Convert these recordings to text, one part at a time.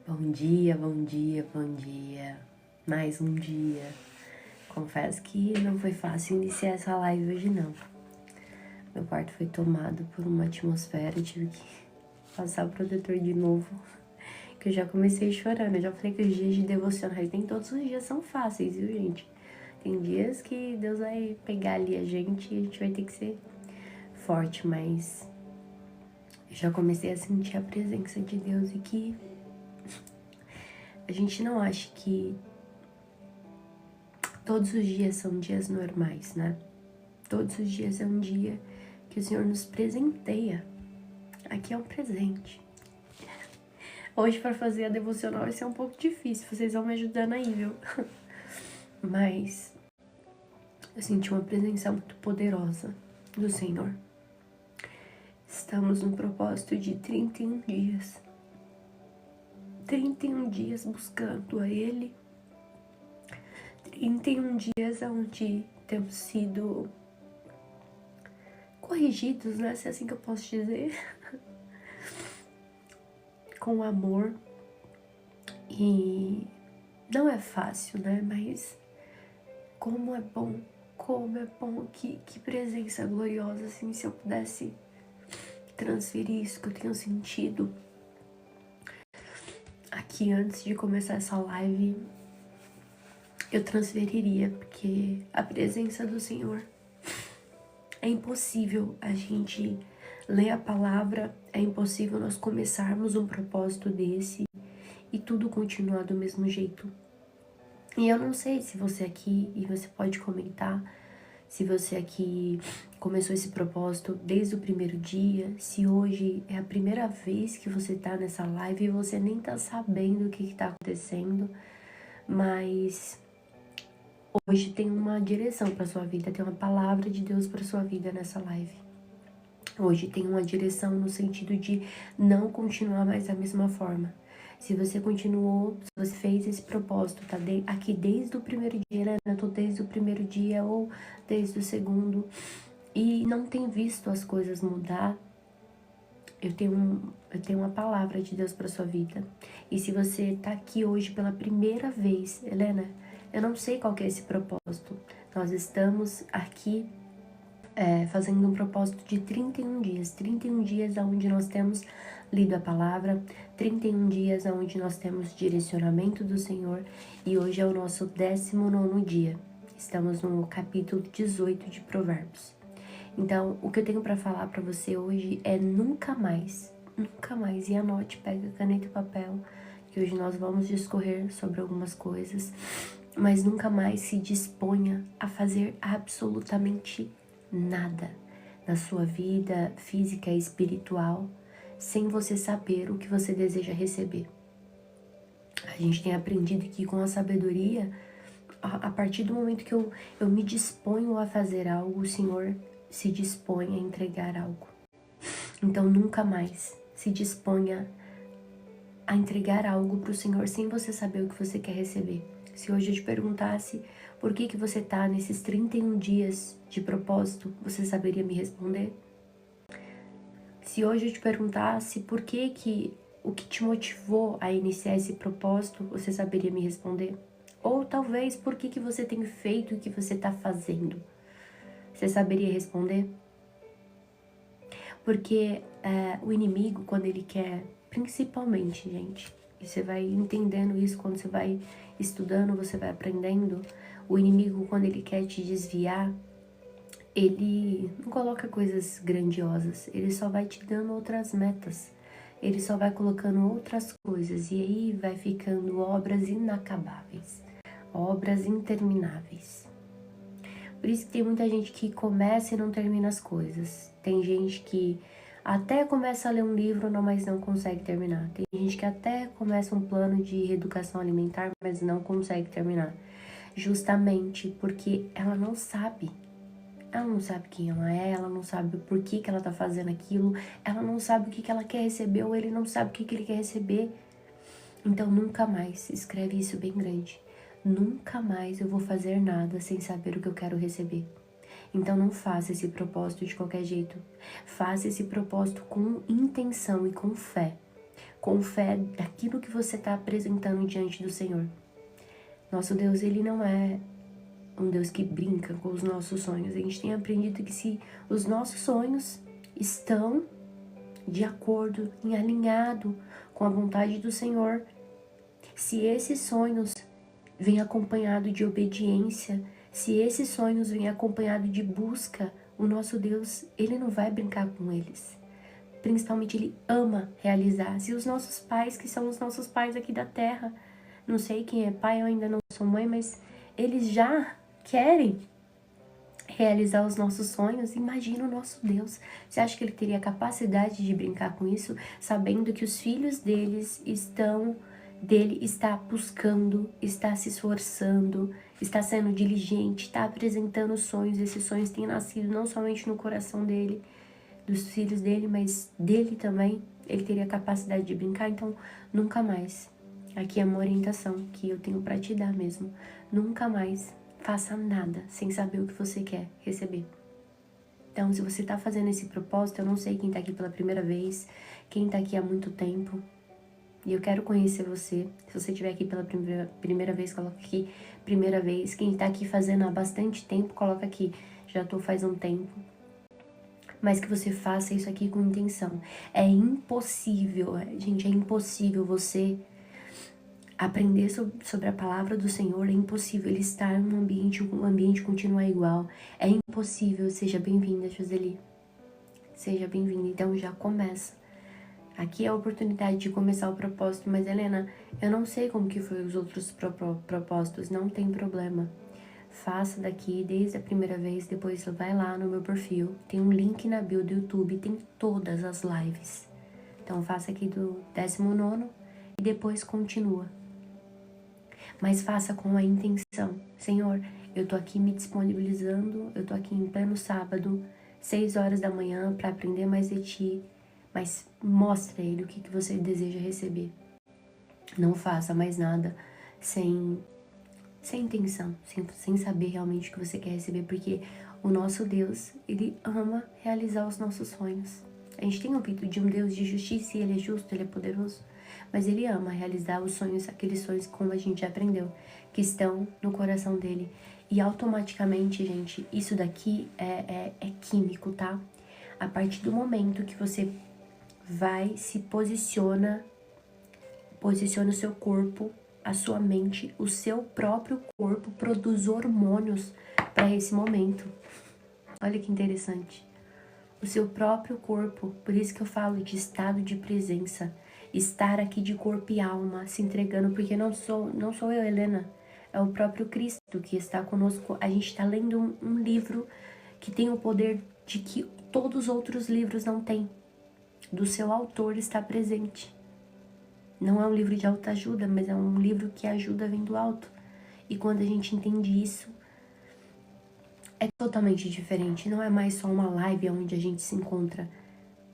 Bom dia, bom dia, bom dia. Mais um dia. Confesso que não foi fácil iniciar essa live hoje não. Meu quarto foi tomado por uma atmosfera, eu tive que passar o protetor de novo. Que eu já comecei chorando, eu já falei que os dias de devocionais nem todos os dias são fáceis, viu, gente? Tem dias que Deus vai pegar ali a gente e a gente vai ter que ser forte, mas eu já comecei a sentir a presença de Deus e que a gente não acha que todos os dias são dias normais, né? Todos os dias é um dia que o Senhor nos presenteia. Aqui é um presente. Hoje, para fazer a devocional, vai ser um pouco difícil. Vocês vão me ajudando aí, viu? Mas eu senti uma presença muito poderosa do Senhor. Estamos no propósito de 31 dias. 31 dias buscando a Ele. 31 dias onde temos sido corrigidos, né? Se é assim que eu posso dizer. Com amor. E não é fácil, né? Mas como é bom que presença gloriosa, assim, se eu pudesse transferir isso que eu tenho sentido aqui antes de começar essa live, eu transferiria, porque a presença do Senhor é impossível a gente ler a palavra, é impossível nós começarmos um propósito desse e tudo continuar do mesmo jeito. E eu não sei se você aqui, e você pode comentar, se você aqui começou esse propósito desde o primeiro dia, se hoje é a primeira vez que você tá nessa live e você nem tá sabendo o que tá acontecendo, mas hoje tem uma direção para sua vida, tem uma palavra de Deus para sua vida nessa live. Hoje tem uma direção no sentido de não continuar mais da mesma forma. Se você continuou, se você fez esse propósito, tá aqui desde o primeiro dia, né? Eu tô desde o primeiro dia ou desde o segundo e não tem visto as coisas mudar, eu tenho uma palavra de Deus para sua vida. E se você tá aqui hoje pela primeira vez, Helena, eu não sei qual que é esse propósito. Nós estamos aqui fazendo um propósito de 31 dias. 31 dias onde nós temos lido a palavra, 31 dias onde nós temos direcionamento do Senhor. E hoje é o nosso 19º dia. Estamos no capítulo 18 de Provérbios. Então, o que eu tenho para falar para você hoje é nunca mais, e anote, pega caneta e papel, que hoje nós vamos discorrer sobre algumas coisas, mas nunca mais se disponha a fazer absolutamente nada na sua vida física e espiritual sem você saber o que você deseja receber. A gente tem aprendido que com a sabedoria, a partir do momento que eu me disponho a fazer algo, o Senhor se dispõe a entregar algo. Então nunca mais se disponha a entregar algo para o Senhor sem você saber o que você quer receber. Se hoje eu te perguntasse por que você está nesses 31 dias de propósito, você saberia me responder? Se hoje eu te perguntasse por que o que te motivou a iniciar esse propósito, você saberia me responder? Ou talvez por que você tem feito o que você está fazendo? Você saberia responder? Porque o inimigo, quando ele quer, principalmente, gente, e você vai entendendo isso quando você vai estudando, você vai aprendendo, o inimigo, quando ele quer te desviar, ele não coloca coisas grandiosas, ele só vai te dando outras metas, ele só vai colocando outras coisas, e aí vai ficando obras inacabáveis, obras intermináveis. Por isso que tem muita gente que começa e não termina as coisas. Tem gente que até começa a ler um livro, mas não consegue terminar. Tem gente que até começa um plano de reeducação alimentar, mas não consegue terminar. Justamente porque ela não sabe. Ela não sabe quem ela não sabe por que ela tá fazendo aquilo, ela não sabe o que ela quer receber, ou ele não sabe o que ele quer receber. Então nunca mais, escreve isso bem grande. Nunca mais eu vou fazer nada sem saber o que eu quero receber. Então não faça esse propósito de qualquer jeito. Faça esse propósito com intenção e com fé. com fé daquilo que você está apresentando diante do Senhor. Nosso Deus, Ele não é um Deus que brinca com os nossos sonhos. A gente tem aprendido que se os nossos sonhos estão de acordo, em alinhado com a vontade do Senhor, se esses sonhos vêm acompanhado de obediência, se esses sonhos vêm acompanhado de busca, o nosso Deus, Ele não vai brincar com eles. Principalmente, Ele ama realizar. Se os nossos pais, que são os nossos pais aqui da terra, não sei quem é pai, eu ainda não sou mãe, mas eles já querem realizar os nossos sonhos, imagina o nosso Deus. Você acha que Ele teria capacidade de brincar com isso, sabendo que os filhos dele está buscando, está se esforçando, está sendo diligente, está apresentando sonhos. Esses sonhos têm nascido não somente no coração dele, dos filhos dele, mas dele também. Ele teria capacidade de brincar, então nunca mais. Aqui é uma orientação que eu tenho para te dar mesmo. Nunca mais faça nada sem saber o que você quer receber. Então, se você tá fazendo esse propósito, eu não sei quem tá aqui pela primeira vez, quem tá aqui há muito tempo, e eu quero conhecer você. Se você estiver aqui pela primeira vez, coloca aqui, primeira vez. Quem tá aqui fazendo há bastante tempo, coloca aqui, já tô faz um tempo. Mas que você faça isso aqui com intenção. É impossível, gente, é impossível você aprender sobre a palavra do Senhor. É impossível ele estar em um ambiente continuar igual. É impossível. Seja bem-vinda, Joseli. Seja bem-vinda. Então já começa. Aqui é a oportunidade de começar o propósito. Mas, Helena, eu não sei como que foi os outros propósitos. Não tem problema. Faça daqui desde a primeira vez. Depois vai lá no meu perfil. Tem um link na bio do YouTube. Tem todas as lives. Então faça aqui do 19º e depois continua. Mas faça com a intenção. Senhor, eu tô aqui me disponibilizando, eu tô aqui em pleno sábado, 6 horas da manhã, para aprender mais de ti. Mas mostra a ele o que você deseja receber. Não faça mais nada sem intenção, sem saber realmente o que você quer receber, porque o nosso Deus, Ele ama realizar os nossos sonhos. A gente tem ouvido de um Deus de justiça e Ele é justo, Ele é poderoso. Mas Ele ama realizar os sonhos, aqueles sonhos como a gente já aprendeu, que estão no coração dEle. E automaticamente, gente, isso daqui é químico, tá? A partir do momento que você posiciona o seu corpo, a sua mente, o seu próprio corpo produz hormônios para esse momento. Olha que interessante. O seu próprio corpo, por isso que eu falo de estado de presença. Estar aqui de corpo e alma, se entregando, porque não sou eu, Helena, é o próprio Cristo que está conosco. A gente está lendo um livro que tem o poder de que todos os outros livros não têm. Do seu autor está presente. Não é um livro de autoajuda, mas é um livro que ajuda vem do alto. E quando a gente entende isso, é totalmente diferente. Não é mais só uma live onde a gente se encontra,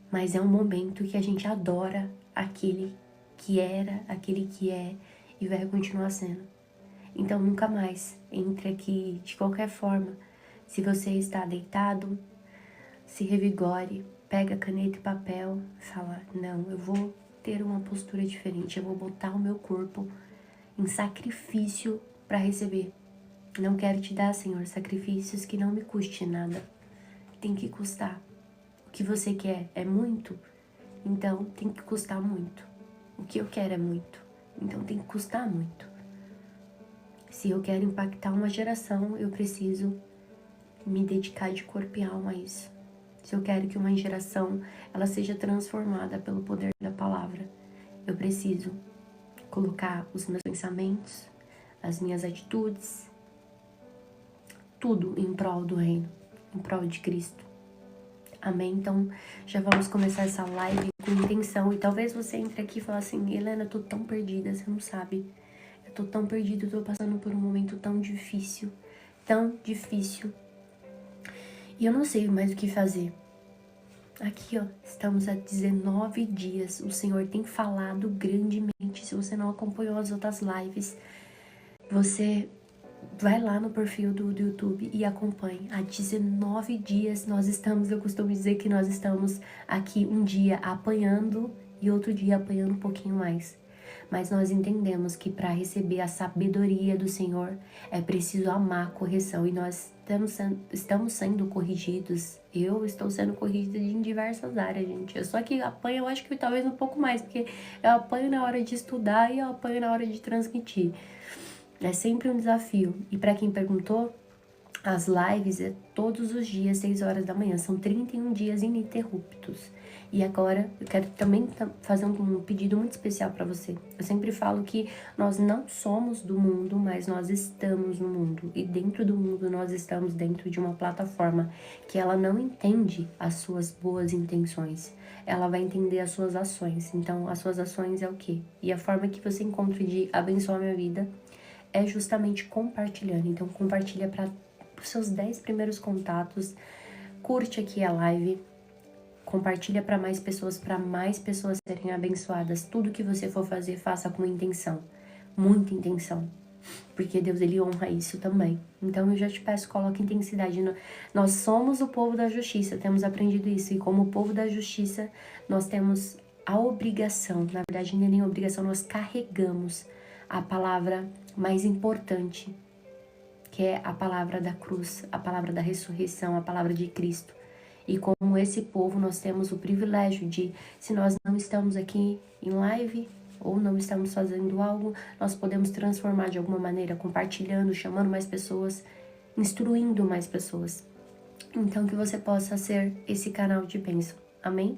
mas é um momento que a gente adora aquele que era, aquele que é e vai continuar sendo. Então nunca mais entre aqui de qualquer forma. Se você está deitado, se revigore, pega caneta e papel e fala, não, eu vou ter uma postura diferente, eu vou botar o meu corpo em sacrifício para receber. Não quero te dar, Senhor, sacrifícios que não me custe nada. Tem que custar. O que você quer é muito, então tem que custar muito. O que eu quero é muito, então tem que custar muito. Se eu quero impactar uma geração, eu preciso me dedicar de corpo e alma a isso. Se eu quero que uma geração ela seja transformada pelo poder da palavra, eu preciso colocar os meus pensamentos, as minhas atitudes, tudo em prol do reino, em prol de Cristo. Amém? Então, já vamos começar essa live com intenção. E talvez você entre aqui e fale assim, Helena, eu tô tão perdida, você não sabe. Eu tô tão perdida, eu tô passando por um momento tão difícil. E eu não sei mais o que fazer. Aqui, ó, estamos há 19 dias. O Senhor tem falado grandemente. Se você não acompanhou as outras lives, você vai lá no perfil do YouTube e acompanhe. Há 19 dias nós estamos, eu costumo dizer que nós estamos aqui um dia apanhando e outro dia apanhando um pouquinho mais. Mas nós entendemos que para receber a sabedoria do Senhor é preciso amar a correção. E nós estamos sendo corrigidos. Eu estou sendo corrigida em diversas áreas, gente. Eu só que apanho, eu acho que talvez um pouco mais, porque eu apanho na hora de estudar e eu apanho na hora de transmitir. É sempre um desafio. E para quem perguntou, as lives é todos os dias, 6 horas da manhã. São 31 dias ininterruptos. E agora eu quero também fazer um pedido muito especial para você. Eu sempre falo que nós não somos do mundo, mas nós estamos no mundo. E dentro do mundo nós estamos dentro de uma plataforma que ela não entende as suas boas intenções. Ela vai entender as suas ações. Então, as suas ações é o quê? E a forma que você encontra de abençoar a minha vida é justamente compartilhando. Então, compartilha para os seus 10 primeiros contatos. Curte aqui a live. Compartilha para mais pessoas serem abençoadas. Tudo que você for fazer, faça com intenção. Muita intenção. Porque Deus, Ele honra isso também. Então, eu já te peço, coloque intensidade. Nós somos o povo da justiça, temos aprendido isso. E como povo da justiça, nós temos a obrigação, na verdade, não é nem obrigação, nós carregamos a palavra mais importante, que é a palavra da cruz, a palavra da ressurreição, a palavra de Cristo. E como esse povo, nós temos o privilégio de, se nós não estamos aqui em live ou não estamos fazendo algo, nós podemos transformar de alguma maneira, compartilhando, chamando mais pessoas, instruindo mais pessoas. Então, que você possa ser esse canal de bênção. Amém?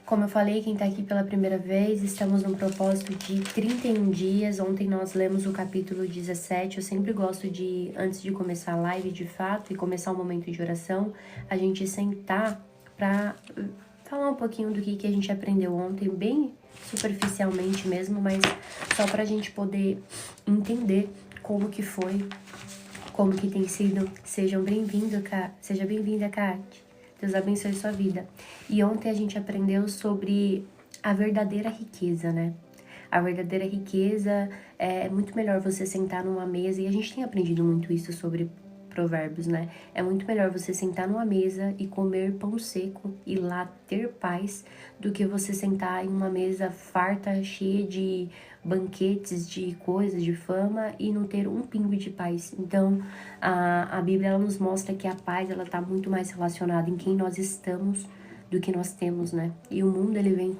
Como eu falei, quem tá aqui pela primeira vez, estamos num propósito de 31 dias. Ontem nós lemos o capítulo 17. Eu sempre gosto de, antes de começar a live de fato e começar o momento de oração, a gente sentar pra falar um pouquinho do que a gente aprendeu ontem, bem superficialmente mesmo, mas só pra gente poder entender como que foi, como que tem sido. Seja bem-vinda, Kátia. Deus abençoe sua vida. E ontem a gente aprendeu sobre a verdadeira riqueza, né? A verdadeira riqueza é muito melhor você sentar numa mesa, e a gente tem aprendido muito isso sobre Provérbios, né? É muito melhor você sentar numa mesa e comer pão seco e lá ter paz do que você sentar em uma mesa farta, cheia de banquetes, de coisas, de fama e não ter um pingo de paz. Então, a Bíblia ela nos mostra que a paz ela tá muito mais relacionada em quem nós estamos do que nós temos, né? E o mundo ele vem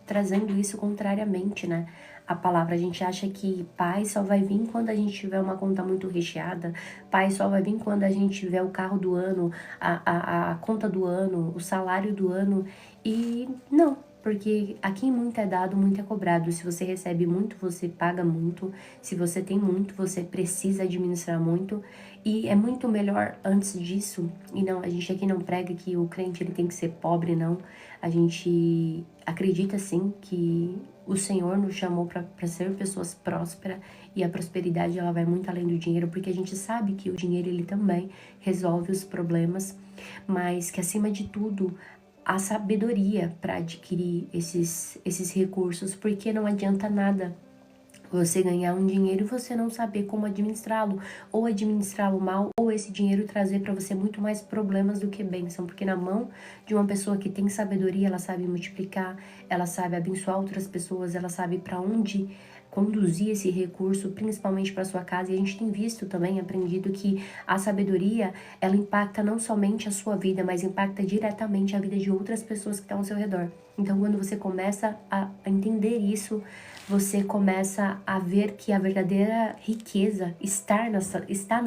trazendo isso contrariamente, né? A palavra, a gente acha que paz só vai vir quando a gente tiver uma conta muito recheada, paz só vai vir quando a gente tiver o carro do ano, a conta do ano, o salário do ano, e não, porque aqui muito é dado, muito é cobrado. Se você recebe muito, você paga muito, se você tem muito, você precisa administrar muito, e é muito melhor antes disso. E não, a gente aqui não prega que o crente ele tem que ser pobre, não. A gente acredita sim que o Senhor nos chamou para ser pessoas prósperas, e a prosperidade ela vai muito além do dinheiro, porque a gente sabe que o dinheiro ele também resolve os problemas, mas que acima de tudo a sabedoria para adquirir esses recursos, porque não adianta nada você ganhar um dinheiro e você não saber como administrá-lo, ou administrá-lo mal, ou esse dinheiro trazer para você muito mais problemas do que bênção, porque na mão de uma pessoa que tem sabedoria, ela sabe multiplicar, ela sabe abençoar outras pessoas, ela sabe para onde conduzir esse recurso, principalmente para sua casa. E a gente tem visto também, aprendido que a sabedoria, ela impacta não somente a sua vida, mas impacta diretamente a vida de outras pessoas que estão ao seu redor. Então, quando você começa a entender isso, você começa a ver que a verdadeira riqueza está na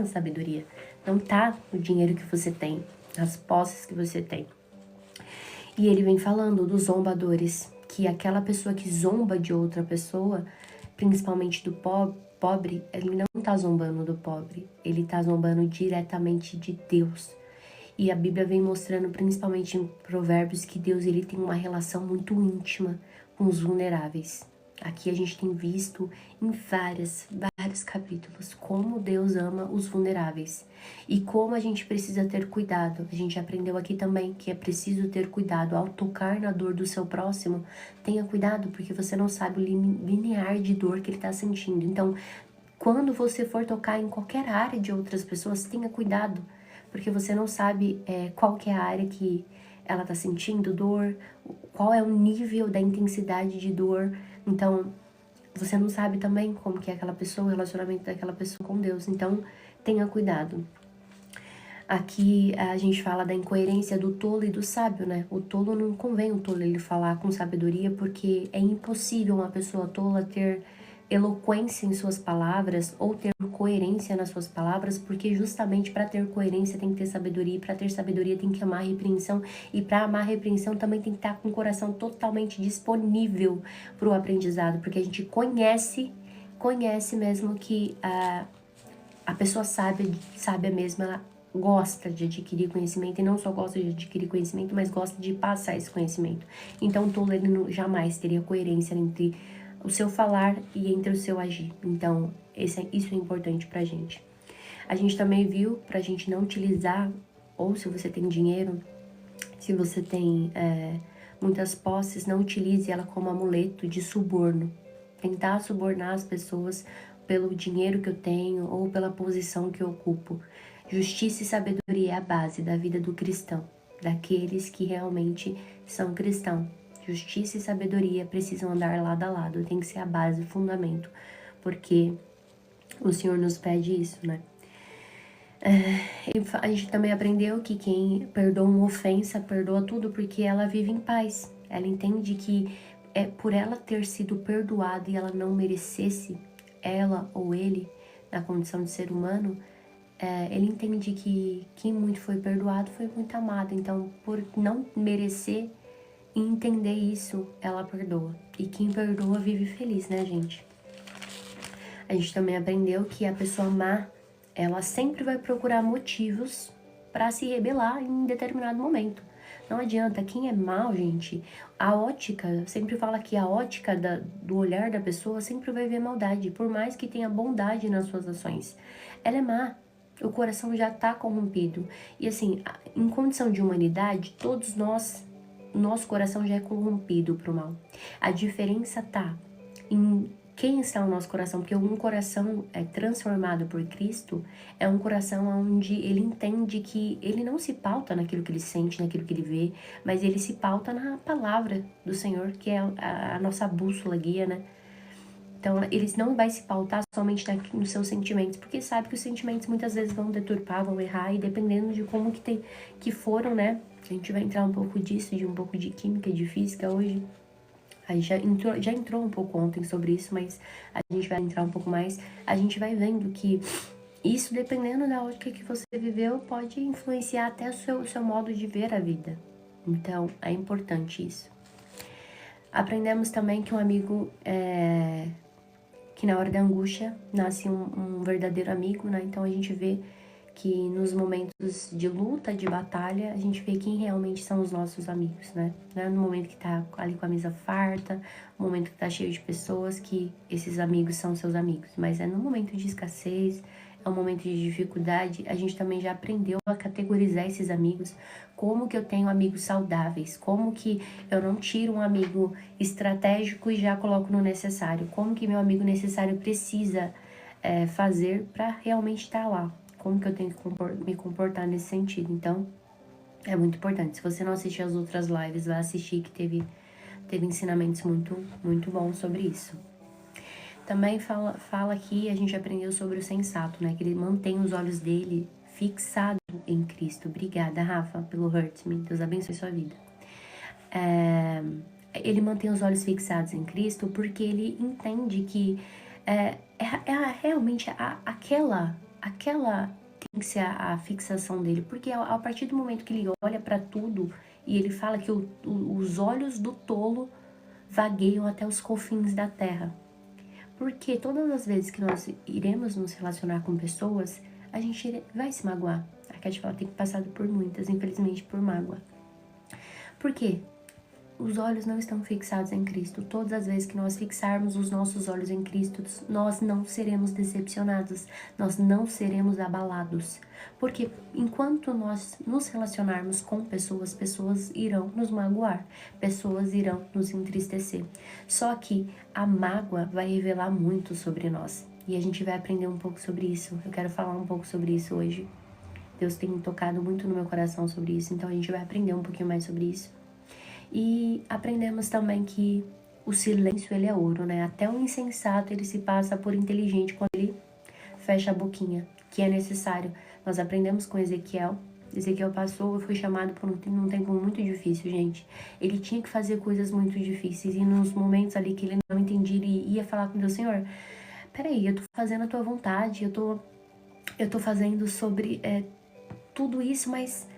sabedoria. Não está no dinheiro que você tem, nas posses que você tem. E ele vem falando dos zombadores, que aquela pessoa que zomba de outra pessoa, principalmente do pobre, ele não está zombando do pobre, ele está zombando diretamente de Deus. E a Bíblia vem mostrando, principalmente em Provérbios, que Deus ele tem uma relação muito íntima com os vulneráveis. Aqui a gente tem visto em vários capítulos como Deus ama os vulneráveis e como a gente precisa ter cuidado. A gente aprendeu aqui também que é preciso ter cuidado ao tocar na dor do seu próximo. Tenha cuidado, porque você não sabe o limiar de dor que ele está sentindo. Então, quando você for tocar em qualquer área de outras pessoas, tenha cuidado, porque você não sabe qual que é a área que ela tá sentindo dor, qual é o nível da intensidade de dor. Então, você não sabe também como que é aquela pessoa, o relacionamento daquela pessoa com Deus. Então, tenha cuidado. Aqui a gente fala da incoerência do tolo e do sábio, né? O tolo, não convém o tolo ele falar com sabedoria, porque é impossível uma pessoa tola ter eloquência em suas palavras ou ter coerência nas suas palavras, porque justamente para ter coerência tem que ter sabedoria, e para ter sabedoria tem que amar a repreensão, e para amar a repreensão também tem que estar com o coração totalmente disponível para o aprendizado, porque a gente conhece mesmo que a pessoa sábia mesmo, ela gosta de adquirir conhecimento, e não só gosta de adquirir conhecimento, mas gosta de passar esse conhecimento. Então, o tolo, ele jamais teria coerência entre o seu falar e entre o seu agir. Então, isso é importante pra gente. A gente também viu, pra gente não utilizar, ou se você tem dinheiro, se você tem muitas posses, não utilize ela como amuleto de suborno. Tentar subornar as pessoas pelo dinheiro que eu tenho ou pela posição que eu ocupo. Justiça e sabedoria é a base da vida do cristão, daqueles que realmente são cristãos. Justiça e sabedoria precisam andar lado a lado, tem que ser a base, o fundamento, porque o Senhor nos pede isso, né? A gente também aprendeu que quem perdoa uma ofensa, perdoa tudo, porque ela vive em paz. Ela entende que por ela ter sido perdoada e ela não merecesse, ela ou ele, na condição de ser humano, ele entende que quem muito foi perdoado foi muito amado. Então, por não merecer e entender isso, ela perdoa. E quem perdoa vive feliz, né, gente? A gente também aprendeu que a pessoa má, ela sempre vai procurar motivos para se rebelar em determinado momento. Não adianta, quem é mal, gente, a ótica, sempre fala que a ótica do olhar da pessoa sempre vai ver maldade, por mais que tenha bondade nas suas ações. Ela é má, o coração já tá corrompido. E assim, em condição de humanidade, todos nós, nosso coração já é corrompido pro mal. A diferença tá em quem está no nosso coração, porque um coração transformado por Cristo é um coração onde ele entende que ele não se pauta naquilo que ele sente, naquilo que ele vê, mas ele se pauta na palavra do Senhor, que é a nossa bússola guia, né? Então, ele não vai se pautar somente nos seus sentimentos, porque sabe que os sentimentos muitas vezes vão deturpar, vão errar, e dependendo de como que foram, né? A gente vai entrar um pouco disso, de um pouco de química, de física hoje. A gente já entrou um pouco ontem sobre isso, mas a gente vai entrar um pouco mais. A gente vai vendo que isso, dependendo da ótica que você viveu, pode influenciar até o seu modo de ver a vida. Então, é importante isso. Aprendemos também que um amigo, que na hora da angústia, nasce um verdadeiro amigo, né? Então, a gente vê que nos momentos de luta, de batalha, a gente vê quem realmente são os nossos amigos, né? Não é no momento que tá ali com a mesa farta, no momento que tá cheio de pessoas, que esses amigos são seus amigos. Mas é no momento de escassez, é um momento de dificuldade, a gente também já aprendeu a categorizar esses amigos, como que eu tenho amigos saudáveis, como que eu não tiro um amigo estratégico e já coloco no necessário, como que meu amigo necessário precisa fazer para realmente estar lá. Como que eu tenho que me comportar nesse sentido. Então, é muito importante. Se você não assistiu as outras lives, vai assistir, que teve ensinamentos muito, muito bons sobre isso. Também fala aqui, a gente aprendeu sobre o sensato, né? Que ele mantém os olhos dele fixados em Cristo. Obrigada, Rafa, pelo Hurt Me. Deus abençoe sua vida. Ele mantém os olhos fixados em Cristo porque ele entende que realmente aquela tem que ser a fixação dele, porque a partir do momento que ele olha para tudo e ele fala que os olhos do tolo vagueiam até os confins da terra, porque todas as vezes que nós iremos nos relacionar com pessoas, a gente vai se magoar. A Cat fala, tem passado por muitas, infelizmente, por mágoa. Por quê? Os olhos não estão fixados em Cristo. Todas as vezes que nós fixarmos os nossos olhos em Cristo, nós não seremos decepcionados, nós não seremos abalados. Porque enquanto nós nos relacionarmos com pessoas, pessoas irão nos magoar, pessoas irão nos entristecer. Só que a mágoa vai revelar muito sobre nós. E a gente vai aprender um pouco sobre isso. Eu quero falar um pouco sobre isso hoje. Deus tem tocado muito no meu coração sobre isso, então a gente vai aprender um pouquinho mais sobre isso. E aprendemos também que o silêncio, ele é ouro, né? Até o insensato, ele se passa por inteligente quando ele fecha a boquinha, que é necessário. Nós aprendemos com Ezequiel. Ezequiel passou e foi chamado por um tempo muito difícil, gente. Ele tinha que fazer coisas muito difíceis. E nos momentos ali que ele não entendia, ele ia falar com Deus: Senhor, peraí, eu tô fazendo a tua vontade, eu tô fazendo sobre tudo isso, mas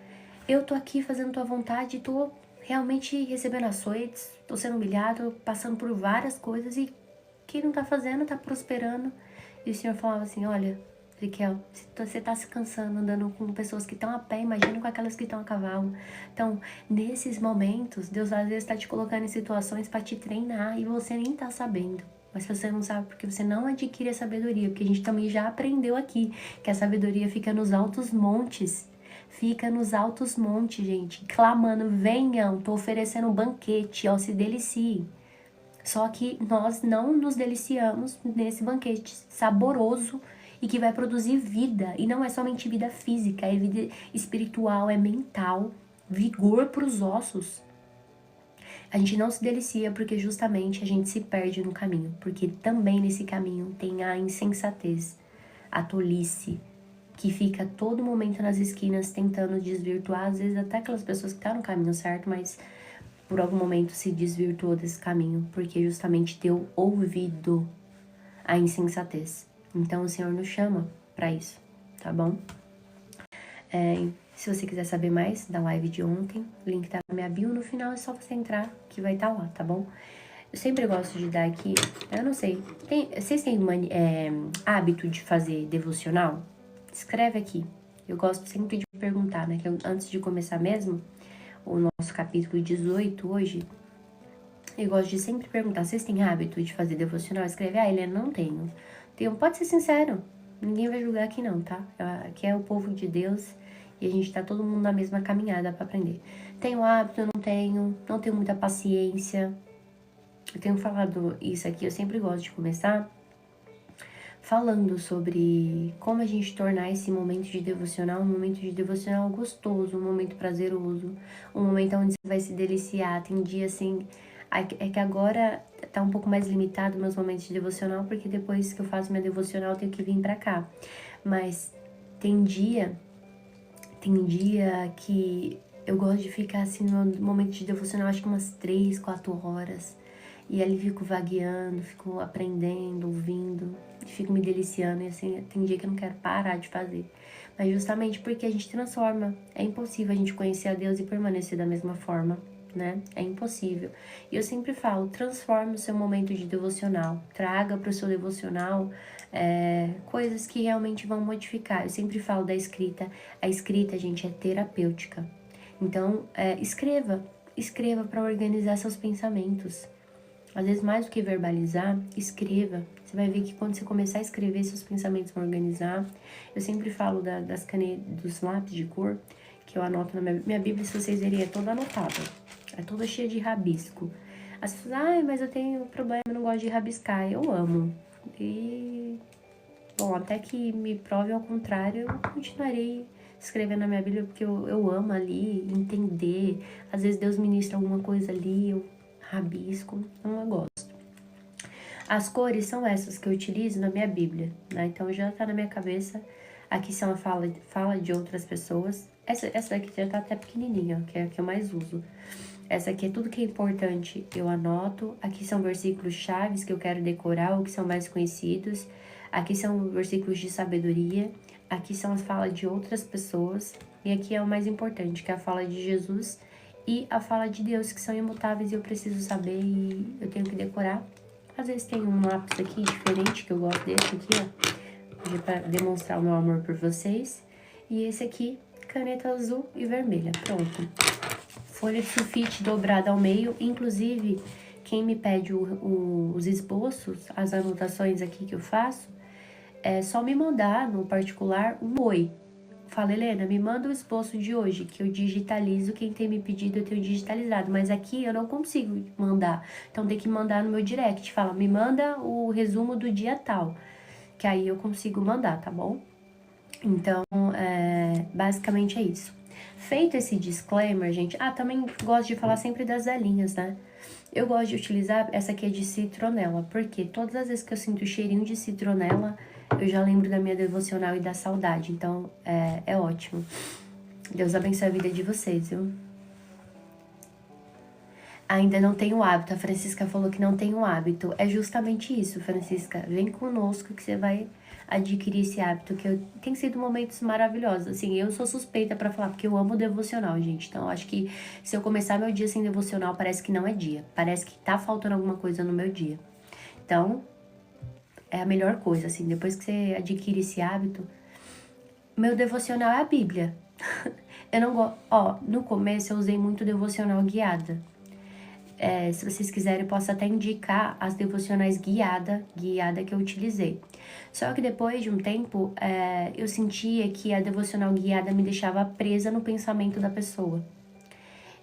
eu tô aqui fazendo a tua vontade, tô realmente recebendo açoites, tô sendo humilhado, passando por várias coisas, e quem não tá fazendo tá prosperando. E o Senhor falava assim: olha, Ezequiel, você tá se cansando andando com pessoas que estão a pé, imagina com aquelas que estão a cavalo. Então, nesses momentos, Deus às vezes tá te colocando em situações para te treinar e você nem tá sabendo. Mas você não sabe porque você não adquire a sabedoria, porque a gente também já aprendeu aqui que a sabedoria fica nos altos montes. Fica nos altos montes, gente, clamando: venham, tô oferecendo um banquete, ó, se deliciem. Só que nós não nos deliciamos nesse banquete saboroso e que vai produzir vida. E não é somente vida física, é vida espiritual, é mental, vigor para os ossos. A gente não se delicia porque justamente a gente se perde no caminho. Porque também nesse caminho tem a insensatez, a tolice, que fica a todo momento nas esquinas tentando desvirtuar, às vezes até aquelas pessoas que estão no caminho certo, mas por algum momento se desvirtuou desse caminho, porque justamente deu ouvido à insensatez. Então o Senhor nos chama para isso, tá bom? Se você quiser saber mais da live de ontem, o link tá na minha bio, no final é só você entrar que vai estar lá, tá bom? Eu sempre gosto de dar aqui, eu não sei, vocês têm hábito de fazer devocional? Escreve aqui. Eu gosto sempre de perguntar, né? Que antes de começar mesmo o nosso capítulo 18 hoje, eu gosto de sempre perguntar: vocês têm hábito de fazer devocional? Escreve: Helena, não tenho. Pode ser sincero, ninguém vai julgar aqui não, tá? Aqui é o povo de Deus e a gente tá todo mundo na mesma caminhada para aprender. Tenho hábito, eu não tenho muita paciência. Eu tenho falado isso aqui, eu sempre gosto de começar falando sobre como a gente tornar esse momento de devocional um momento de devocional gostoso, um momento prazeroso, um momento onde você vai se deliciar. Tem dia assim, é que agora tá um pouco mais limitado meus momentos de devocional, porque depois que eu faço minha devocional eu tenho que vir pra cá. Mas tem dia que eu gosto de ficar assim no momento de devocional, acho que umas 3, 4 horas. E ali fico vagueando, fico aprendendo, ouvindo, e fico me deliciando. E assim, tem dia que eu não quero parar de fazer. Mas justamente porque a gente transforma. É impossível a gente conhecer a Deus e permanecer da mesma forma, né? É impossível. E eu sempre falo: transforme o seu momento de devocional. Traga para o seu devocional coisas que realmente vão modificar. Eu sempre falo da escrita. A escrita, gente, é terapêutica. Então, escreva para organizar seus pensamentos. Às vezes, mais do que verbalizar, escreva. Você vai ver que quando você começar a escrever, seus pensamentos vão organizar. Eu sempre falo das canetas, dos lápis de cor, que eu anoto na minha Bíblia, se vocês verem, é toda anotada. É toda cheia de rabisco. As pessoas: mas eu tenho problema, eu não gosto de rabiscar. Eu amo. E, bom, até que me prove ao contrário, eu continuarei escrevendo na minha Bíblia, porque eu amo ali entender. Às vezes Deus ministra alguma coisa ali, eu rabisco, então eu gosto. As cores são essas que eu utilizo na minha Bíblia, né? Então já tá na minha cabeça. Aqui são a fala de outras pessoas. Essa daqui já tá até pequenininha, que é a que eu mais uso. Essa aqui é tudo que é importante, eu anoto. Aqui são versículos chaves que eu quero decorar, ou que são mais conhecidos. Aqui são versículos de sabedoria. Aqui são as falas de outras pessoas. E aqui é o mais importante, que é a fala de Jesus e a fala de Deus, que são imutáveis e eu preciso saber e eu tenho que decorar. Às vezes tem um lápis aqui diferente, que eu gosto desse aqui, ó, para demonstrar o meu amor por vocês. E esse aqui, caneta azul e vermelha. Pronto. Folha de sulfite dobrada ao meio. Inclusive, quem me pede os esboços, as anotações aqui que eu faço, é só me mandar no particular um oi. Fala: Helena, me manda o esboço de hoje, que eu digitalizo. Quem tem me pedido, eu tenho digitalizado. Mas aqui eu não consigo mandar. Então tem que mandar no meu direct. Fala: me manda o resumo do dia tal, que aí eu consigo mandar, tá bom? Então, basicamente é isso. Feito esse disclaimer, gente... também gosto de falar sempre das velinhas, né? Eu gosto de utilizar, essa aqui é de citronela, porque todas as vezes que eu sinto o cheirinho de citronela, eu já lembro da minha devocional e da saudade. Então, é ótimo. Deus abençoe a vida de vocês, viu? Ainda não tenho hábito. A Francisca falou que não tem um hábito. É justamente isso, Francisca. Vem conosco que você vai adquirir esse hábito, que tem sido momentos maravilhosos. Assim, eu sou suspeita pra falar, porque eu amo devocional, gente. Então, eu acho que se eu começar meu dia sem devocional, parece que não é dia. Parece que tá faltando alguma coisa no meu dia. Então, é a melhor coisa, assim. Depois que você adquire esse hábito, meu devocional é a Bíblia. Eu não gosto... no começo eu usei muito devocional guiada. Se vocês quiserem, eu posso até indicar as devocionais guiada que eu utilizei. Só que depois de um tempo, eu sentia que a devocional guiada me deixava presa no pensamento da pessoa.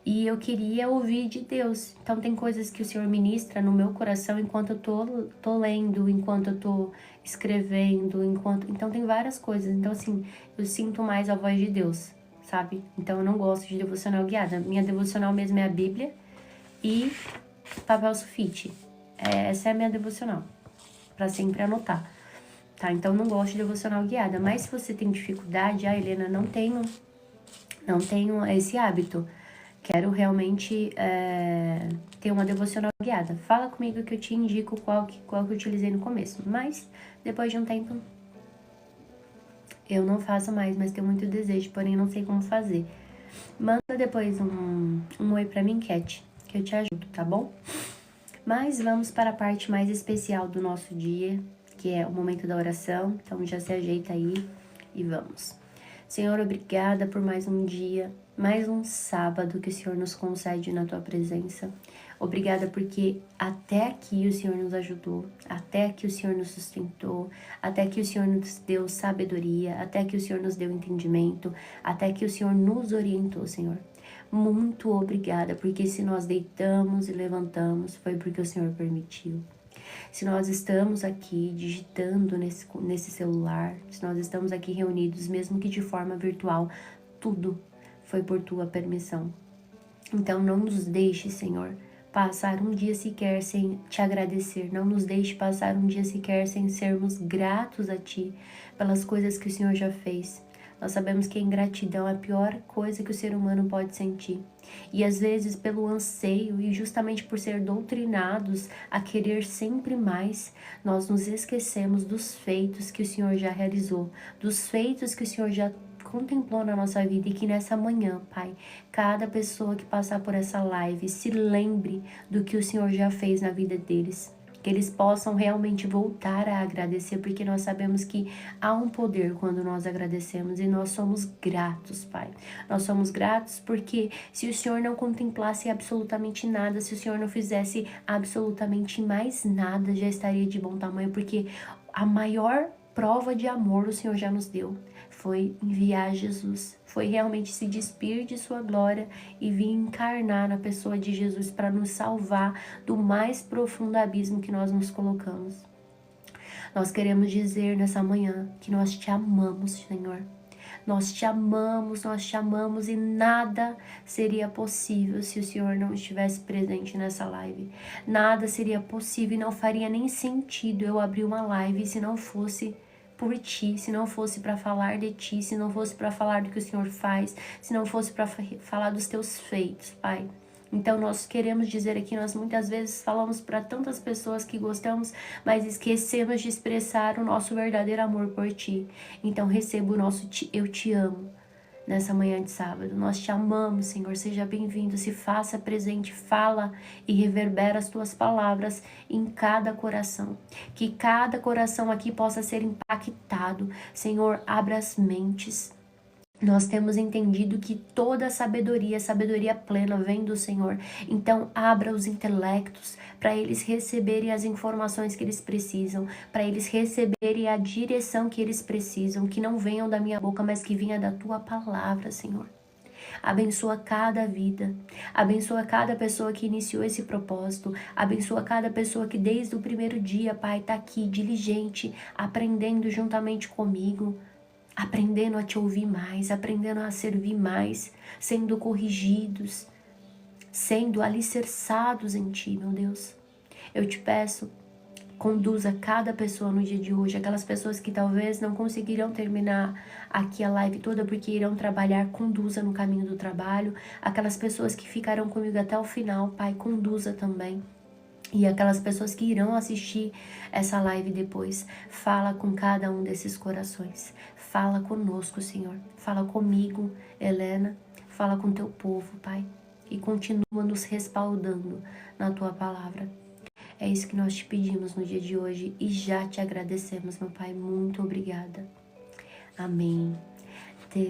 E eu queria ouvir de Deus. Então tem coisas que o Senhor ministra no meu coração enquanto eu tô lendo, enquanto eu tô escrevendo, Então tem várias coisas. Então assim, eu sinto mais a voz de Deus, sabe? Então eu não gosto de devocional guiada. Minha devocional mesmo é a Bíblia e papel sulfite. Essa é a minha devocional, pra sempre anotar, tá? Então, não gosto de devocional guiada, mas se você tem dificuldade, Helena, não tenho esse hábito, quero realmente ter uma devocional guiada. Fala comigo que eu te indico qual que eu utilizei no começo, mas depois de um tempo eu não faço mais, mas tenho muito desejo, porém não sei como fazer. Manda depois um oi pra mim, Cat, que eu te ajudo, tá bom? Mas vamos para a parte mais especial do nosso dia, que é o momento da oração. Então já se ajeita aí e vamos. Senhor, obrigada por mais um dia, mais um sábado que o Senhor nos concede na Tua presença. Obrigada porque até aqui o Senhor nos ajudou, até aqui o Senhor nos sustentou, até que o Senhor nos deu sabedoria, até que o Senhor nos deu entendimento, até que o Senhor nos orientou, Senhor. Muito obrigada, porque se nós deitamos e levantamos, foi porque o Senhor permitiu. Se nós estamos aqui digitando nesse celular, se nós estamos aqui reunidos, mesmo que de forma virtual, tudo foi por Tua permissão. Então não nos deixe, Senhor, passar um dia sequer sem Te agradecer. Não nos deixe passar um dia sequer sem sermos gratos a Ti pelas coisas que o Senhor já fez. Nós sabemos que a ingratidão é a pior coisa que o ser humano pode sentir. E às vezes pelo anseio e justamente por ser doutrinados a querer sempre mais, nós nos esquecemos dos feitos que o Senhor já realizou, dos feitos que o Senhor já contemplou na nossa vida, e que nessa manhã, Pai, cada pessoa que passar por essa live se lembre do que o Senhor já fez na vida deles. Que eles possam realmente voltar a agradecer, porque nós sabemos que há um poder quando nós agradecemos e nós somos gratos, Pai. Nós somos gratos porque se o Senhor não contemplasse absolutamente nada, se o Senhor não fizesse absolutamente mais nada, já estaria de bom tamanho, porque a maior prova de amor o Senhor já nos deu. Foi enviar Jesus, foi realmente se despir de sua glória e vir encarnar na pessoa de Jesus para nos salvar do mais profundo abismo que nós nos colocamos. Nós queremos dizer nessa manhã que nós Te amamos, Senhor. Nós Te amamos e nada seria possível se o Senhor não estivesse presente nessa live. Nada seria possível e não faria nem sentido eu abrir uma live se não fosse por Ti, se não fosse para falar de Ti, se não fosse para falar do que o Senhor faz, se não fosse para falar dos Teus feitos, Pai. Então nós queremos dizer aqui, nós muitas vezes falamos para tantas pessoas que gostamos, mas esquecemos de expressar o nosso verdadeiro amor por Ti. Então receba o nosso eu te amo nessa manhã de sábado. Nós Te amamos, Senhor, seja bem-vindo, se faça presente, fala e reverbera as Tuas palavras em cada coração. Que cada coração aqui possa ser impactado. Senhor, abra as mentes. Nós temos entendido que toda sabedoria plena vem do Senhor. Então, abra os intelectos para eles receberem as informações que eles precisam, para eles receberem a direção que eles precisam, que não venham da minha boca, mas que venha da Tua palavra, Senhor. Abençoa cada vida, abençoa cada pessoa que iniciou esse propósito, abençoa cada pessoa que desde o primeiro dia, Pai, está aqui, diligente, aprendendo juntamente comigo. aprendendo a te ouvir mais, aprendendo a servir mais, sendo corrigidos, sendo alicerçados em ti, meu Deus. Eu te peço, conduza cada pessoa no dia de hoje, aquelas pessoas que talvez não conseguirão terminar aqui a live toda porque irão trabalhar, conduza no caminho do trabalho. Aquelas pessoas que ficarão comigo até o final, Pai, conduza também. E aquelas pessoas que irão assistir essa live depois, fala com cada um desses corações. Fala conosco, Senhor. Fala comigo, Helena. Fala com teu povo, Pai. E continua nos respaldando na tua palavra. É isso que nós te pedimos no dia de hoje e já te agradecemos, meu Pai. Muito obrigada. Amém. Teu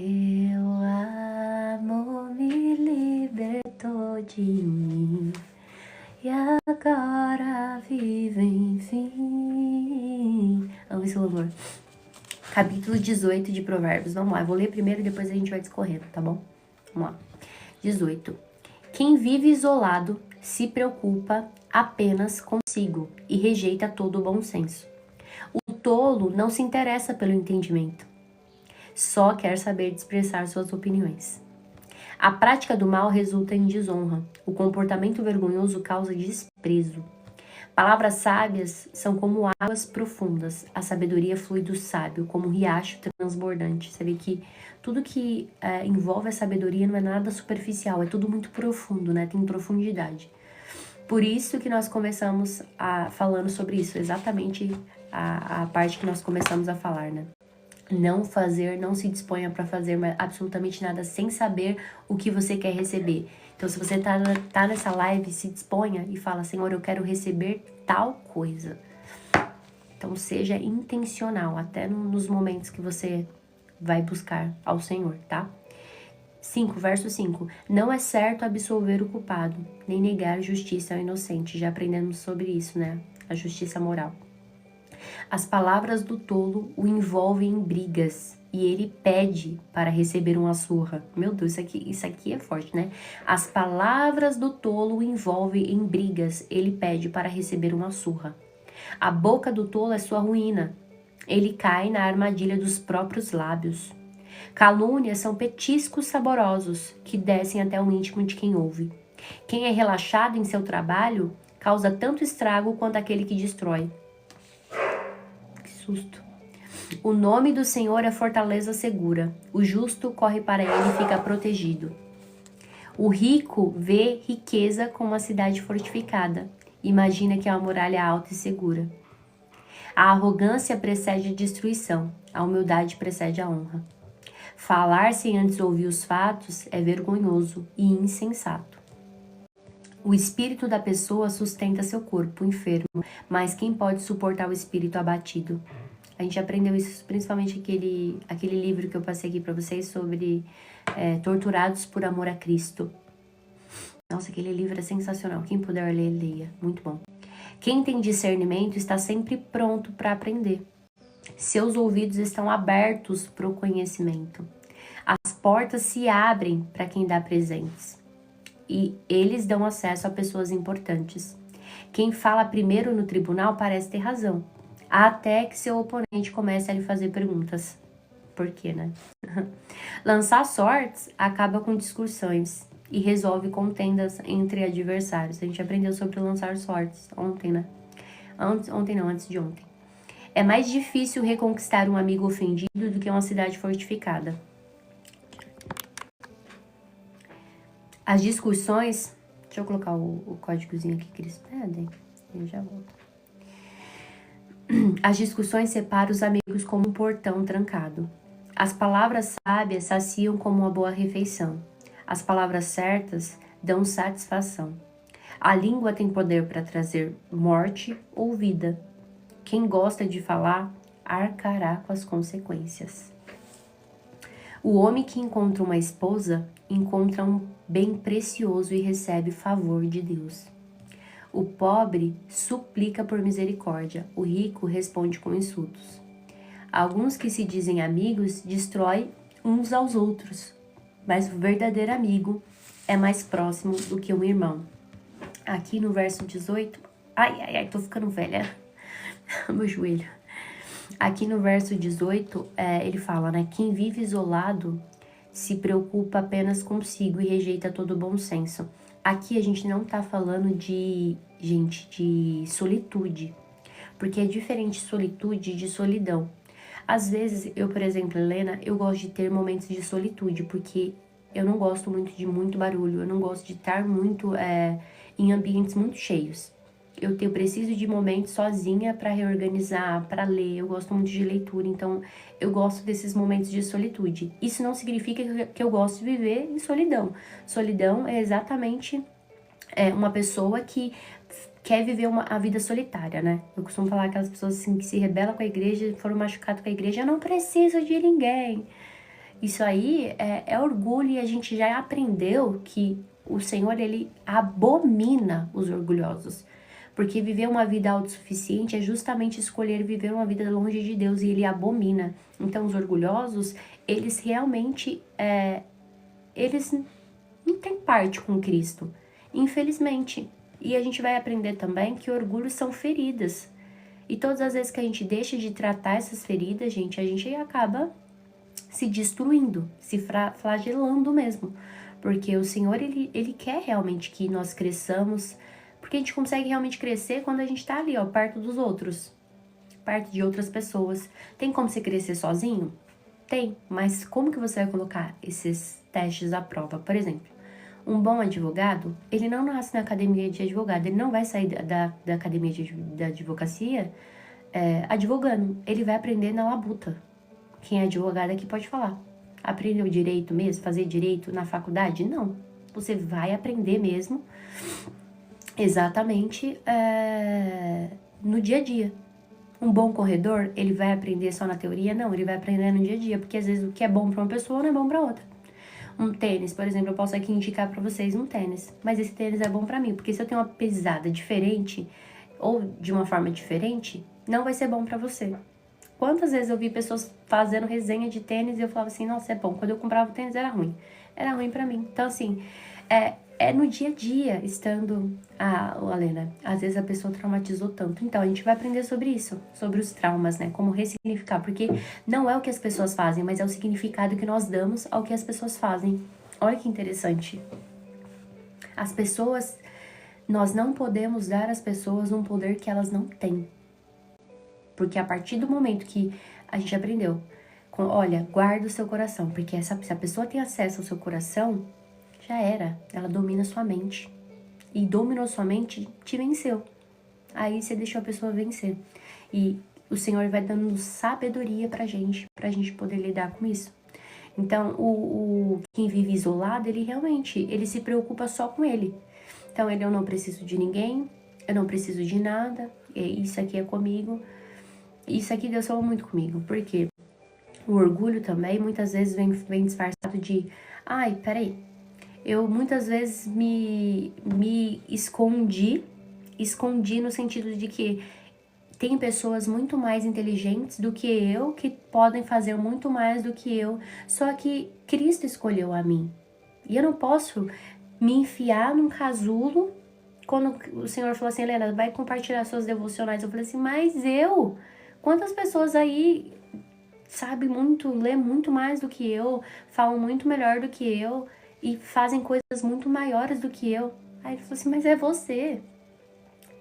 amor me libertou de mim. E agora vive enfim. Amo esse louvor. Capítulo 18 de Provérbios. Vamos lá, eu vou ler primeiro e depois a gente vai discorrendo, tá bom? Vamos lá. 18. Quem vive isolado se preocupa apenas consigo e rejeita todo o bom senso. O tolo não se interessa pelo entendimento, só quer saber expressar suas opiniões. A prática do mal resulta em desonra. O comportamento vergonhoso causa desprezo. Palavras sábias são como águas profundas. A sabedoria flui do sábio, como um riacho transbordante. Você vê que tudo que envolve a sabedoria não é nada superficial, é tudo muito profundo, né? Tem profundidade. Por isso que nós começamos falando sobre isso, exatamente a parte que nós começamos a falar, né? Não se disponha para fazer absolutamente nada sem saber o que você quer receber. Então, se você tá nessa live, se disponha e fala, Senhor, eu quero receber tal coisa. Então, seja intencional, até nos momentos que você vai buscar ao Senhor, tá? 5, verso 5. Não é certo absolver o culpado, nem negar justiça ao inocente. Já aprendemos sobre isso, né? A justiça moral. As palavras do tolo o envolvem em brigas e ele pede para receber uma surra. Meu Deus, isso aqui é forte, né? As palavras do tolo o envolvem em brigas, ele pede para receber uma surra. A boca do tolo é sua ruína. Ele cai na armadilha dos próprios lábios. Calúnias são petiscos saborosos que descem até o íntimo de quem ouve. Quem é relaxado em seu trabalho causa tanto estrago quanto aquele que destrói. Susto. O nome do Senhor é fortaleza segura. O justo corre para ele e fica protegido. O rico vê riqueza como uma cidade fortificada. Imagina que é uma muralha alta e segura. A arrogância precede a destruição. A humildade precede a honra. Falar sem antes ouvir os fatos é vergonhoso e insensato. O espírito da pessoa sustenta seu corpo enfermo, mas quem pode suportar o espírito abatido? A gente aprendeu isso principalmente aquele livro que eu passei aqui para vocês sobre Torturados por Amor a Cristo. Nossa, aquele livro é sensacional. Quem puder ler, leia. Muito bom. Quem tem discernimento está sempre pronto para aprender. Seus ouvidos estão abertos para o conhecimento. As portas se abrem para quem dá presentes. E eles dão acesso a pessoas importantes. Quem fala primeiro no tribunal parece ter razão, até que seu oponente comece a lhe fazer perguntas. Por quê, né? Lançar sortes acaba com discussões e resolve contendas entre adversários. A gente aprendeu sobre lançar sortes ontem, né? Antes de ontem. É mais difícil reconquistar um amigo ofendido do que uma cidade fortificada. As discussões... Deixa eu colocar o códigozinho aqui que eles pedem. Eu já volto. As discussões separam os amigos como um portão trancado. As palavras sábias saciam como uma boa refeição. As palavras certas dão satisfação. A língua tem poder para trazer morte ou vida. Quem gosta de falar, arcará com as consequências. O homem que encontra uma esposa, encontra um bem precioso e recebe favor de Deus. O pobre suplica por misericórdia, o rico responde com insultos. Alguns que se dizem amigos destroem uns aos outros, mas o verdadeiro amigo é mais próximo do que um irmão. Aqui no verso 18, tô ficando velha, meu joelho. Aqui no verso 18, ele fala, né? Quem vive isolado se preocupa apenas consigo e rejeita todo o bom senso. Aqui a gente não tá falando de, gente, de solitude, porque é diferente solitude de solidão. Às vezes, eu, por exemplo, Helena, eu gosto de ter momentos de solitude, porque eu não gosto muito de muito barulho, eu não gosto de estar muito em ambientes muito cheios. Eu preciso de momentos sozinha para reorganizar, para ler, eu gosto muito de leitura, então eu gosto desses momentos de solitude. Isso não significa que eu gosto de viver em solidão. Solidão é exatamente uma pessoa que quer viver a vida solitária, né? Eu costumo falar aquelas pessoas assim que se rebelam com a igreja, foram machucadas com a igreja, eu não preciso de ninguém. Isso aí é orgulho e a gente já aprendeu que o Senhor, ele abomina os orgulhosos. Porque viver uma vida autossuficiente é justamente escolher viver uma vida longe de Deus e ele abomina. Então os orgulhosos, eles realmente, eles não têm parte com Cristo, infelizmente. E a gente vai aprender também que orgulho são feridas. E todas as vezes que a gente deixa de tratar essas feridas, gente, a gente acaba se destruindo, se flagelando mesmo. Porque o Senhor, ele quer realmente que nós cresçamos, porque a gente consegue realmente crescer quando a gente tá ali, ó, perto dos outros, perto de outras pessoas. Tem como você crescer sozinho? Tem, mas como que você vai colocar esses testes à prova? Por exemplo, um bom advogado, ele não nasce na academia de advogado, ele não vai sair da academia da advocacia advogando, ele vai aprender na labuta. Quem é advogado aqui pode falar. Aprendeu direito mesmo? Fazer direito na faculdade? Não. Você vai aprender mesmo exatamente no dia a dia. Um bom corredor, ele vai aprender só na teoria? Não, ele vai aprender no dia a dia, porque às vezes o que é bom para uma pessoa não é bom para outra. Um tênis, por exemplo, eu posso aqui indicar para vocês um tênis, mas esse tênis é bom para mim, porque se eu tenho uma pisada diferente ou de uma forma diferente, não vai ser bom para você. Quantas vezes eu vi pessoas fazendo resenha de tênis e eu falava assim, nossa, é bom. Quando eu comprava o tênis era ruim. Era ruim pra mim. Então, assim, é no dia a dia, estando... Alena, às vezes a pessoa traumatizou tanto. Então, a gente vai aprender sobre isso, sobre os traumas, né? Como ressignificar. Porque não é o que as pessoas fazem, mas é o significado que nós damos ao que as pessoas fazem. Olha que interessante. As pessoas... Nós não podemos dar às pessoas um poder que elas não têm. Porque a partir do momento que a gente aprendeu, olha, guarda o seu coração, porque se a pessoa tem acesso ao seu coração, já era, ela domina sua mente. E dominou sua mente, te venceu. Aí você deixou a pessoa vencer. E o Senhor vai dando sabedoria pra gente poder lidar com isso. Então, quem vive isolado, ele realmente, ele se preocupa só com ele. Então, eu não preciso de ninguém, eu não preciso de nada, isso aqui é comigo. Isso aqui Deus falou muito comigo, porque o orgulho também muitas vezes vem disfarçado de ai, peraí, eu muitas vezes me escondi no sentido de que tem pessoas muito mais inteligentes do que eu, que podem fazer muito mais do que eu, só que Cristo escolheu a mim. E eu não posso me enfiar num casulo. Quando o Senhor falou assim, Helena, vai compartilhar suas devocionais, eu falei assim, mas quantas pessoas aí sabem muito, lê muito mais do que eu, falam muito melhor do que eu e fazem coisas muito maiores do que eu. Aí ele falou assim, mas é você.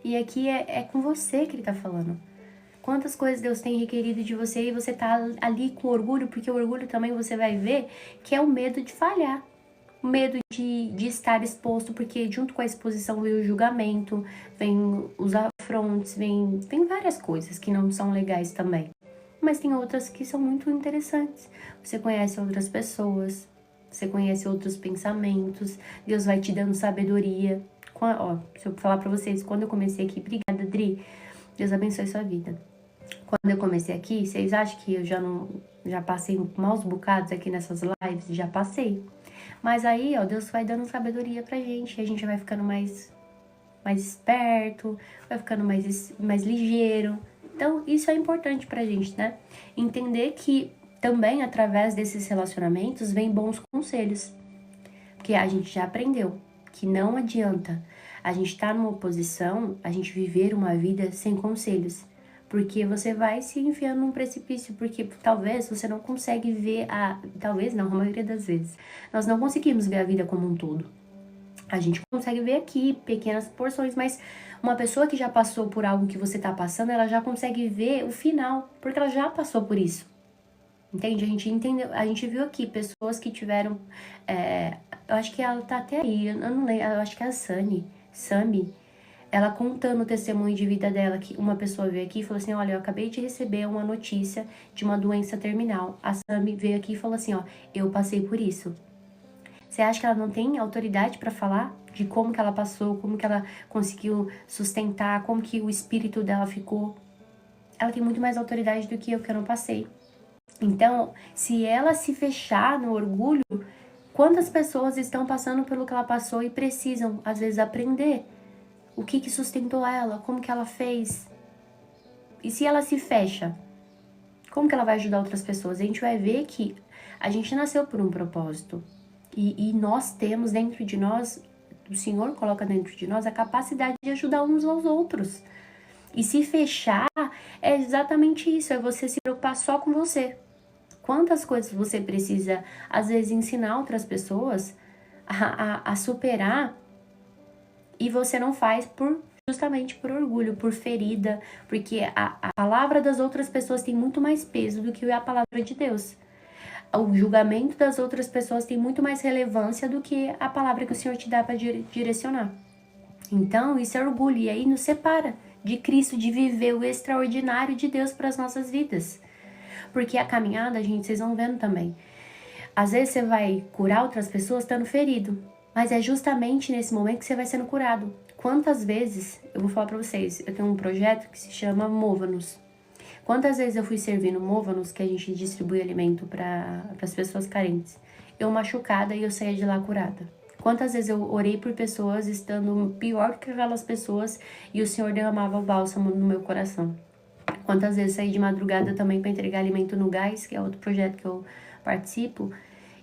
E aqui é com você que ele tá falando. Quantas coisas Deus tem requerido de você e você tá ali com orgulho, porque o orgulho também você vai ver que é o medo de falhar. O medo de estar exposto, porque junto com a exposição vem o julgamento, vem os afrontes, vem várias coisas que não são legais também. Mas tem outras que são muito interessantes. Você conhece outras pessoas, você conhece outros pensamentos, Deus vai te dando sabedoria. Se eu falar pra vocês, quando eu comecei aqui, obrigada, Dri, Deus abençoe sua vida. Quando eu comecei aqui, vocês acham que eu já passei maus bocados aqui nessas lives? Já passei. Mas aí, ó, Deus vai dando sabedoria pra gente, e a gente vai ficando mais esperto, vai ficando mais ligeiro. Então, isso é importante pra gente, né? Entender que também, através desses relacionamentos, vem bons conselhos. Porque a gente já aprendeu que não adianta a gente estar numa posição, a gente viver uma vida sem conselhos. Porque você vai se enfiando num precipício, porque talvez você não consegue ver talvez não, a maioria das vezes, nós não conseguimos ver a vida como um todo. A gente consegue ver aqui pequenas porções, mas uma pessoa que já passou por algo que você tá passando, ela já consegue ver o final, porque ela já passou por isso. Entende? A gente entendeu, a gente viu aqui pessoas que tiveram, eu acho que ela tá até aí, eu não lembro, eu acho que é a Sami, ela contando o testemunho de vida dela, que uma pessoa veio aqui e falou assim, olha, eu acabei de receber uma notícia de uma doença terminal. A Sami veio aqui e falou assim, ó, eu passei por isso. Você acha que ela não tem autoridade para falar de como que ela passou, como que ela conseguiu sustentar, como que o espírito dela ficou? Ela tem muito mais autoridade do que eu não passei. Então, se ela se fechar no orgulho, quantas pessoas estão passando pelo que ela passou e precisam, às vezes, aprender o que sustentou ela, como que ela fez? E se ela se fecha, como que ela vai ajudar outras pessoas? A gente vai ver que a gente nasceu por um propósito. E nós temos dentro de nós, o Senhor coloca dentro de nós a capacidade de ajudar uns aos outros. E se fechar é exatamente isso, é você se preocupar só com você. Quantas coisas você precisa, às vezes, ensinar outras pessoas a superar e você não faz justamente por orgulho, por ferida, porque a palavra das outras pessoas tem muito mais peso do que a palavra de Deus. O julgamento das outras pessoas tem muito mais relevância do que a palavra que o Senhor te dá para direcionar. Então, isso é orgulho, e aí nos separa de Cristo, de viver o extraordinário de Deus para as nossas vidas. Porque a caminhada, gente, vocês vão vendo também. Às vezes você vai curar outras pessoas estando ferido, mas é justamente nesse momento que você vai sendo curado. Quantas vezes, eu vou falar para vocês, eu tenho um projeto que se chama Mova-nos. Quantas vezes eu fui servindo Mova-nos, que a gente distribui alimento para as pessoas carentes, eu machucada e eu saía de lá curada. Quantas vezes eu orei por pessoas estando pior que aquelas pessoas e o Senhor derramava o bálsamo no meu coração. Quantas vezes saí de madrugada também para entregar alimento no Gás, que é outro projeto que eu participo,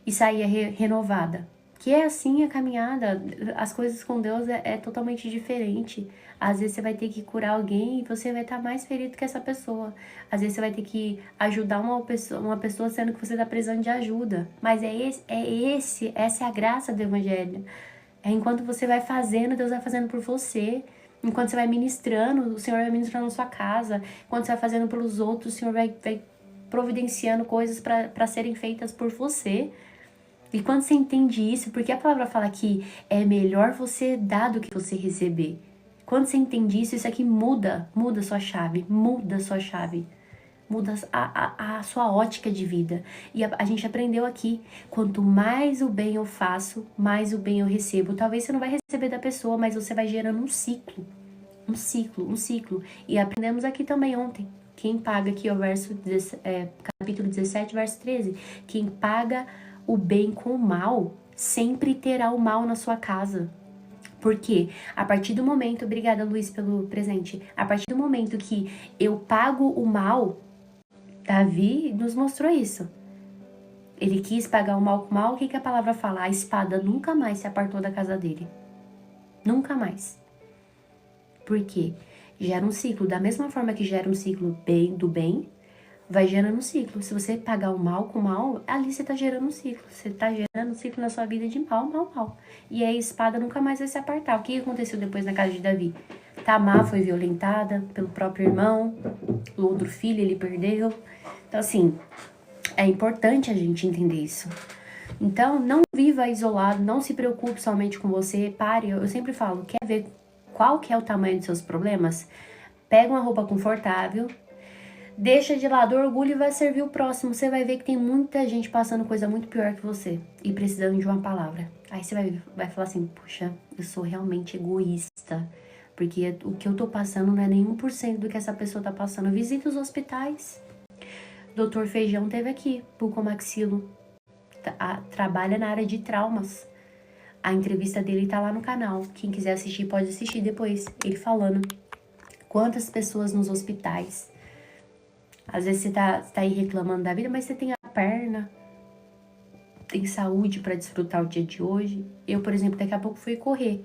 e saía renovada. Que é assim a caminhada, as coisas com Deus é totalmente diferente. Às vezes você vai ter que curar alguém e você vai estar mais ferido que essa pessoa. Às vezes você vai ter que ajudar uma pessoa sendo que você está precisando de ajuda. Mas essa é a graça do Evangelho. É enquanto você vai fazendo, Deus vai fazendo por você. Enquanto você vai ministrando, o Senhor vai ministrando na sua casa. Enquanto você vai fazendo pelos outros, o Senhor vai providenciando coisas para serem feitas por você. E quando você entende isso, porque a palavra fala que é melhor você dar do que você receber. Quando você entende isso, isso aqui muda a sua chave, muda a sua ótica de vida. E a gente aprendeu aqui, quanto mais o bem eu faço, mais o bem eu recebo. Talvez você não vai receber da pessoa, mas você vai gerando um ciclo. E aprendemos aqui também ontem. Quem paga aqui, capítulo 17, verso 13. Quem paga o bem com o mal, sempre terá o mal na sua casa. Porque a partir do momento, obrigada Luiz pelo presente, a partir do momento que eu pago o mal, Davi nos mostrou isso. Ele quis pagar o mal com o mal, o que a palavra fala? A espada nunca mais se apartou da casa dele. Nunca mais. Por quê? Gera um ciclo. Da mesma forma que gera um ciclo do bem, vai gerando um ciclo. Se você pagar o mal com o mal, ali você tá gerando um ciclo. Você tá gerando um ciclo na sua vida de mal. E a espada nunca mais vai se apartar. O que aconteceu depois na casa de Davi? Tamar foi violentada pelo próprio irmão. O outro filho ele perdeu. Então, assim, é importante a gente entender isso. Então, não viva isolado, não se preocupe somente com você. Pare, eu sempre falo, quer ver qual que é o tamanho dos seus problemas? Pega uma roupa confortável, deixa de lado o orgulho e vai servir o próximo. Você vai ver que tem muita gente passando coisa muito pior que você e precisando de uma palavra. Aí você vai falar assim, puxa, eu sou realmente egoísta, porque o que eu tô passando não é nem 1% do que essa pessoa tá passando. Visita os hospitais. Dr. Feijão teve aqui, bucomaxilo, trabalha na área de traumas. A entrevista dele tá lá no canal. Quem quiser assistir, pode assistir depois. Ele falando. Quantas pessoas nos hospitais. Às vezes você tá aí reclamando da vida, mas você tem a perna. Tem saúde pra desfrutar o dia de hoje. Eu, por exemplo, daqui a pouco fui correr.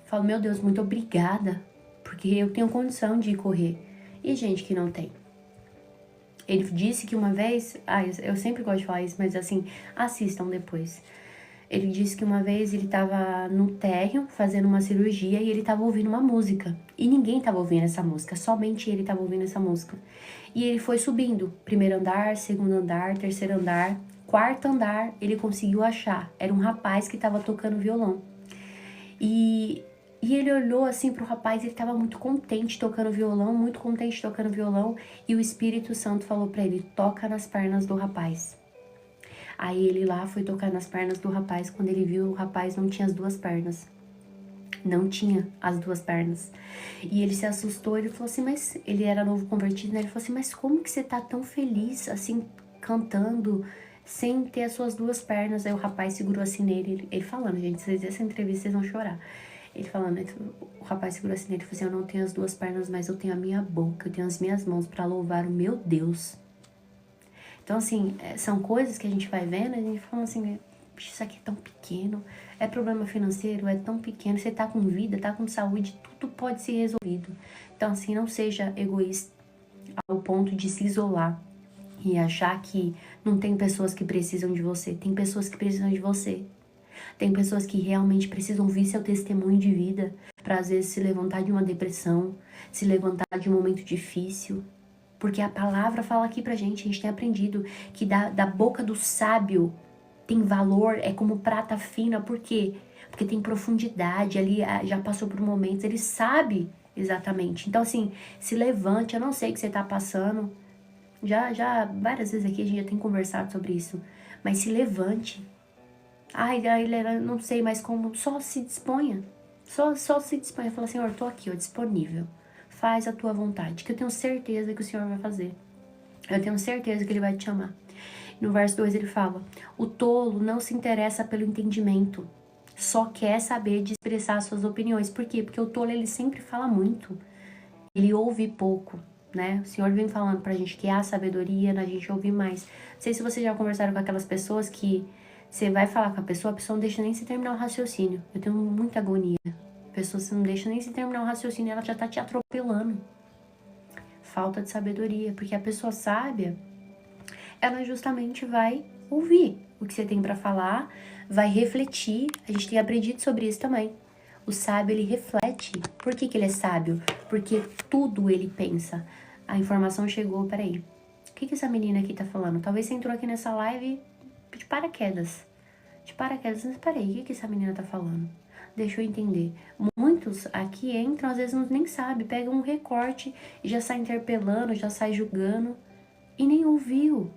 Falo, meu Deus, muito obrigada. Porque eu tenho condição de ir correr. e gente que não tem. Ele disse que uma vez, eu sempre gosto de falar isso, mas assim, assistam depois. Ele disse que uma vez ele tava no térreo fazendo uma cirurgia e ele tava ouvindo uma música. E ninguém tava ouvindo essa música, somente ele tava ouvindo essa música. E ele foi subindo, primeiro andar, segundo andar, terceiro andar, quarto andar, ele conseguiu achar. Era um rapaz que tava tocando violão. E ele olhou assim pro rapaz, ele tava muito contente tocando violão, muito contente tocando violão. E o Espírito Santo falou pra ele, toca nas pernas do rapaz. Aí ele lá foi tocar nas pernas do rapaz, quando ele viu, o rapaz não tinha as duas pernas. Não tinha as duas pernas. E ele se assustou, ele falou assim, mas ele era novo convertido, né? Ele falou assim, mas como que você tá tão feliz, assim, cantando, sem ter as suas duas pernas? Aí o rapaz segurou assim nele, ele falando, gente, se vocês verem essa entrevista, vocês vão chorar. Ele falando, o rapaz segurou assim nele, ele falou assim, eu não tenho as duas pernas, mas eu tenho a minha boca, eu tenho as minhas mãos para louvar o meu Deus. Então, assim, são coisas que a gente vai vendo e a gente fala assim, isso aqui é tão pequeno, é problema financeiro, é tão pequeno, você tá com vida, tá com saúde, tudo pode ser resolvido. Então, assim, não seja egoísta ao ponto de se isolar e achar que não tem pessoas que precisam de você, tem pessoas que precisam de você. Tem pessoas que realmente precisam ouvir seu testemunho de vida para às vezes se levantar de uma depressão, se levantar de um momento difícil. Porque a palavra fala aqui pra gente, a gente tem aprendido que da boca do sábio tem valor, é como prata fina, por quê? Porque tem profundidade, ali já passou por momentos, ele sabe exatamente. Então assim, se levante, eu não sei o que você tá passando, já várias vezes aqui a gente já tem conversado sobre isso, mas se levante. Ai, não sei mais como, só se disponha, só se disponha, fala, Senhor, tô aqui, ó, disponível. Faz a tua vontade, que eu tenho certeza que o Senhor vai fazer. Eu tenho certeza que Ele vai te chamar. No verso 2 ele fala, o tolo não se interessa pelo entendimento, só quer saber de expressar suas opiniões. Por quê? Porque o tolo, ele sempre fala muito, ele ouve pouco, né? O Senhor vem falando pra gente que há sabedoria na gente ouvir mais. Não sei se vocês já conversaram com aquelas pessoas que você vai falar com a pessoa não deixa nem se terminar o raciocínio. Eu tenho muita agonia. Pessoas que não deixam nem se terminar o raciocínio, ela já tá te atropelando. Falta de sabedoria, porque a pessoa sábia, ela justamente vai ouvir o que você tem para falar, vai refletir. A gente tem aprendido sobre isso também. O sábio, ele reflete. Por que ele é sábio? Porque tudo ele pensa. A informação chegou, peraí. O que essa menina aqui tá falando? Talvez você entrou aqui nessa live de paraquedas. Mas peraí, o que essa menina tá falando? Deixa eu entender. Muitos aqui entram, às vezes nem sabem, pegam um recorte e já sai interpelando, já sai julgando. E nem ouviu,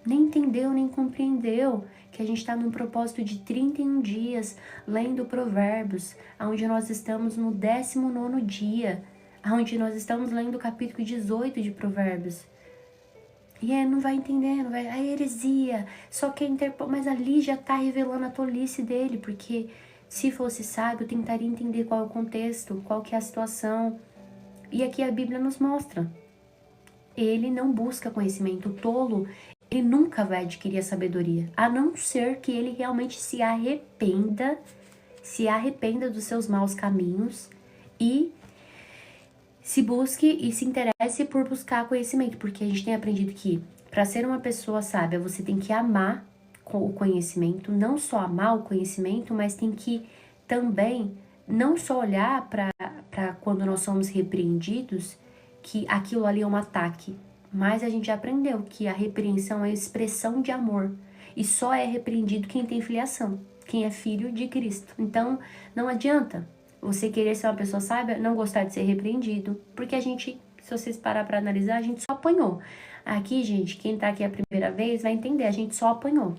nem entendeu, nem compreendeu que a gente está num propósito de 31 dias lendo Provérbios, onde nós estamos no 19º dia, onde nós estamos lendo o capítulo 18 de Provérbios. E não vai entender, não vai. A heresia, só quer interpor, mas ali já está revelando a tolice dele, porque se fosse sábio, tentaria entender qual é o contexto, qual que é a situação. E aqui a Bíblia nos mostra. Ele não busca conhecimento. O tolo, ele nunca vai adquirir a sabedoria, a não ser que ele realmente se arrependa dos seus maus caminhos e se busque e se interesse por buscar conhecimento, porque a gente tem aprendido que para ser uma pessoa sábia, você tem que amar o conhecimento, não só amar o conhecimento, mas tem que também não só olhar para quando nós somos repreendidos, que aquilo ali é um ataque, mas a gente já aprendeu que a repreensão é expressão de amor, e só é repreendido quem tem filiação, quem é filho de Cristo. Então, não adianta você querer ser uma pessoa sábia, não gostar de ser repreendido, porque a gente, se vocês parar para analisar, a gente só apanhou. Aqui, gente, quem tá aqui a primeira vez vai entender, a gente só apanhou.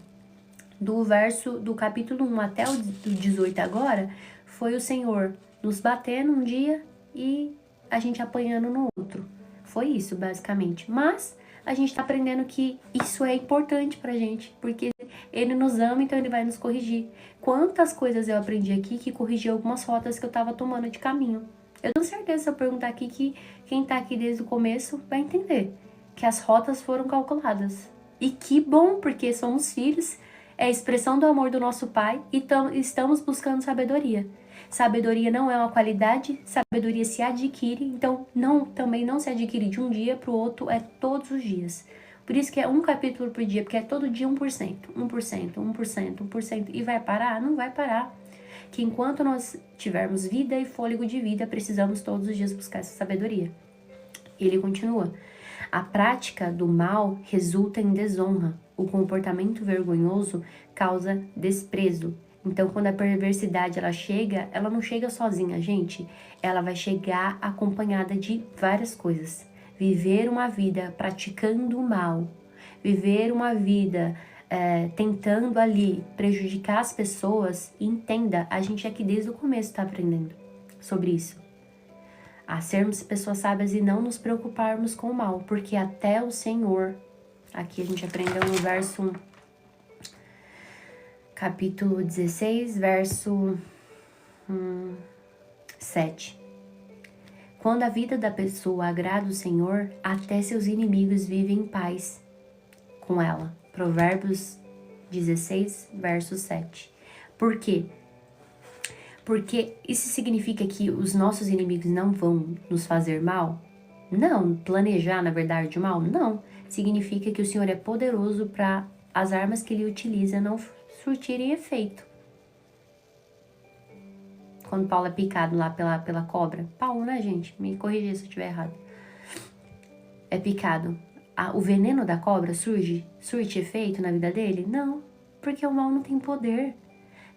Do capítulo 1 até o 18 agora, foi o Senhor nos batendo um dia e a gente apanhando no outro. Foi isso, basicamente. Mas a gente tá aprendendo que isso é importante pra gente, porque Ele nos ama, então Ele vai nos corrigir. Quantas coisas eu aprendi aqui que corrigi algumas rotas que eu tava tomando de caminho. Eu tenho certeza, se eu perguntar aqui, que quem tá aqui desde o começo vai entender que as rotas foram calculadas. E que bom, porque somos filhos, é a expressão do amor do nosso Pai e estamos buscando sabedoria. Sabedoria não é uma qualidade, sabedoria se adquire, então também não se adquire de um dia para o outro, é todos os dias. Por isso que é um capítulo por dia, porque é todo dia 1%, 1%, 1%, 1%, e vai parar? Não vai parar. Que enquanto nós tivermos vida e fôlego de vida, precisamos todos os dias buscar essa sabedoria. Ele continua: a prática do mal resulta em desonra, o comportamento vergonhoso causa desprezo. Então, quando a perversidade ela chega, ela não chega sozinha, gente. Ela vai chegar acompanhada de várias coisas. Viver uma vida praticando o mal, viver uma vida tentando ali prejudicar as pessoas, entenda, a gente aqui desde o começo está aprendendo sobre isso. A sermos pessoas sábias e não nos preocuparmos com o mal, porque até o Senhor, aqui a gente aprendeu no verso, capítulo 16, verso 7. Quando a vida da pessoa agrada o Senhor, até seus inimigos vivem em paz com ela. Provérbios 16, verso 7. Por quê? Porque isso significa que os nossos inimigos não vão nos fazer mal? Não. Planejar, na verdade, o mal? Não. Significa que o Senhor é poderoso para as armas que ele utiliza não surtirem efeito. Quando Paulo é picado lá pela cobra. Paulo, né, gente? Me corrija se eu estiver errado. É picado. O veneno da cobra surte efeito na vida dele? Não. Porque o mal não tem poder.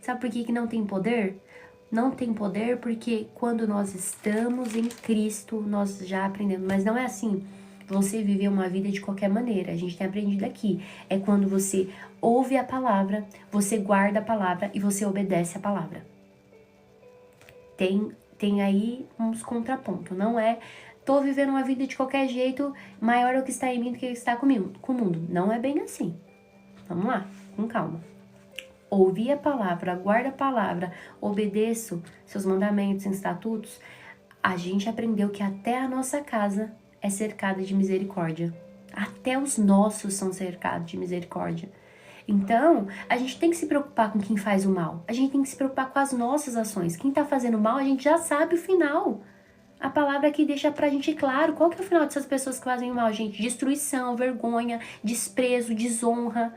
Sabe por que não tem poder? Não tem poder porque quando nós estamos em Cristo, nós já aprendemos. Mas não é assim, você viver uma vida de qualquer maneira. A gente tem aprendido aqui. É quando você ouve a palavra, você guarda a palavra e você obedece a palavra. Tem aí uns contrapontos. Não é, tô vivendo uma vida de qualquer jeito, maior é o que está em mim do que está comigo, com o mundo. Não é bem assim. Vamos lá, com calma. Ouvi a palavra, guarda a palavra, obedeço seus mandamentos e estatutos, a gente aprendeu que até a nossa casa é cercada de misericórdia. Até os nossos são cercados de misericórdia. Então, a gente tem que se preocupar com quem faz o mal. A gente tem que se preocupar com as nossas ações. Quem tá fazendo mal, a gente já sabe o final. A palavra aqui deixa pra gente claro qual que é o final dessas pessoas que fazem o mal, gente. Destruição, vergonha, desprezo, desonra.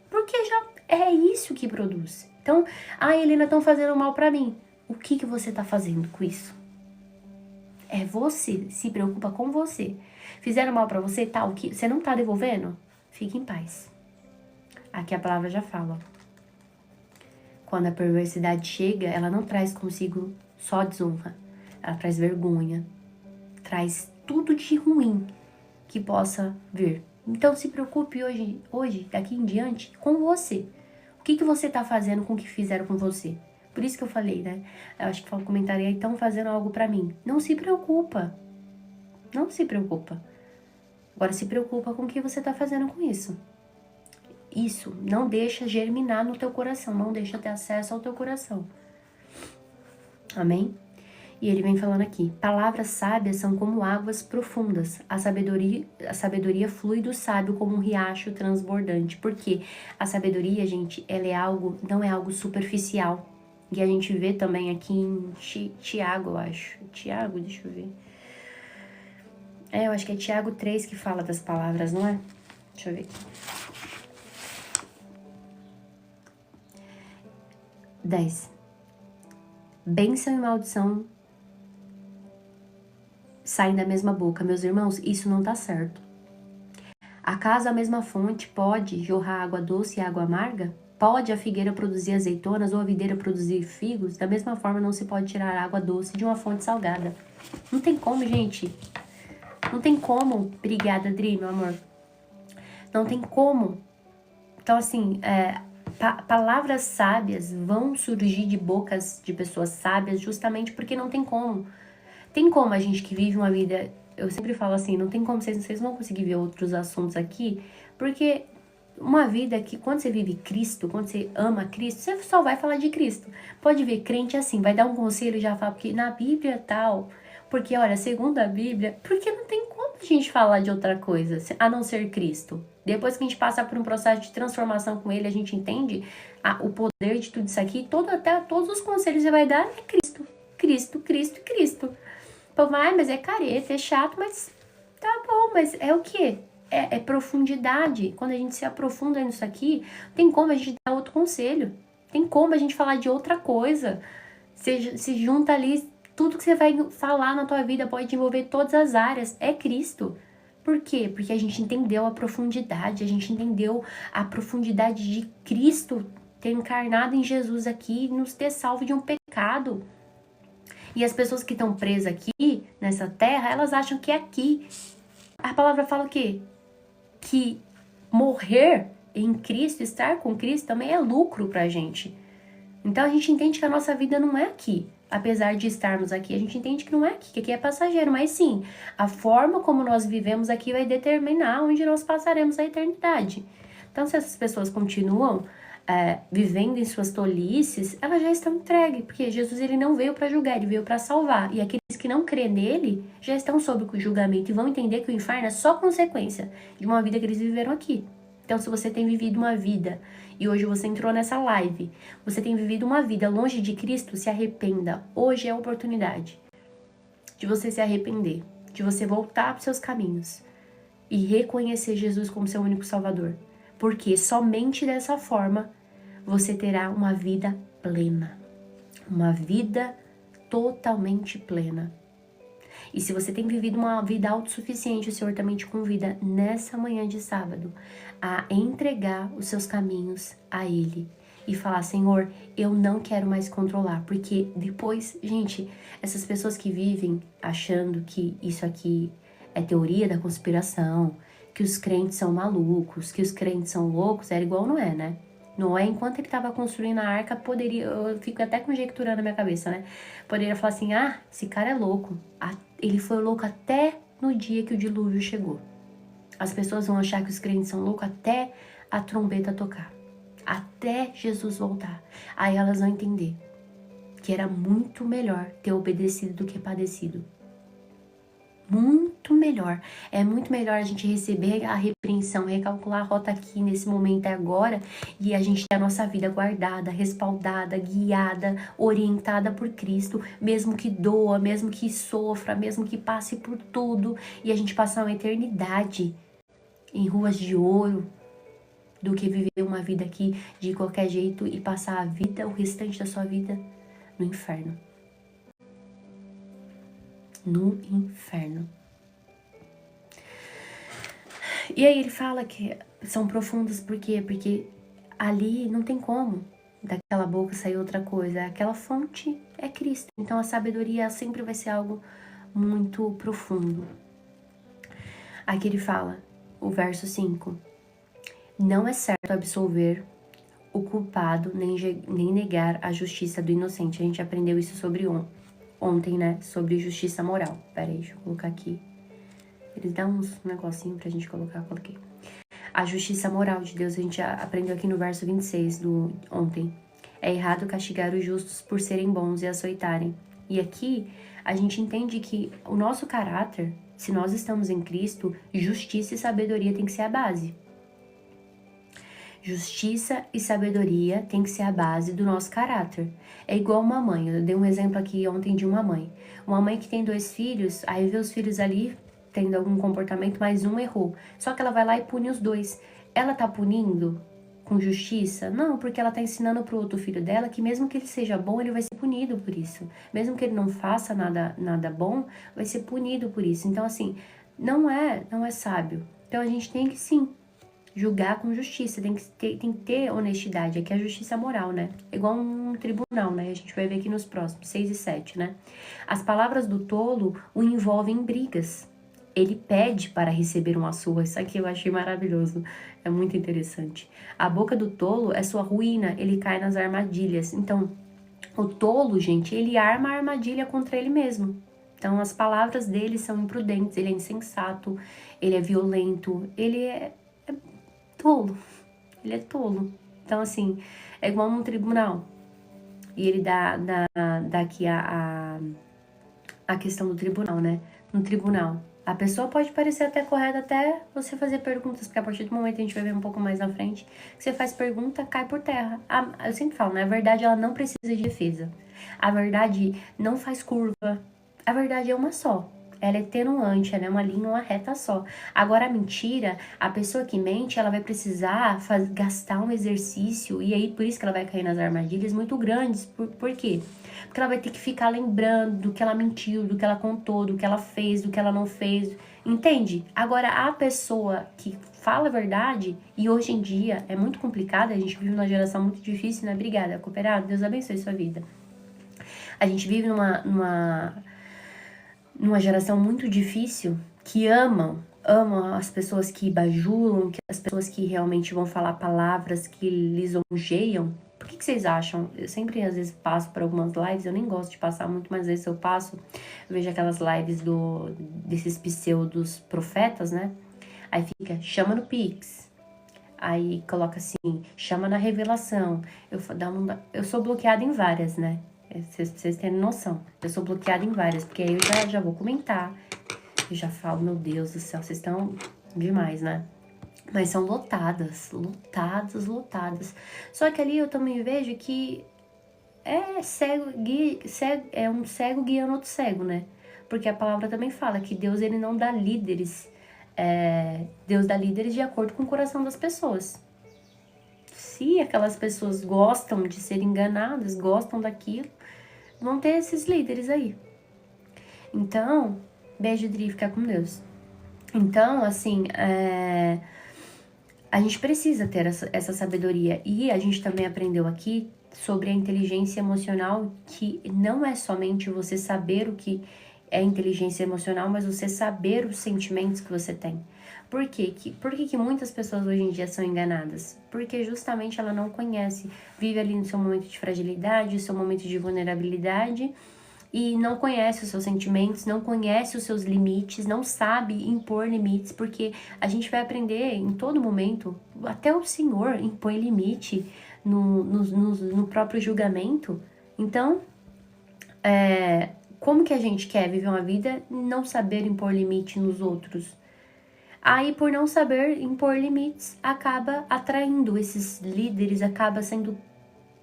Porque já é isso que produz. Então, Helena, estão fazendo mal pra mim. O que você tá fazendo com isso? É você, se preocupa com você. Fizeram mal pra você, o que você não tá devolvendo? Fique em paz. Aqui a palavra já fala. Quando a perversidade chega, ela não traz consigo só desonra. Ela traz vergonha. Traz tudo de ruim que possa vir. Então se preocupe hoje, daqui em diante, com você. O que você tá fazendo com o que fizeram com você? Por isso que eu falei, né? Eu acho que foi um comentário aí, estão fazendo algo pra mim. Não se preocupa. Não se preocupa. Agora se preocupa com o que você tá fazendo com isso. Isso não deixa germinar no teu coração, não deixa ter acesso ao teu coração. Amém? E ele vem falando aqui, palavras sábias são como águas profundas, a sabedoria flui do sábio como um riacho transbordante, porque a sabedoria, gente, ela é algo, não é algo superficial, e a gente vê também aqui em Tiago, eu acho, Tiago, deixa eu ver, eu acho que é Tiago 3 que fala das palavras, não é? Deixa eu ver aqui. 10. Bênção e maldição saem da mesma boca. Meus irmãos, isso não tá certo. Acaso a mesma fonte pode jorrar água doce e água amarga? Pode a figueira produzir azeitonas ou a videira produzir figos? Da mesma forma, não se pode tirar água doce de uma fonte salgada. Não tem como, gente. Não tem como. Obrigada, Dri, meu amor. Não tem como. Então, assim, palavras sábias vão surgir de bocas de pessoas sábias justamente porque não tem como. Tem como a gente que vive uma vida... Eu sempre falo assim, não tem como vocês vão conseguir ver outros assuntos aqui, porque uma vida que quando você vive Cristo, quando você ama Cristo, você só vai falar de Cristo. Pode ver, crente assim, vai dar um conselho e já fala, porque na Bíblia tal, porque olha, segundo a Bíblia, porque não tem como a gente fala de outra coisa, a não ser Cristo? Depois que a gente passa por um processo de transformação com ele, a gente entende o poder de tudo isso aqui, até todos os conselhos que você vai dar é Cristo. Cristo, Cristo e Cristo. Pô, mas é careta, é chato, mas tá bom, mas é o quê? É profundidade. Quando a gente se aprofunda nisso aqui, tem como a gente dar outro conselho. Tem como a gente falar de outra coisa. Se junta ali, tudo que você vai falar na tua vida pode envolver todas as áreas. É Cristo. Por quê? Porque a gente entendeu a profundidade, a gente entendeu a profundidade de Cristo ter encarnado em Jesus aqui e nos ter salvo de um pecado. E as pessoas que estão presas aqui, nessa terra, elas acham que é aqui. A palavra fala o quê? Que morrer em Cristo, estar com Cristo, também é lucro pra gente. Então a gente entende que a nossa vida não é aqui. Apesar de estarmos aqui, a gente entende que não é aqui, que aqui é passageiro. Mas sim, a forma como nós vivemos aqui vai determinar onde nós passaremos a eternidade. Então se essas pessoas continuam vivendo em suas tolices, elas já estão entregues. Porque Jesus ele não veio para julgar, ele veio para salvar. E aqueles que não crêem nele já estão sob o julgamento e vão entender que o inferno é só consequência de uma vida que eles viveram aqui. Então, se você tem vivido uma vida, e hoje você entrou nessa live, você tem vivido uma vida longe de Cristo, se arrependa. Hoje é a oportunidade de você se arrepender, de você voltar para os seus caminhos e reconhecer Jesus como seu único Salvador. Porque somente dessa forma você terá uma vida plena, uma vida totalmente plena. E se você tem vivido uma vida autossuficiente, o Senhor também te convida nessa manhã de sábado a entregar os seus caminhos a Ele e falar: Senhor, eu não quero mais controlar, porque depois, gente, essas pessoas que vivem achando que isso aqui é teoria da conspiração, que os crentes são malucos, que os crentes são loucos, era igual Noé, né? Noé, enquanto ele estava construindo a arca, poderia, eu fico até conjecturando na minha cabeça, né? Poderia falar assim: ah, esse cara é louco. Ele foi louco até no dia que o dilúvio chegou. As pessoas vão achar que os crentes são loucos até a trombeta tocar, até Jesus voltar. Aí elas vão entender que era muito melhor ter obedecido do que padecido. Muito melhor. É muito melhor a gente receber a repreensão, recalcular a rota aqui nesse momento agora e a gente ter a nossa vida guardada, respaldada, guiada, orientada por Cristo, mesmo que doa, mesmo que sofra, mesmo que passe por tudo e a gente passar uma eternidade em ruas de ouro, do que viver uma vida aqui de qualquer jeito e passar a vida, o restante da sua vida no inferno. No inferno. E aí ele fala que são profundas, por quê? Porque ali não tem como daquela boca sair outra coisa. Aquela fonte é Cristo. Então a sabedoria sempre vai ser algo muito profundo. Aqui ele fala, o verso 5. Não é certo absolver o culpado, nem negar a justiça do inocente. A gente aprendeu isso sobre ontem, né? Sobre justiça moral. Pera aí, deixa eu colocar aqui. Eles dão uns negocinhos pra gente colocar, coloquei. A justiça moral de Deus, a gente aprendeu aqui no verso 26 do ontem. É errado castigar os justos por serem bons e açoitarem. E aqui a gente entende que o nosso caráter, se nós estamos em Cristo, justiça e sabedoria tem que ser a base. Justiça e sabedoria tem que ser a base do nosso caráter. É igual uma mãe. Eu dei um exemplo aqui ontem de uma mãe. Uma mãe que tem 2 filhos, aí vê os filhos ali tendo algum comportamento, mas um errou. Só que ela vai lá e pune os 2. Ela tá punindo com justiça? Não, porque ela tá ensinando pro outro filho dela que mesmo que ele seja bom, ele vai ser punido por isso. Mesmo que ele não faça nada bom, vai ser punido por isso. Então, assim, não é sábio. Então, a gente tem que, sim, julgar com justiça, tem que ter honestidade, aqui é a justiça moral, né? Igual um tribunal, né? A gente vai ver aqui nos próximos, 6 e 7, né? As palavras do tolo o envolvem em brigas. Ele pede para receber uma surra. Isso aqui eu achei maravilhoso, é muito interessante. A boca do tolo é sua ruína, ele cai nas armadilhas. Então, o tolo, gente, ele arma a armadilha contra ele mesmo. Então, as palavras dele são imprudentes, ele é insensato, ele é violento, ele é tolo, ele é tolo. Então, assim, é igual num tribunal. E ele dá aqui a questão do tribunal, né? No tribunal, A pessoa pode parecer até correta até você fazer perguntas, porque a partir do momento que a gente vai ver um pouco mais na frente, que você faz pergunta, cai por terra. Eu sempre falo, na verdade ela não precisa de defesa. A verdade não faz curva. A verdade é uma só. Ela é tenuante, ela é uma linha, uma reta só. Agora a mentira, a pessoa que mente, ela vai precisar gastar um exercício, e aí por isso que ela vai cair nas armadilhas muito grandes. Por quê? Porque ela vai ter que ficar lembrando do que ela mentiu, do que ela contou, do que ela fez, do que ela não fez. Entende? Agora, a pessoa que fala a verdade, e hoje em dia é muito complicado, a gente vive numa geração muito difícil, né? Obrigada, cooperado. Deus abençoe sua vida. A gente vive numa geração muito difícil que amam as pessoas que bajulam, que as pessoas que realmente vão falar palavras que lisonjeiam. Por que vocês acham? Eu sempre, às vezes, passo por algumas lives, eu nem gosto de passar muito, mas às vezes eu passo, eu vejo aquelas lives desses pseudos profetas, né? Aí fica, chama no Pix. Aí coloca assim, chama na revelação. Eu sou bloqueada em várias, né? Vocês terem noção. Eu sou bloqueada em várias, porque aí eu já vou comentar. Eu já falo, meu Deus do céu, vocês estão demais, né? Mas são lotadas. Só que ali eu também vejo que é é um cego guiando outro cego, né? Porque a palavra também fala que Deus, ele não dá líderes. Deus dá líderes de acordo com o coração das pessoas. Se aquelas pessoas gostam de ser enganadas, gostam daquilo, vão ter esses líderes aí. Então, beijo, Dri, fica com Deus. Então, assim, a gente precisa ter essa sabedoria. E a gente também aprendeu aqui sobre a inteligência emocional, que não é somente você saber o que é inteligência emocional, mas você saber os sentimentos que você tem. Por quê? Por que muitas pessoas hoje em dia são enganadas? Porque justamente ela não conhece, vive ali no seu momento de fragilidade, no seu momento de vulnerabilidade, e não conhece os seus sentimentos, não conhece os seus limites, não sabe impor limites, porque a gente vai aprender em todo momento, até o Senhor impõe limite no próprio julgamento. Então, como que a gente quer viver uma vida e não saber impor limite nos outros? Aí, por não saber impor limites, acaba atraindo esses líderes, acaba sendo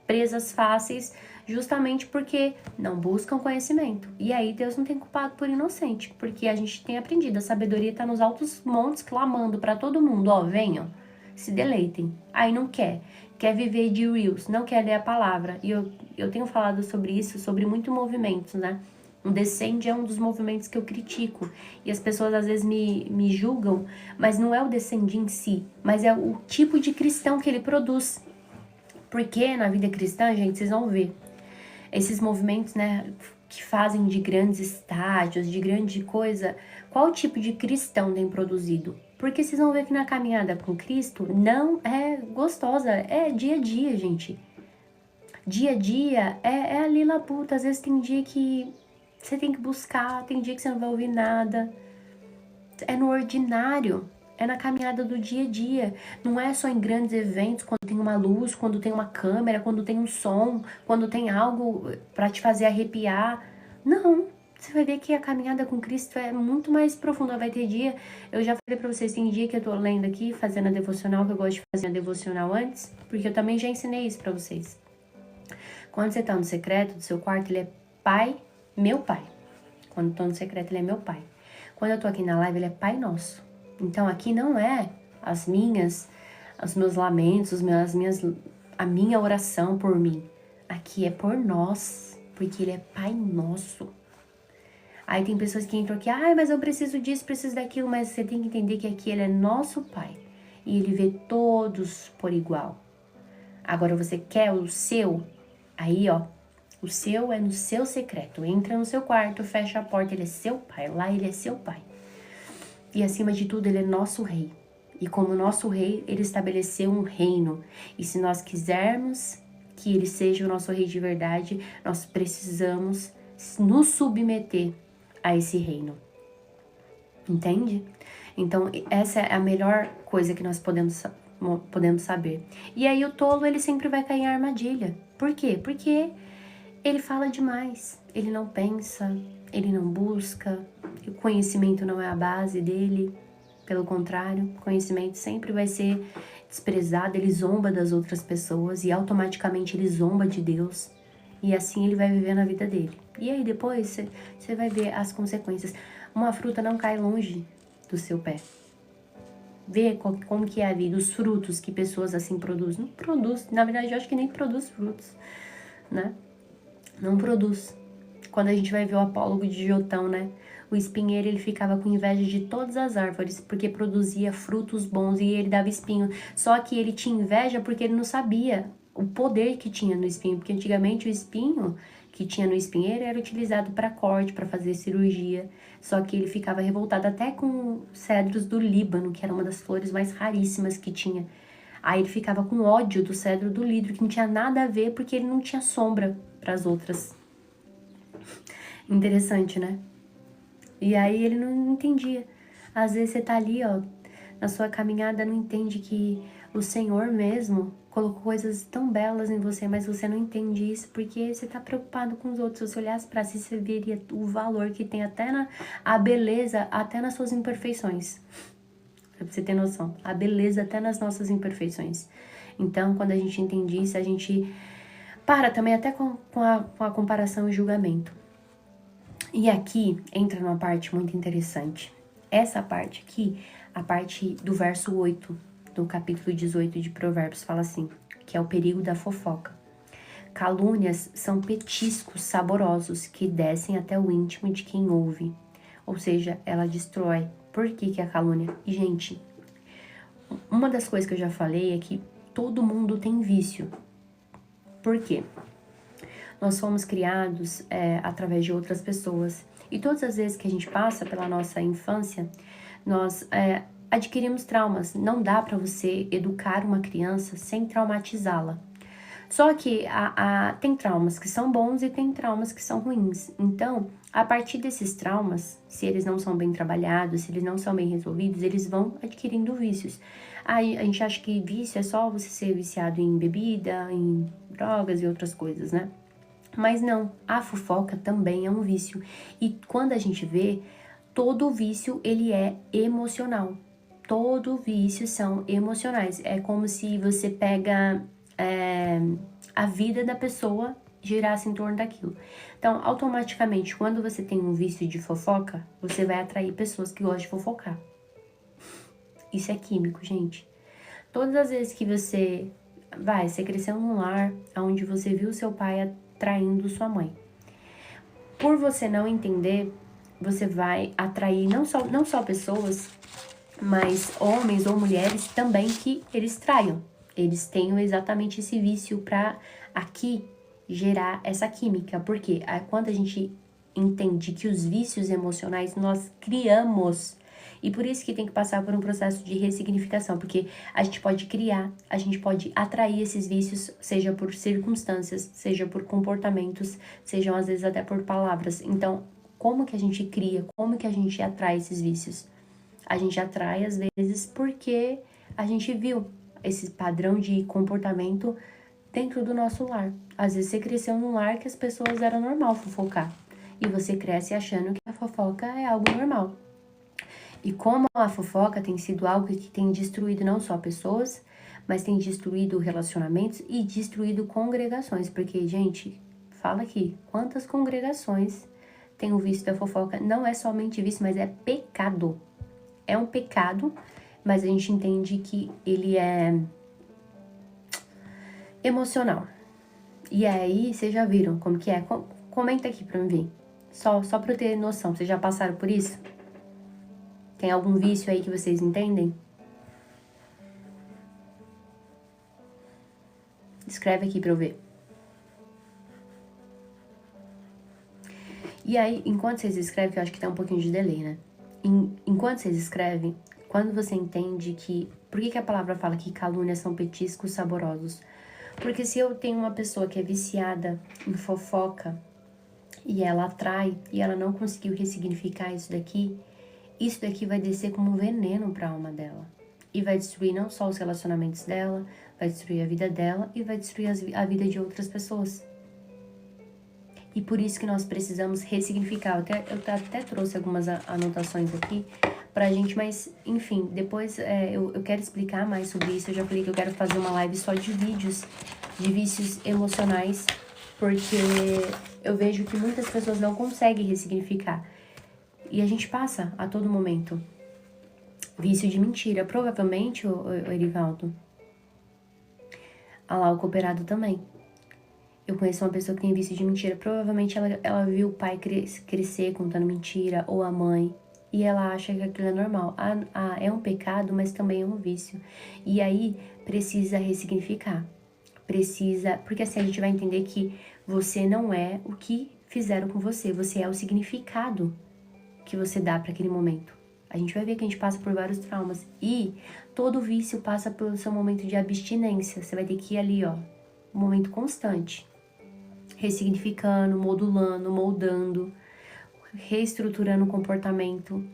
presas fáceis, justamente porque não buscam conhecimento. E aí Deus não tem culpado por inocente, porque a gente tem aprendido, a sabedoria está nos altos montes clamando para todo mundo, ó, venham, se deleitem. Aí não quer viver de reels, não quer ler a palavra. E eu tenho falado sobre isso, sobre muito movimentos, né? O Descende é um dos movimentos que eu critico. E as pessoas às vezes me julgam, mas não é o Descende em si, mas é o tipo de cristão que ele produz. Porque na vida cristã, gente, vocês vão ver esses movimentos, né, que fazem de grandes estádios, de grande coisa, qual tipo de cristão tem produzido? Porque vocês vão ver que na caminhada com Cristo não é gostosa, é dia a dia, gente. Dia a dia é ali labuta, às vezes tem dia que você tem que buscar, tem dia que você não vai ouvir nada. É no ordinário, é na caminhada do dia a dia. Não é só em grandes eventos, quando tem uma luz, quando tem uma câmera, quando tem um som, quando tem algo pra te fazer arrepiar. Não, você vai ver que a caminhada com Cristo é muito mais profunda. Vai ter dia, eu já falei pra vocês, tem dia que eu tô lendo aqui, fazendo a devocional, que eu gosto de fazer a devocional antes, porque eu também já ensinei isso pra vocês. Quando você tá no secreto do seu quarto, ele é pai, meu pai. Quando eu tô no secreto, ele é meu pai. Quando eu tô aqui na live, ele é Pai Nosso. Então aqui não é os meus lamentos, a minha oração por mim. Aqui é por nós, porque ele é Pai Nosso. Aí tem pessoas que entram aqui, mas eu preciso disso, preciso daquilo, mas você tem que entender que aqui ele é nosso Pai. E ele vê todos por igual. Agora você quer o seu? Aí, ó, o seu é no seu secreto. Entra no seu quarto, fecha a porta, ele é seu pai. Lá ele é seu pai. E acima de tudo, ele é nosso rei. E como nosso rei, ele estabeleceu um reino. E se nós quisermos que ele seja o nosso rei de verdade, nós precisamos nos submeter a esse reino. Entende? Então, essa é a melhor coisa que nós podemos saber. E aí o tolo, ele sempre vai cair em armadilha. Por quê? Porque ele fala demais, ele não pensa, ele não busca, o conhecimento não é a base dele, pelo contrário, o conhecimento sempre vai ser desprezado, ele zomba das outras pessoas e automaticamente ele zomba de Deus. E assim ele vai viver na vida dele. E aí depois você vai ver as consequências. Uma fruta não cai longe do seu pé. Vê como que é a vida, os frutos que pessoas assim produzem. Não produz, na verdade eu acho que nem produz frutos, né? Não produz. Quando a gente vai ver o apólogo de Jotão, né? O espinheiro, ele ficava com inveja de todas as árvores, porque produzia frutos bons e ele dava espinho. Só que ele tinha inveja porque ele não sabia o poder que tinha no espinho, porque antigamente o espinho que tinha no espinheiro era utilizado para corte, para fazer cirurgia. Só que ele ficava revoltado até com cedros do Líbano, que era uma das flores mais raríssimas que tinha. Aí ele ficava com ódio do cedro do Líbano, que não tinha nada a ver, porque ele não tinha sombra para as outras. Interessante, né? E aí ele não entendia. Às vezes você tá ali, ó, na sua caminhada, não entende que o Senhor mesmo colocou coisas tão belas em você, mas você não entende isso porque você tá preocupado com os outros. Se você olhasse pra si, você veria o valor que tem até a beleza, até nas suas imperfeições. Pra você ter noção. A beleza até nas nossas imperfeições. Então, quando a gente entende isso, a gente para também até com a comparação e julgamento. E aqui entra numa parte muito interessante. Essa parte aqui, a parte do verso 8 do capítulo 18 de Provérbios, fala assim, que é o perigo da fofoca. Calúnias são petiscos saborosos que descem até o íntimo de quem ouve. Ou seja, ela destrói. Por que é a calúnia? E, gente, uma das coisas que eu já falei é que todo mundo tem vício. Por quê? Nós fomos criados através de outras pessoas. E todas as vezes que a gente passa pela nossa infância, nós adquirimos traumas. Não dá para você educar uma criança sem traumatizá-la. Só que tem traumas que são bons e tem traumas que são ruins. Então, a partir desses traumas, se eles não são bem trabalhados, se eles não são bem resolvidos, eles vão adquirindo vícios. Aí a gente acha que vício é só você ser viciado em bebida, em drogas e outras coisas, né? Mas não, a fofoca também é um vício. E quando a gente vê, todo vício ele é emocional. Todo vício são emocionais. É como se você pega a vida da pessoa girasse em torno daquilo. Então, automaticamente, quando você tem um vício de fofoca, você vai atrair pessoas que gostam de fofocar. Isso é químico, gente. Todas as vezes que você cresceu num lar onde você viu seu pai traindo sua mãe. Por você não entender, você vai atrair não só pessoas, mas homens ou mulheres também que eles traiam. Eles têm exatamente esse vício para aqui gerar essa química. Porque quando a gente entende que os vícios emocionais nós criamos, e por isso que tem que passar por um processo de ressignificação, porque a gente pode criar, a gente pode atrair esses vícios, seja por circunstâncias, seja por comportamentos, sejam às vezes até por palavras. Então, como que a gente cria, como que a gente atrai esses vícios? A gente atrai às vezes porque a gente viu esse padrão de comportamento dentro do nosso lar. Às vezes você cresceu num lar que as pessoas eram normal fofocar, e você cresce achando que a fofoca é algo normal. E como a fofoca tem sido algo que tem destruído não só pessoas, mas tem destruído relacionamentos e destruído congregações. Porque, gente, fala aqui, quantas congregações tem o vício da fofoca? Não é somente vício, mas é pecado. É um pecado, mas a gente entende que ele é emocional. E aí, vocês já viram como que é? Comenta aqui pra mim ver. Só pra eu ter noção, vocês já passaram por isso? Tem algum vício aí que vocês entendem? Escreve aqui pra eu ver. E aí, enquanto vocês escrevem, que eu acho que tá um pouquinho de delay, né? Enquanto vocês escrevem, quando você entende que... Por que a palavra fala que calúnias são petiscos saborosos? Porque se eu tenho uma pessoa que é viciada em fofoca e ela atrai e ela não conseguiu ressignificar isso daqui vai descer como um veneno para a alma dela. E vai destruir não só os relacionamentos dela, vai destruir a vida dela e vai destruir a vida de outras pessoas. E por isso que nós precisamos ressignificar. Eu até trouxe algumas anotações aqui pra gente, mas enfim, depois eu quero explicar mais sobre isso. Eu já falei que eu quero fazer uma live só de vídeos de vícios emocionais, porque eu vejo que muitas pessoas não conseguem ressignificar. E a gente passa a todo momento. Vício de mentira, provavelmente, o Erivaldo. Ah lá, o cooperado também. Eu conheço uma pessoa que tem vício de mentira. Provavelmente ela viu o pai crescer contando mentira, ou a mãe. E ela acha que aquilo é normal. É um pecado, mas também é um vício. E aí, precisa ressignificar. Precisa... Porque assim, a gente vai entender que você não é o que fizeram com você. Você é o significado que você dá para aquele momento. A gente vai ver que a gente passa por vários traumas. E todo vício passa pelo seu momento de abstinência. Você vai ter que ir ali, ó, um momento constante. Ressignificando, modulando, moldando, reestruturando o comportamento.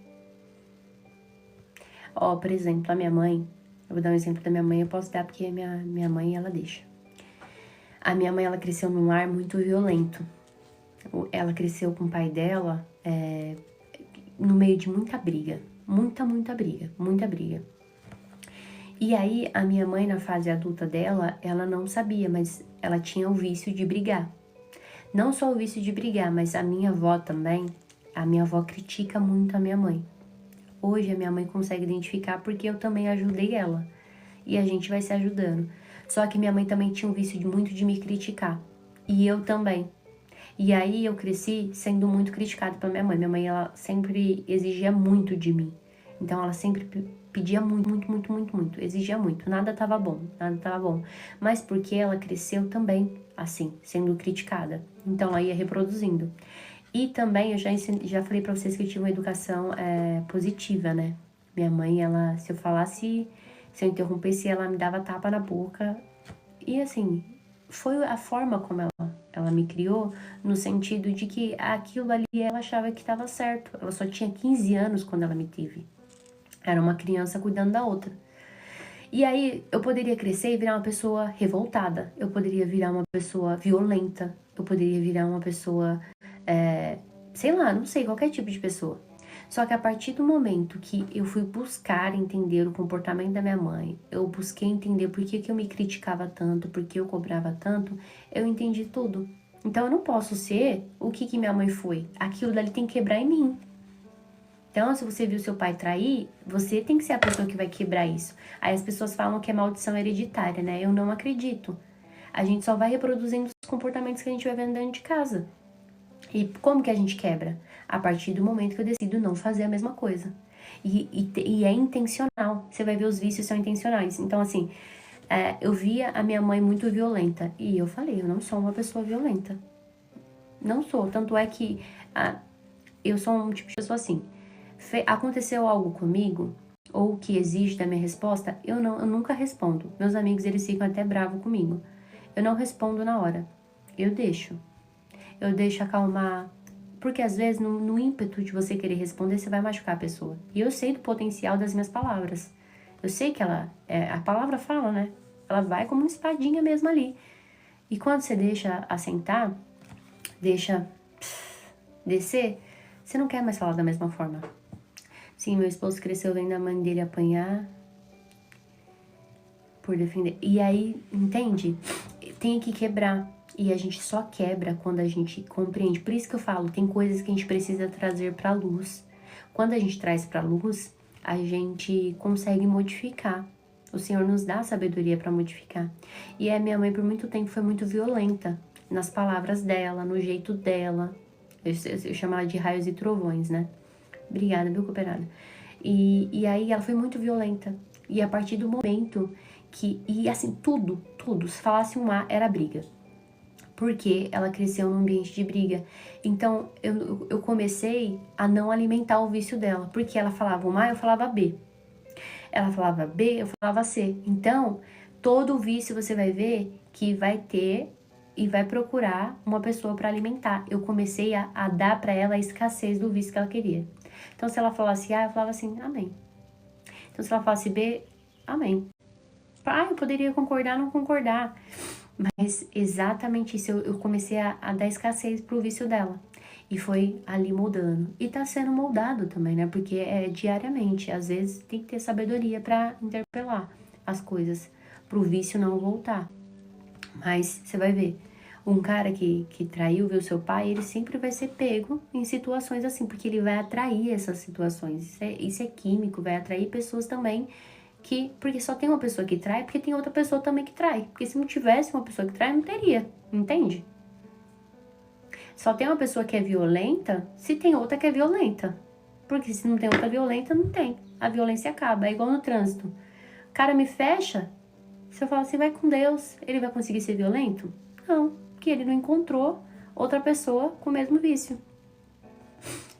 Ó, por exemplo, a minha mãe, eu vou dar um exemplo da minha mãe, eu posso dar porque minha mãe, ela deixa. A minha mãe, ela cresceu num lar muito violento. Ela cresceu com o pai dela no meio de muita briga. Muita briga. E aí, a minha mãe, na fase adulta dela, ela não sabia, mas ela tinha o vício de brigar. Não só o vício de brigar, mas a minha avó também, a minha avó critica muito a minha mãe. Hoje a minha mãe consegue identificar porque eu também ajudei ela. E a gente vai se ajudando. Só que minha mãe também tinha um vício muito de me criticar. E eu também. E aí eu cresci sendo muito criticada pela minha mãe. Minha mãe, ela sempre exigia muito de mim. Então ela sempre pedia muito. Exigia muito. Nada tava bom. Mas porque ela cresceu também assim, sendo criticada. Então ela ia reproduzindo. E também eu já falei pra vocês que eu tive uma educação positiva, né? Minha mãe, ela, se eu interrompesse, ela me dava tapa na boca. E assim, foi a forma como ela me criou, no sentido de que aquilo ali ela achava que estava certo. Ela só tinha 15 anos quando ela me teve. Era uma criança cuidando da outra. E aí, eu poderia crescer e virar uma pessoa revoltada. Eu poderia virar uma pessoa violenta. Eu poderia virar uma pessoa, sei lá, não sei, qualquer tipo de pessoa. Só que a partir do momento que eu fui buscar entender o comportamento da minha mãe, eu busquei entender por que eu me criticava tanto, por que eu cobrava tanto, eu entendi tudo. Então eu não posso ser o que minha mãe foi. Aquilo dali tem que quebrar em mim. Então, se você viu seu pai trair, você tem que ser a pessoa que vai quebrar isso. Aí as pessoas falam que é maldição hereditária, né? Eu não acredito. A gente só vai reproduzindo os comportamentos que a gente vai vendo dentro de casa. E como que a gente quebra? A partir do momento que eu decido não fazer a mesma coisa. E é intencional. Você vai ver os vícios são intencionais. Então, assim, eu via a minha mãe muito violenta. E eu falei, eu não sou uma pessoa violenta. Não sou. Tanto é que eu sou um tipo de pessoa assim. Aconteceu algo comigo, ou que exige da minha resposta, eu nunca respondo. Meus amigos, eles ficam até bravos comigo. Eu não respondo na hora. Eu deixo acalmar. Porque às vezes, no ímpeto de você querer responder, você vai machucar a pessoa. E eu sei do potencial das minhas palavras. Eu sei que a palavra fala, né? Ela vai como uma espadinha mesmo ali. E quando você deixa assentar, deixa descer, você não quer mais falar da mesma forma. Sim, meu esposo cresceu vendo a mãe dele apanhar por defender. E aí, entende? Tem que quebrar. E a gente só quebra quando a gente compreende. Por isso que eu falo, tem coisas que a gente precisa trazer pra luz. Quando a gente traz pra luz, a gente consegue modificar. O Senhor nos dá sabedoria pra modificar. E a minha mãe, por muito tempo, foi muito violenta nas palavras dela, no jeito dela. Eu chamo ela de raios e trovões, né? Obrigada, viu, cooperada? E aí ela foi muito violenta. E a partir do momento que... E assim, tudo. Se falasse um A, era briga. Porque ela cresceu num ambiente de briga. Então, eu comecei a não alimentar o vício dela. Porque ela falava um A, eu falava B. Ela falava B, eu falava C. Então, todo vício você vai ver que vai ter e vai procurar uma pessoa para alimentar. Eu comecei a dar para ela a escassez do vício que ela queria. Então, se ela falasse A, eu falava assim, amém. Então, se ela falasse B, amém. Eu poderia concordar, não concordar. Mas exatamente isso, eu comecei a dar escassez pro vício dela. E foi ali moldando. E tá sendo moldado também, né? Porque é diariamente. Às vezes tem que ter sabedoria pra interpelar as coisas, pro vício não voltar. Mas você vai ver, um cara que traiu, viu seu pai, ele sempre vai ser pego em situações assim, porque ele vai atrair essas situações. Isso é químico, vai atrair pessoas também porque só tem uma pessoa que trai, porque tem outra pessoa também que trai. Porque se não tivesse uma pessoa que trai, não teria, entende? Só tem uma pessoa que é violenta se tem outra que é violenta. Porque se não tem outra violenta, não tem. A violência acaba, é igual no trânsito. O cara me fecha, se eu falar assim, vai com Deus, ele vai conseguir ser violento? Não, porque ele não encontrou outra pessoa com o mesmo vício.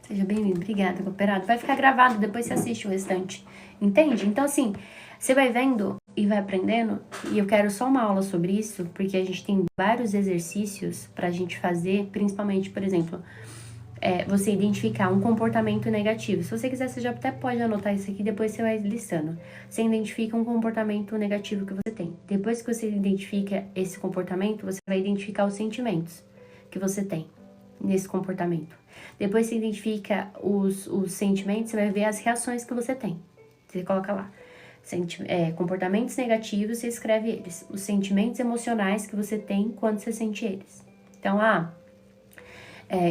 Seja bem-vindo, obrigada, cooperado. Vai ficar gravado, depois você assiste o restante. Entende? Então, assim, você vai vendo e vai aprendendo, e eu quero só uma aula sobre isso, porque a gente tem vários exercícios pra gente fazer, principalmente, por exemplo, você identificar um comportamento negativo. Se você quiser, você já até pode anotar isso aqui, depois você vai listando. Você identifica um comportamento negativo que você tem. Depois que você identifica esse comportamento, você vai identificar os sentimentos que você tem nesse comportamento. Depois você identifica os sentimentos, você vai ver as reações que você tem. Você coloca lá. Comportamentos negativos, você escreve eles. Os sentimentos emocionais que você tem quando você sente eles. Então,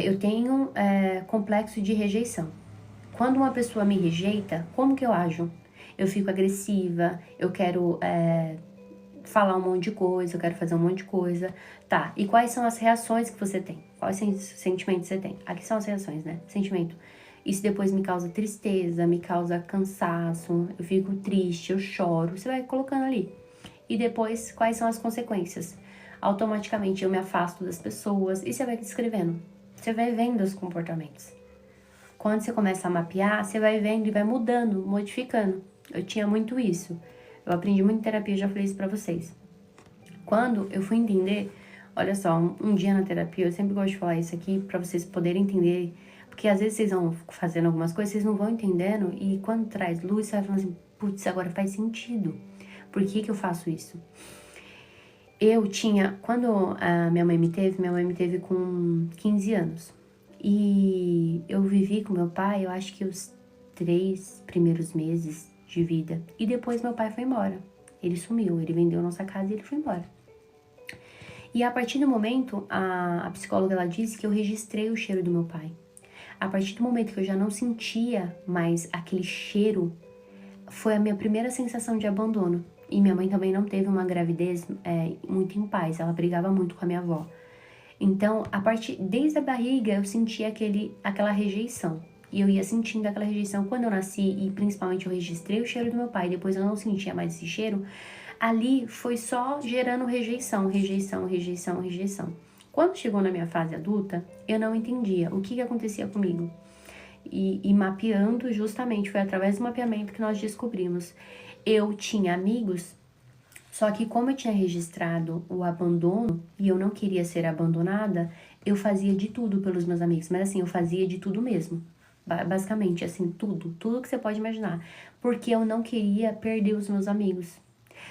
eu tenho complexo de rejeição. Quando uma pessoa me rejeita, como que eu ajo? Eu fico agressiva, eu quero falar um monte de coisa, eu quero fazer um monte de coisa. Tá, e quais são as reações que você tem? Quais sentimentos você tem? Aqui são as reações, né? Sentimento. Isso depois me causa tristeza, me causa cansaço, eu fico triste, eu choro. Você vai colocando ali. E depois, quais são as consequências? Automaticamente eu me afasto das pessoas e você vai descrevendo. Você vai vendo os comportamentos. Quando você começa a mapear, você vai vendo e vai mudando, modificando. Eu tinha muito isso. Eu aprendi muito em terapia, já falei isso pra vocês. Quando eu fui entender, olha só, um dia na terapia, eu sempre gosto de falar isso aqui pra vocês poderem entender, porque às vezes vocês vão fazendo algumas coisas, vocês não vão entendendo, e quando traz luz, você vai falando assim, putz, agora faz sentido. Por que eu faço isso? Quando a minha mãe me teve com 15 anos. E eu vivi com meu pai, eu acho que os 3 primeiros meses de vida. E depois meu pai foi embora. Ele sumiu, ele vendeu nossa casa e ele foi embora. E a partir do momento, a psicóloga ela disse que eu registrei o cheiro do meu pai. A partir do momento que eu já não sentia mais aquele cheiro, foi a minha primeira sensação de abandono. E minha mãe também não teve uma gravidez muito em paz, ela brigava muito com a minha avó. Então, desde a barriga, eu sentia aquela rejeição. E eu ia sentindo aquela rejeição quando eu nasci, e principalmente eu registrei o cheiro do meu pai, depois eu não sentia mais esse cheiro, ali foi só gerando rejeição, rejeição, rejeição, rejeição. Quando chegou na minha fase adulta, eu não entendia o que acontecia comigo. E mapeando, justamente, foi através do mapeamento que nós descobrimos. Eu tinha amigos, só que como eu tinha registrado o abandono e eu não queria ser abandonada, eu fazia de tudo pelos meus amigos. Mas assim, eu fazia de tudo mesmo. Basicamente, assim, tudo que você pode imaginar. Porque eu não queria perder os meus amigos.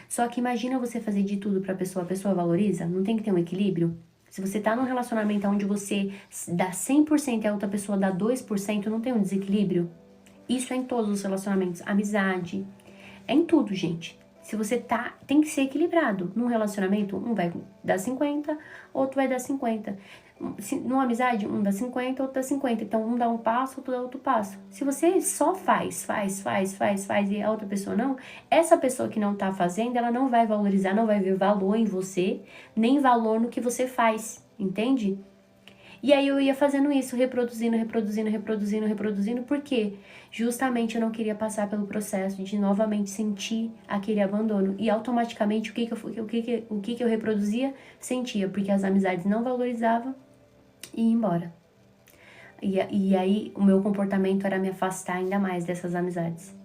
Só que imagina você fazer de tudo pra pessoa, a pessoa valoriza? Não tem que ter um equilíbrio? Se você tá num relacionamento onde você dá 100% e a outra pessoa dá 2%, não tem um desequilíbrio? Isso é em todos os relacionamentos. Amizade. É em tudo, gente. Se você tem que ser equilibrado. Num relacionamento, um vai dar 50, outro vai dar 50. Numa amizade, um dá 50, outro dá 50. Então, um dá um passo, outro dá outro passo. Se você só faz e a outra pessoa não, essa pessoa que não tá fazendo, ela não vai valorizar, não vai ver valor em você, nem valor no que você faz, entende? E aí eu ia fazendo isso, reproduzindo, por quê? Justamente eu não queria passar pelo processo de novamente sentir aquele abandono. E automaticamente o que eu reproduzia? Sentia, porque as amizades não valorizavam e ia embora. E aí o meu comportamento era me afastar ainda mais dessas amizades.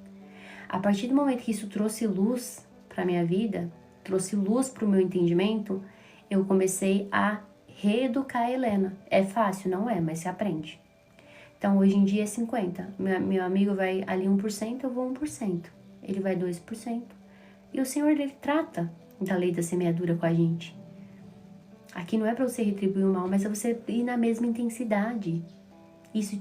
A partir do momento que isso trouxe luz pra minha vida, trouxe luz pro meu entendimento, eu comecei a reeducar a Helena. É fácil? Não é, mas se aprende. Então, hoje em dia é 50%. Meu amigo vai ali 1%, eu vou 1%. Ele vai 2%. E o Senhor, ele trata da lei da semeadura com a gente. Aqui não é pra você retribuir o mal, mas é você ir na mesma intensidade. Isso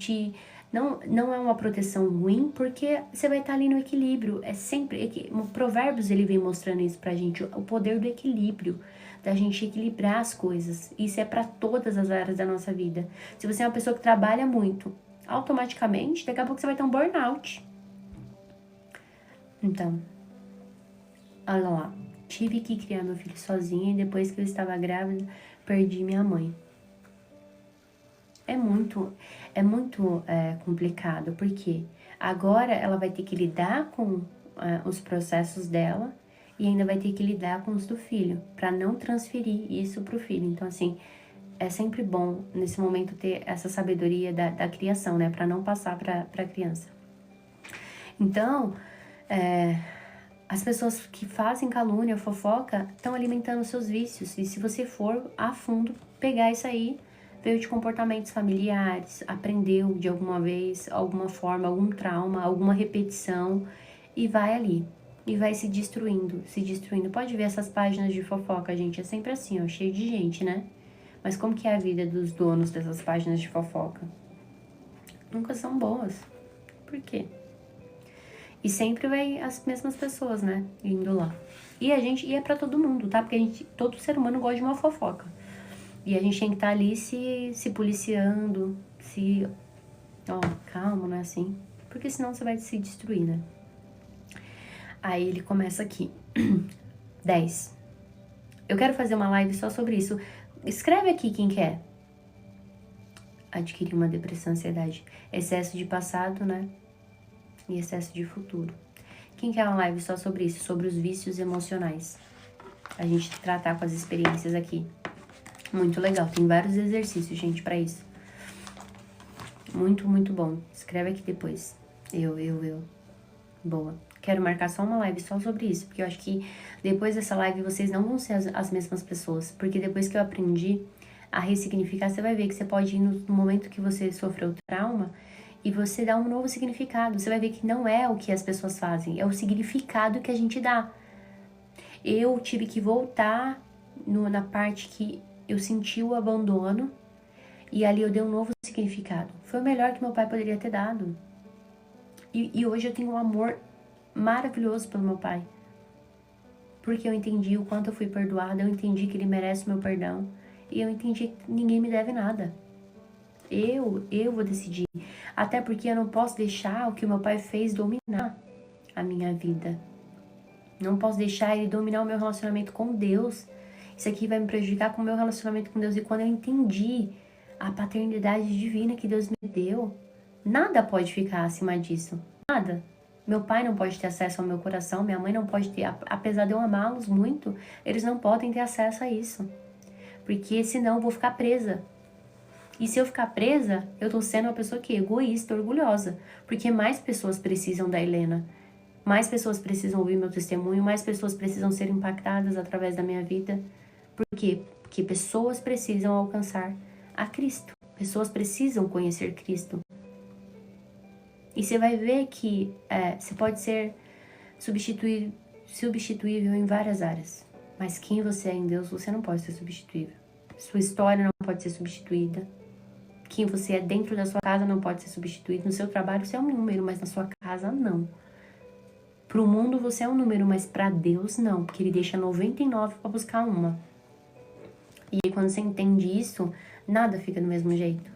não é uma proteção ruim, porque você vai estar ali no equilíbrio. É sempre... O Provérbios, ele vem mostrando isso pra gente, o poder do equilíbrio, da gente equilibrar as coisas. Isso é pra todas as áreas da nossa vida. Se você é uma pessoa que trabalha muito, automaticamente, daqui a pouco você vai ter um burnout. Então, olha lá. Tive que criar meu filho sozinha e depois que eu estava grávida, perdi minha mãe. É muito complicado, porque agora ela vai ter que lidar com os processos dela e ainda vai ter que lidar com os do filho, para não transferir isso pro filho. Então, assim, é sempre bom nesse momento ter essa sabedoria da criação, né, para não passar pra criança. Então, as pessoas que fazem calúnia, fofoca, estão alimentando seus vícios. E se você for a fundo pegar isso aí, veio de comportamentos familiares, aprendeu de alguma vez, alguma forma, algum trauma, alguma repetição, e vai ali. E vai se destruindo, se destruindo. Pode ver essas páginas de fofoca, gente, é sempre assim, ó, cheio de gente, né? Mas como que é a vida dos donos dessas páginas de fofoca? Nunca são boas. Por quê? E sempre vai as mesmas pessoas, né, indo lá. E é pra todo mundo, tá? Porque todo ser humano gosta de uma fofoca. E a gente tem que estar ali se policiando, ó, calma, não é assim. Porque senão você vai se destruir, né? Aí ele começa aqui. 10. Eu quero fazer uma live só sobre isso. Escreve aqui quem quer. Adquirir uma depressão, ansiedade. Excesso de passado, né? E excesso de futuro. Quem quer uma live só sobre isso? Sobre os vícios emocionais. A gente tratar com as experiências aqui. Muito legal. Tem vários exercícios, gente, pra isso. Muito, muito bom. Escreve aqui depois. Eu. Boa. Quero marcar só uma live só sobre isso. Porque eu acho que depois dessa live vocês não vão ser as mesmas pessoas. Porque depois que eu aprendi a ressignificar, você vai ver que você pode ir no momento que você sofreu trauma e você dá um novo significado. Você vai ver que não é o que as pessoas fazem, é o significado que a gente dá. Eu tive que voltar na parte que eu senti o abandono e ali eu dei um novo significado. Foi o melhor que meu pai poderia ter dado. E hoje eu tenho um amor maravilhoso pelo meu pai. Porque eu entendi o quanto eu fui perdoada, eu entendi que ele merece o meu perdão. E eu entendi que ninguém me deve nada. Eu vou decidir. Até porque eu não posso deixar o que o meu pai fez dominar a minha vida. Não posso deixar ele dominar o meu relacionamento com Deus. Isso aqui vai me prejudicar com o meu relacionamento com Deus. E quando eu entendi a paternidade divina que Deus me deu, nada pode ficar acima disso. Nada. Meu pai não pode ter acesso ao meu coração, minha mãe não pode ter. Apesar de eu amá-los muito, eles não podem ter acesso a isso. Porque senão eu vou ficar presa. E se eu ficar presa, eu tô sendo uma pessoa que é egoísta, orgulhosa. Porque mais pessoas precisam da Helena. Mais pessoas precisam ouvir meu testemunho, mais pessoas precisam ser impactadas através da minha vida. Por quê? Porque pessoas precisam alcançar a Cristo. Pessoas precisam conhecer Cristo. E você vai ver que você pode ser substituível em várias áreas. Mas quem você é em Deus, você não pode ser substituível. Sua história não pode ser substituída. Quem você é dentro da sua casa não pode ser substituído. No seu trabalho você é um número, mas na sua casa não. Pro mundo você é um número, mas pra Deus não. Porque Ele deixa 99 pra buscar uma. E aí, quando você entende isso, nada fica do mesmo jeito.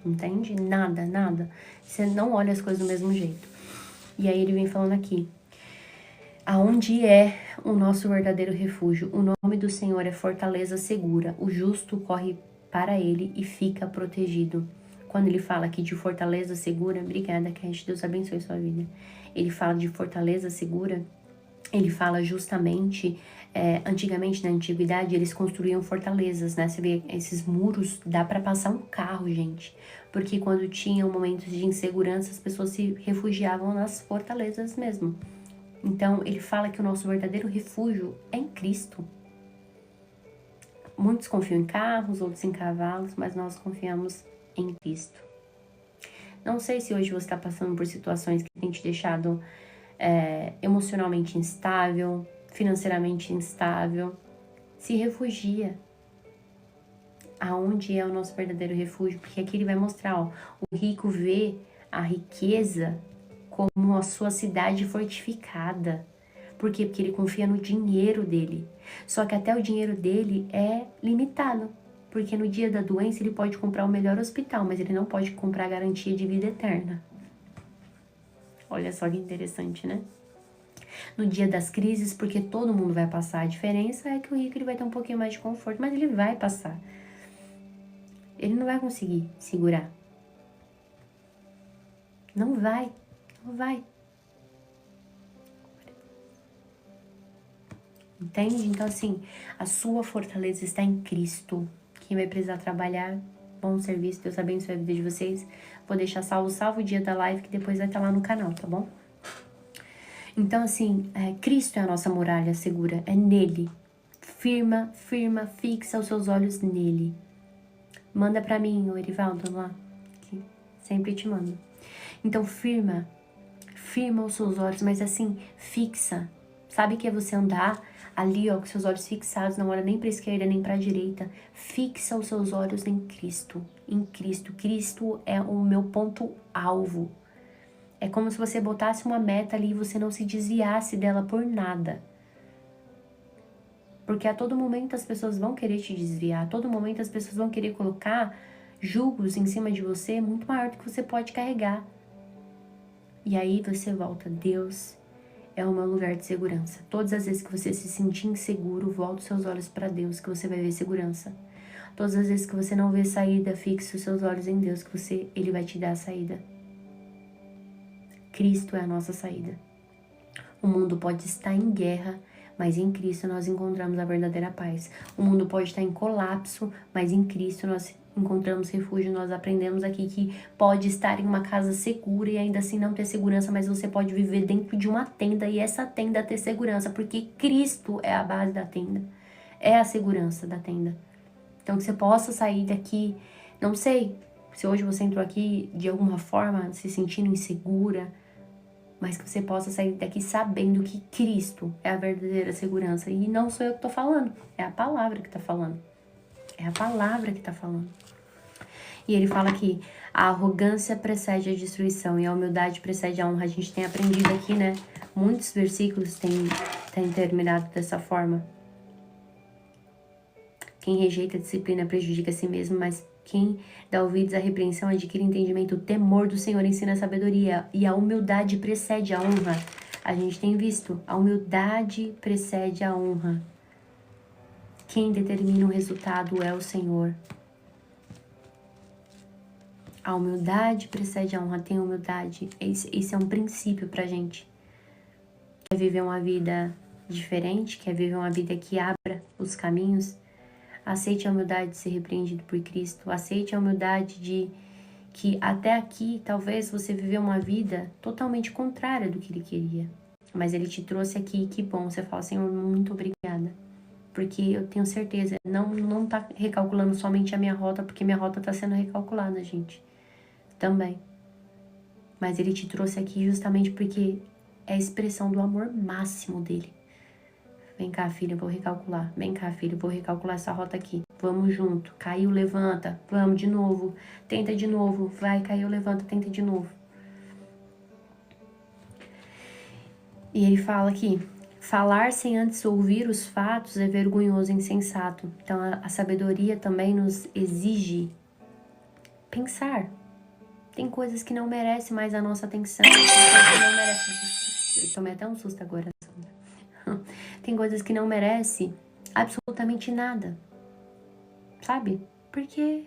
Entende? Nada. Você não olha as coisas do mesmo jeito. E aí ele vem falando aqui. Aonde é o nosso verdadeiro refúgio? O nome do Senhor é fortaleza segura. O justo corre para ele e fica protegido. Quando ele fala aqui de fortaleza segura, obrigada, que Deus abençoe sua vida. Ele fala de fortaleza segura, ele fala justamente, antigamente na antiguidade eles construíam fortalezas, né? Você vê esses muros, dá para passar um carro, gente. Porque quando tinham momentos de insegurança, as pessoas se refugiavam nas fortalezas mesmo. Então, ele fala que o nosso verdadeiro refúgio é em Cristo. Muitos confiam em carros, outros em cavalos, mas nós confiamos em Cristo. Não sei se hoje você está passando por situações que têm te deixado emocionalmente instável, financeiramente instável. Se refugia. aonde é o nosso verdadeiro refúgio, porque aqui ele vai mostrar, ó, o rico vê a riqueza como a sua cidade fortificada. Por quê? Porque ele confia no dinheiro dele. Só que até o dinheiro dele é limitado, porque no dia da doença ele pode comprar o melhor hospital, mas ele não pode comprar a garantia de vida eterna. Olha só que interessante, né? No dia das crises, porque todo mundo vai passar. A diferença é que o rico ele vai ter um pouquinho mais de conforto, mas ele vai passar. Ele não vai conseguir segurar. Não vai. Não vai. Entende? Então, assim, a sua fortaleza está em Cristo. Quem vai precisar trabalhar, bom serviço, Deus abençoe a vida de vocês. Vou deixar salvo o dia da live, que depois vai estar lá no canal, tá bom? Então, assim, Cristo é a nossa muralha segura, é nele. Firma, fixa os seus olhos nele. Manda pra mim, o Erivaldo, lá, que sempre te mando. Então, firma os seus olhos, mas assim, fixa. Sabe que é você andar ali, ó, com seus olhos fixados, não olha nem pra esquerda, nem pra direita. Fixa os seus olhos em Cristo. Em Cristo. Cristo é o meu ponto-alvo. É como se você botasse uma meta ali e você não se desviasse dela por nada. Porque a todo momento as pessoas vão querer te desviar. A todo momento as pessoas vão querer colocar julgos em cima de você muito maior do que você pode carregar. E aí você volta. Deus é o meu lugar de segurança. Todas as vezes que você se sentir inseguro, volta os seus olhos para Deus, que você vai ver segurança. Todas as vezes que você não vê saída, fixe os seus olhos em Deus, que Ele vai te dar a saída. Cristo é a nossa saída. O mundo pode estar em guerra, mas em Cristo nós encontramos a verdadeira paz. O mundo pode estar em colapso, mas em Cristo nós encontramos refúgio. Nós aprendemos aqui que pode estar em uma casa segura e ainda assim não ter segurança, mas você pode viver dentro de uma tenda e essa tenda ter segurança, porque Cristo é a base da tenda, é a segurança da tenda. Então que você possa sair daqui, não sei se hoje você entrou aqui de alguma forma se sentindo insegura, mas que você possa sair daqui sabendo que Cristo é a verdadeira segurança. E não sou eu que tô falando, é a palavra que tá falando. É a palavra que tá falando. E ele fala que a arrogância precede a destruição e a humildade precede a honra. A gente tem aprendido aqui, né? Muitos versículos têm terminado dessa forma. Quem rejeita a disciplina prejudica a si mesmo, mas quem dá ouvidos à repreensão adquire entendimento. O temor do Senhor ensina a sabedoria e a humildade precede a honra. A gente tem visto, a humildade precede a honra. Quem determina o resultado é o Senhor. A humildade precede a honra. Tem humildade. Esse é um princípio pra gente. Quer viver uma vida diferente? Quer viver uma vida que abra os caminhos? Aceite a humildade de ser repreendido por Cristo. Aceite a humildade de que até aqui talvez você viveu uma vida totalmente contrária do que Ele queria. Mas Ele te trouxe aqui, que bom. Você fala, Senhor, muito obrigada. Porque eu tenho certeza, não tá recalculando somente a minha rota, porque minha rota tá sendo recalculada, gente. Também. Mas Ele te trouxe aqui justamente porque é a expressão do amor máximo dEle. Vem cá, filho, eu vou recalcular. Vem cá, filho, eu vou recalcular essa rota aqui. Vamos junto. Caiu, levanta. Vamos de novo. Tenta de novo. Vai, caiu, levanta, tenta de novo. E ele fala aqui, falar sem antes ouvir os fatos é vergonhoso e insensato. Então a sabedoria também nos exige pensar. Tem coisas que não merecem mais a nossa atenção. Tem coisas que não merecem. Eu tomei até um susto agora. Tem coisas que não merecem absolutamente nada. Sabe? Porque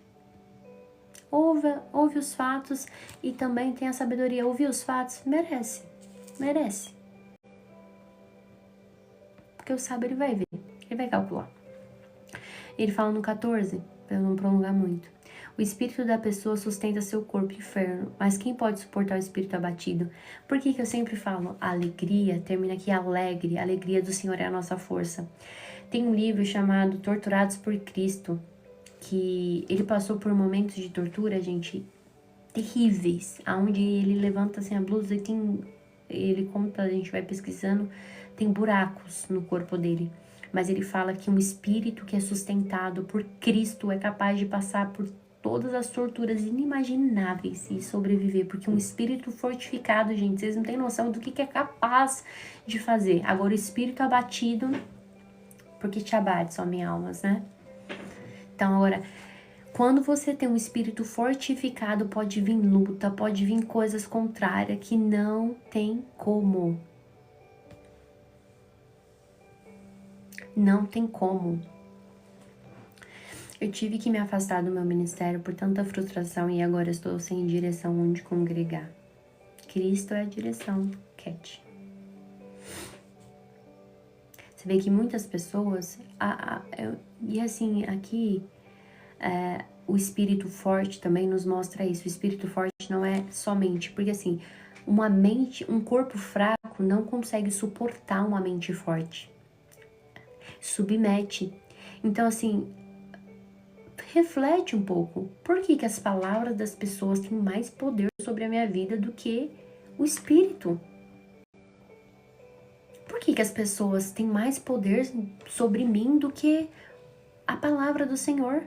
ouve os fatos e também tem a sabedoria. Ouvir os fatos merece. Merece. Porque o sábio ele vai ver. Ele vai calcular. Ele fala no 14, para eu não prolongar muito. O espírito da pessoa sustenta seu corpo inferno, mas quem pode suportar o espírito abatido? Por que eu sempre falo alegria? Termina aqui alegre, a alegria do Senhor é a nossa força. Tem um livro chamado Torturados por Cristo, que ele passou por momentos de tortura, gente, terríveis, aonde ele levanta assim a blusa e ele conta, a gente vai pesquisando, tem buracos no corpo dele. Mas ele fala que um espírito que é sustentado por Cristo é capaz de passar por todas as torturas inimagináveis e sobreviver, porque um espírito fortificado, gente, vocês não têm noção do que é capaz de fazer. Agora, o espírito abatido, porque te abates, ó minha almas, né? Então, agora, quando você tem um espírito fortificado, pode vir luta, pode vir coisas contrárias que não tem como. Não tem como. Eu tive que me afastar do meu ministério por tanta frustração e agora estou sem direção onde congregar. Cristo é a direção, Cat. Você vê que muitas pessoas... e assim, aqui... o espírito forte também nos mostra isso. O espírito forte não é somente... Porque assim, um corpo fraco não consegue suportar uma mente forte. Submete. Então assim, reflete um pouco. Por que as palavras das pessoas têm mais poder sobre a minha vida do que o espírito? Por que as pessoas têm mais poder sobre mim do que a palavra do Senhor?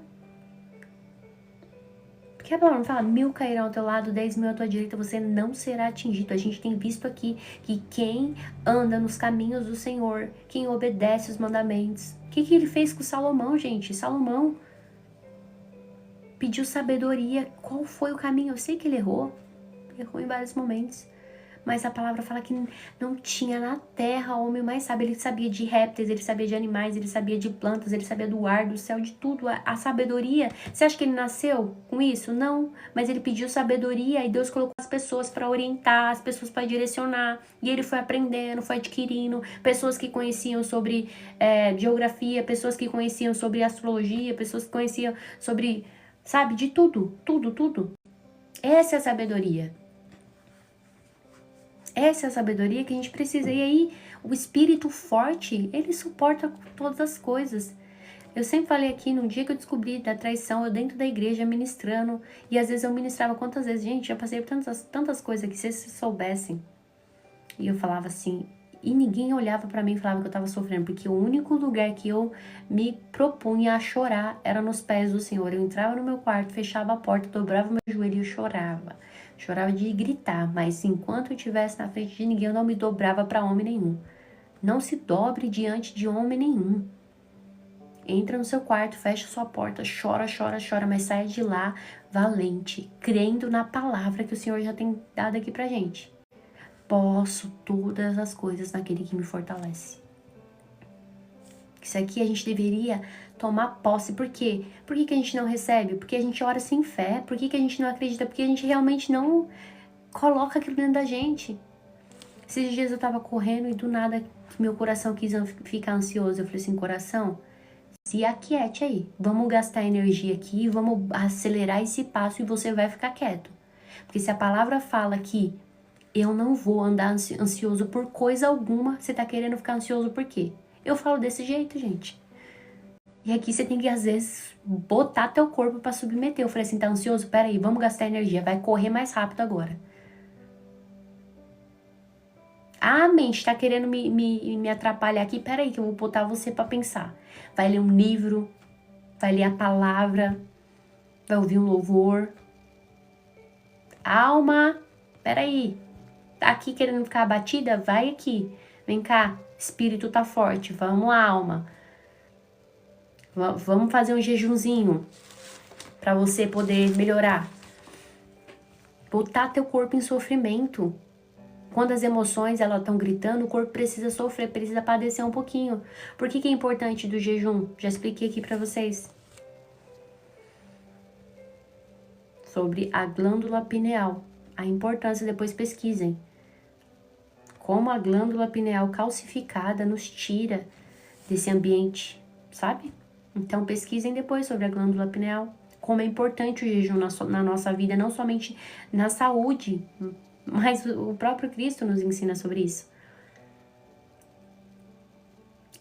Porque a palavra não fala, 1000 cairão ao teu lado, 10.000 à tua direita, você não será atingido. A gente tem visto aqui que quem anda nos caminhos do Senhor, quem obedece os mandamentos. O que ele fez com Salomão, gente? Salomão pediu sabedoria. Qual foi o caminho? Eu sei que ele errou em vários momentos. Mas a palavra fala que não tinha na terra homem mais sábio. Ele sabia de répteis, ele sabia de animais, ele sabia de plantas, ele sabia do ar, do céu, de tudo. A sabedoria, você acha que ele nasceu com isso? Não, mas ele pediu sabedoria e Deus colocou as pessoas para orientar, as pessoas para direcionar. E ele foi aprendendo, foi adquirindo. Pessoas que conheciam sobre geografia, pessoas que conheciam sobre astrologia, pessoas que conheciam sobre, sabe, de tudo, tudo. Essa é a sabedoria. Essa é a sabedoria que a gente precisa. E aí, o espírito forte, ele suporta todas as coisas. Eu sempre falei aqui, no dia que eu descobri da traição, eu dentro da igreja ministrando, e às vezes eu ministrava quantas vezes, gente, já passei por tantas coisas que se vocês soubessem. E eu falava assim, e ninguém olhava pra mim e falava que eu tava sofrendo, porque o único lugar que eu me propunha a chorar era nos pés do Senhor. Eu entrava no meu quarto, fechava a porta, dobrava meu joelho e eu chorava. Chorava de gritar, mas enquanto eu estivesse na frente de ninguém, eu não me dobrava para homem nenhum. Não se dobre diante de homem nenhum. Entra no seu quarto, fecha sua porta, chora, mas saia de lá valente, crendo na palavra que o Senhor já tem dado aqui pra gente. Posso todas as coisas naquele que me fortalece. Isso aqui a gente deveria tomar posse. Por quê? Por que a gente não recebe? Porque a gente ora sem fé. Por que a gente não acredita? Porque a gente realmente não coloca aquilo dentro da gente. Esses dias eu tava correndo e do nada meu coração quis ficar ansioso. Eu falei assim, coração, se aquiete aí. Vamos gastar energia aqui, vamos acelerar esse passo e você vai ficar quieto. Porque se a palavra fala que eu não vou andar ansioso por coisa alguma, você tá querendo ficar ansioso por quê? Eu falo desse jeito, gente. E aqui você tem que, às vezes, botar teu corpo pra submeter. Eu falei assim, tá ansioso? Pera aí, vamos gastar energia. Vai correr mais rápido agora. Ah, mente, tá querendo me atrapalhar aqui? Pera aí que eu vou botar você pra pensar. Vai ler um livro, vai ler a palavra, vai ouvir um louvor. Alma, pera aí. Tá aqui querendo ficar abatida? Vai aqui. Vem cá, espírito tá forte. Vamos lá, alma. Vamos fazer um jejumzinho para você poder melhorar. Botar teu corpo em sofrimento. Quando as emoções elas estão gritando, o corpo precisa sofrer, precisa padecer um pouquinho. Por que é importante do jejum? Já expliquei aqui para vocês. Sobre a glândula pineal. A importância, depois pesquisem. Como a glândula pineal calcificada nos tira desse ambiente, sabe? Então pesquisem depois sobre a glândula pineal. Como é importante o jejum na nossa vida, não somente na saúde, mas o próprio Cristo nos ensina sobre isso.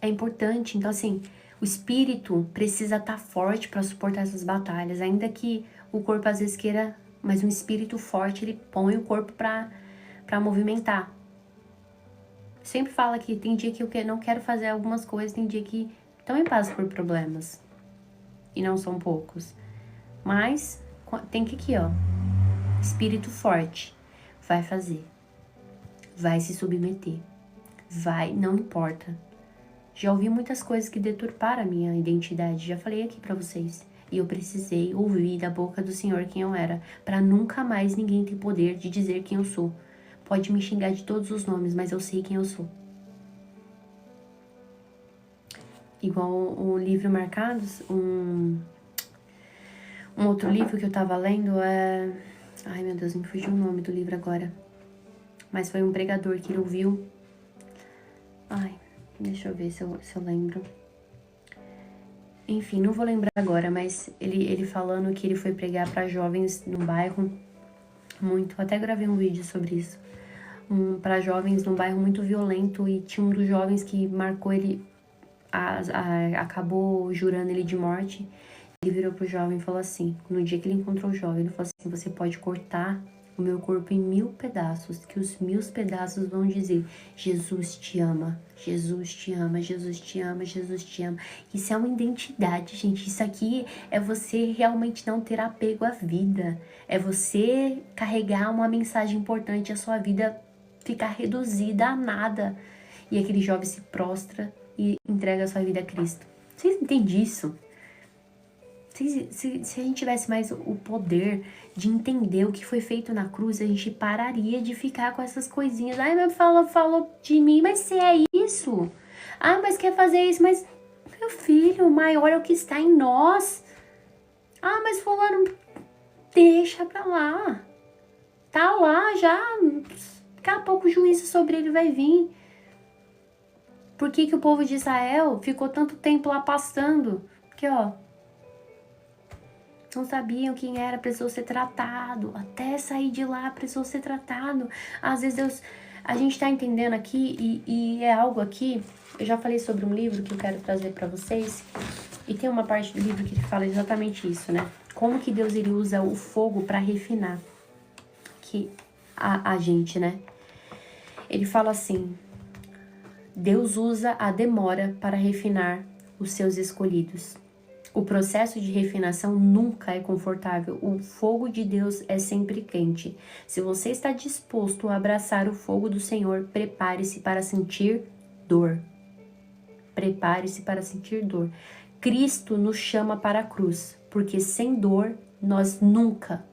É importante, então assim, o espírito precisa estar forte para suportar essas batalhas, ainda que o corpo às vezes queira, mas um espírito forte, ele põe o corpo para movimentar. sempre fala que tem dia que eu não quero fazer algumas coisas, tem dia que também passo por problemas. E não são poucos. Mas tem que aqui, ó. Espírito forte. Vai fazer. Vai se submeter. Vai, não importa. Já ouvi muitas coisas que deturparam a minha identidade. Já falei aqui pra vocês. E eu precisei ouvir da boca do Senhor quem eu era. Pra nunca mais ninguém ter poder de dizer quem eu sou. Pode me xingar de todos os nomes, mas eu sei quem eu sou. Igual o livro Marcados, um outro livro que eu tava lendo é... Ai, meu Deus, me fugiu o nome do livro agora. Mas foi um pregador que ele ouviu. Ai, deixa eu ver se eu lembro. Enfim, não vou lembrar agora, mas ele falando que ele foi pregar para jovens num bairro muito... Até gravei um vídeo sobre isso. Para jovens num bairro muito violento, e tinha um dos jovens que marcou ele... acabou jurando ele de morte. Ele virou pro jovem e falou assim, no dia que ele encontrou o jovem, ele falou assim: você pode cortar o meu corpo em 1000 pedaços, que os 1000 pedaços vão dizer: Jesus te ama, Jesus te ama, Jesus te ama, Jesus te ama. Isso é uma identidade, gente. Isso aqui é você realmente não ter apego à vida. É você carregar uma mensagem importante, a sua vida ficar reduzida a nada. E aquele jovem se prostra e entrega a sua vida a Cristo. Vocês entendem isso? Se a gente tivesse mais o poder de entender o que foi feito na cruz, a gente pararia de ficar com essas coisinhas. Ai, mas falou de mim, mas você é isso? Ah, mas quer fazer isso, mas... Meu filho, o maior é o que está em nós. Ah, mas fulano... Deixa pra lá. Tá lá já. Daqui a pouco o juízo sobre ele vai vir. Por que que o povo de Israel ficou tanto tempo lá pastando? Porque, ó... Não sabiam quem era, precisou ser tratado. Até sair de lá, precisou ser tratado. Às vezes a gente tá entendendo aqui e é algo aqui. Eu já falei sobre um livro que eu quero trazer pra vocês. E tem uma parte do livro que fala exatamente isso, né? Como que Deus ele usa o fogo pra refinar que a gente, né? Ele fala assim: Deus usa a demora para refinar os seus escolhidos. O processo de refinação nunca é confortável. O fogo de Deus é sempre quente. Se você está disposto a abraçar o fogo do Senhor, prepare-se para sentir dor. Prepare-se para sentir dor. Cristo nos chama para a cruz, porque sem dor nós nunca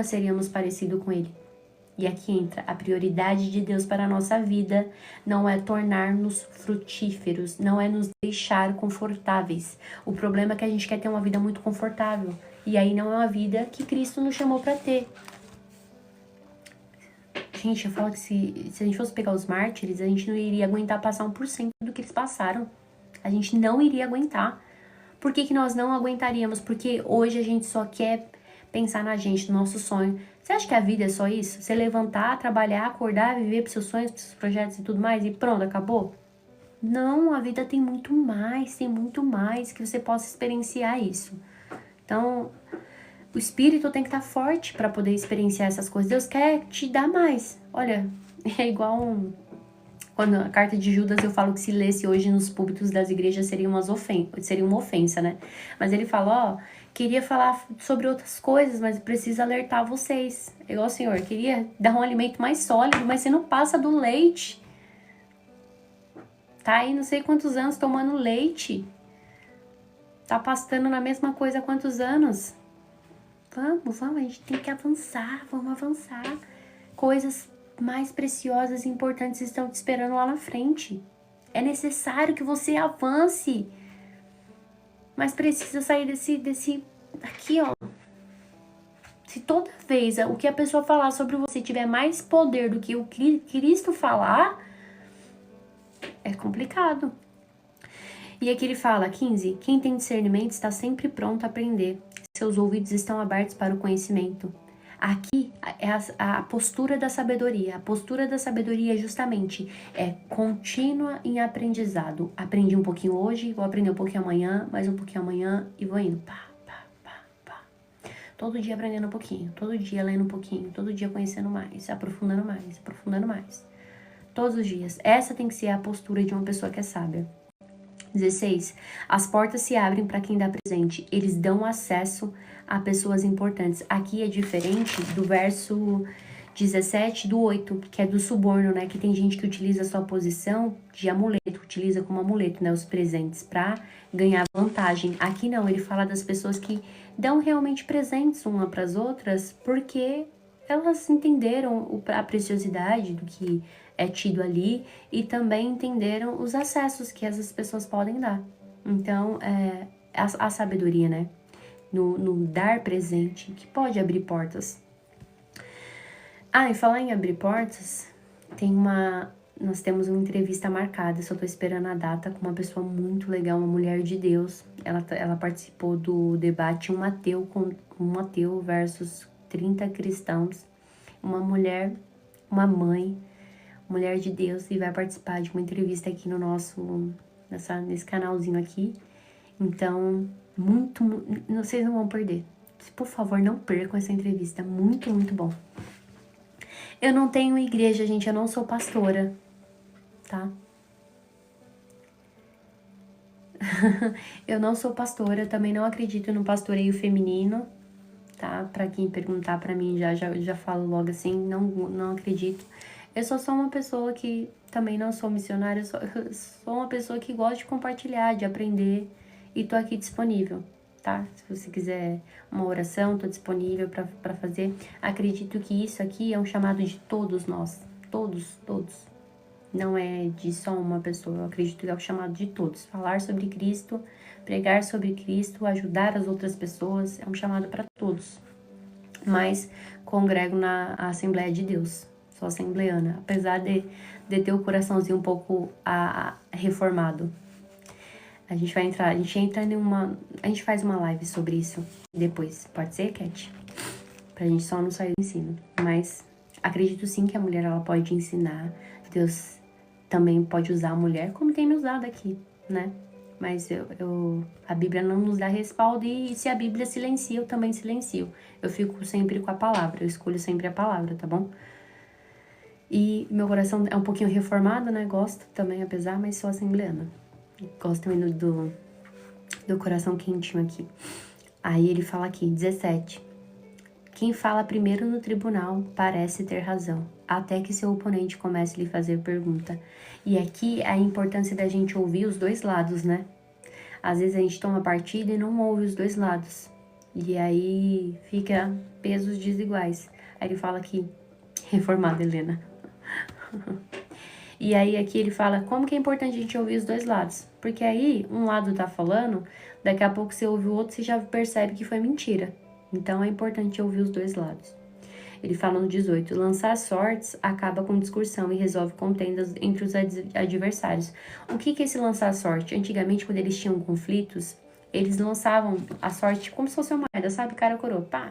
seríamos parecidos com Ele. E aqui entra a prioridade de Deus para a nossa vida, não é tornar-nos frutíferos, não é nos deixar confortáveis. O problema é que a gente quer ter uma vida muito confortável, e aí não é uma vida que Cristo nos chamou para ter. Gente, eu falo que se a gente fosse pegar os mártires, a gente não iria aguentar passar 1% do que eles passaram. A gente não iria aguentar. Por que que nós não aguentaríamos? Porque hoje a gente só quer pensar na gente, no nosso sonho. Você acha que a vida é só isso? Você levantar, trabalhar, acordar, viver pros seus sonhos, pros seus projetos e tudo mais e pronto, acabou? Não, a vida tem muito mais que você possa experienciar isso. Então, o espírito tem que estar forte para poder experienciar essas coisas. Deus quer te dar mais. Olha, é igual quando a carta de Judas eu falo que se lesse hoje nos púlpitos das igrejas seria uma ofensa, né? Mas ele fala, ó, queria falar sobre outras coisas, mas preciso alertar vocês. Igual o Senhor, queria dar um alimento mais sólido, mas você não passa do leite. Tá aí não sei quantos anos tomando leite. Tá pastando na mesma coisa há quantos anos? Vamos, a gente tem que avançar, vamos avançar. Coisas mais preciosas e importantes estão te esperando lá na frente. É necessário que você avance. Mas precisa sair desse aqui, ó. Se toda vez o que a pessoa falar sobre você tiver mais poder do que o que Cristo falar, é complicado. E aqui ele fala, 15, quem tem discernimento está sempre pronto a aprender. Seus ouvidos estão abertos para o conhecimento. Aqui é a postura da sabedoria. A postura da sabedoria justamente é contínua em aprendizado. Aprendi um pouquinho hoje, vou aprender um pouquinho amanhã, mais um pouquinho amanhã e vou indo. Pá. Todo dia aprendendo um pouquinho, todo dia lendo um pouquinho, todo dia conhecendo mais, aprofundando mais. Todos os dias. Essa tem que ser a postura de uma pessoa que é sábia. 16. As portas se abrem para quem dá presente. Eles dão acesso a pessoas importantes. Aqui é diferente do verso 17 do 8, que é do suborno, né? Que tem gente que utiliza a sua posição de amuleto, utiliza como amuleto, né? Os presentes para ganhar vantagem. Aqui não, ele fala das pessoas que dão realmente presentes uma para as outras porque elas entenderam a preciosidade do que é tido ali e também entenderam os acessos que essas pessoas podem dar. Então, a sabedoria, né? No dar presente, que pode abrir portas. E falar em abrir portas, nós temos uma entrevista marcada, só tô esperando a data, com uma pessoa muito legal, uma mulher de Deus. Ela participou do debate um ateu versus 30 cristãos. Uma mulher, uma mãe, mulher de Deus, e vai participar de uma entrevista aqui no nesse canalzinho aqui. Então, vocês não vão perder. Por favor, não percam essa entrevista, muito, muito bom. Eu não tenho igreja, gente, eu não sou pastora, tá? Eu não sou pastora, também não acredito no pastoreio feminino, tá? Pra quem perguntar pra mim, já falo logo assim, não acredito. Eu só sou uma pessoa que também não sou missionária, eu sou uma pessoa que gosta de compartilhar, de aprender, e tô aqui disponível, tá? Se você quiser uma oração, tô disponível pra fazer. Acredito que isso aqui é um chamado de todos nós, todos. Não é de só uma pessoa, eu acredito que é o chamado de todos. Falar sobre Cristo, pregar sobre Cristo, ajudar as outras pessoas, é um chamado para todos. Mas congrego na Assembleia de Deus, sou assembleana, apesar de ter o coraçãozinho um pouco reformado. A gente faz uma live sobre isso depois, pode ser, Cat? Pra gente só não sair do ensino. Mas acredito sim que a mulher, ela pode ensinar, Deus também pode usar a mulher, como tem me usado aqui, né? Mas a Bíblia não nos dá respaldo, e se a Bíblia silencia, eu também silencio. Eu fico sempre com a palavra, eu escolho sempre a palavra, tá bom? E meu coração é um pouquinho reformado, né? Gosto também, apesar, mas sou assembleana. Gosto também do coração quentinho aqui. Aí ele fala aqui, 17. Quem fala primeiro no tribunal parece ter razão, até que seu oponente comece a lhe fazer pergunta. E aqui a importância da gente ouvir os dois lados, né? Às vezes a gente toma partida e não ouve os dois lados. E aí fica pesos desiguais. Aí ele fala aqui, reformada, Helena. E aí aqui ele fala como que é importante a gente ouvir os dois lados. Porque aí um lado tá falando, daqui a pouco você ouve o outro e você já percebe que foi mentira. Então é importante ouvir os dois lados. Ele fala no 18, lançar sortes acaba com discussão e resolve contendas entre os adversários. O que é esse lançar sorte? Antigamente, quando eles tinham conflitos, eles lançavam a sorte como se fosse uma moeda, sabe? Cara ou coroa, pá,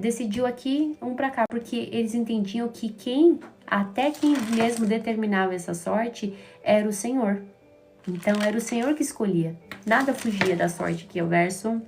decidiu aqui, um pra cá, porque eles entendiam que até quem mesmo determinava essa sorte era o Senhor. Então era o Senhor que escolhia, nada fugia da sorte, que é o verso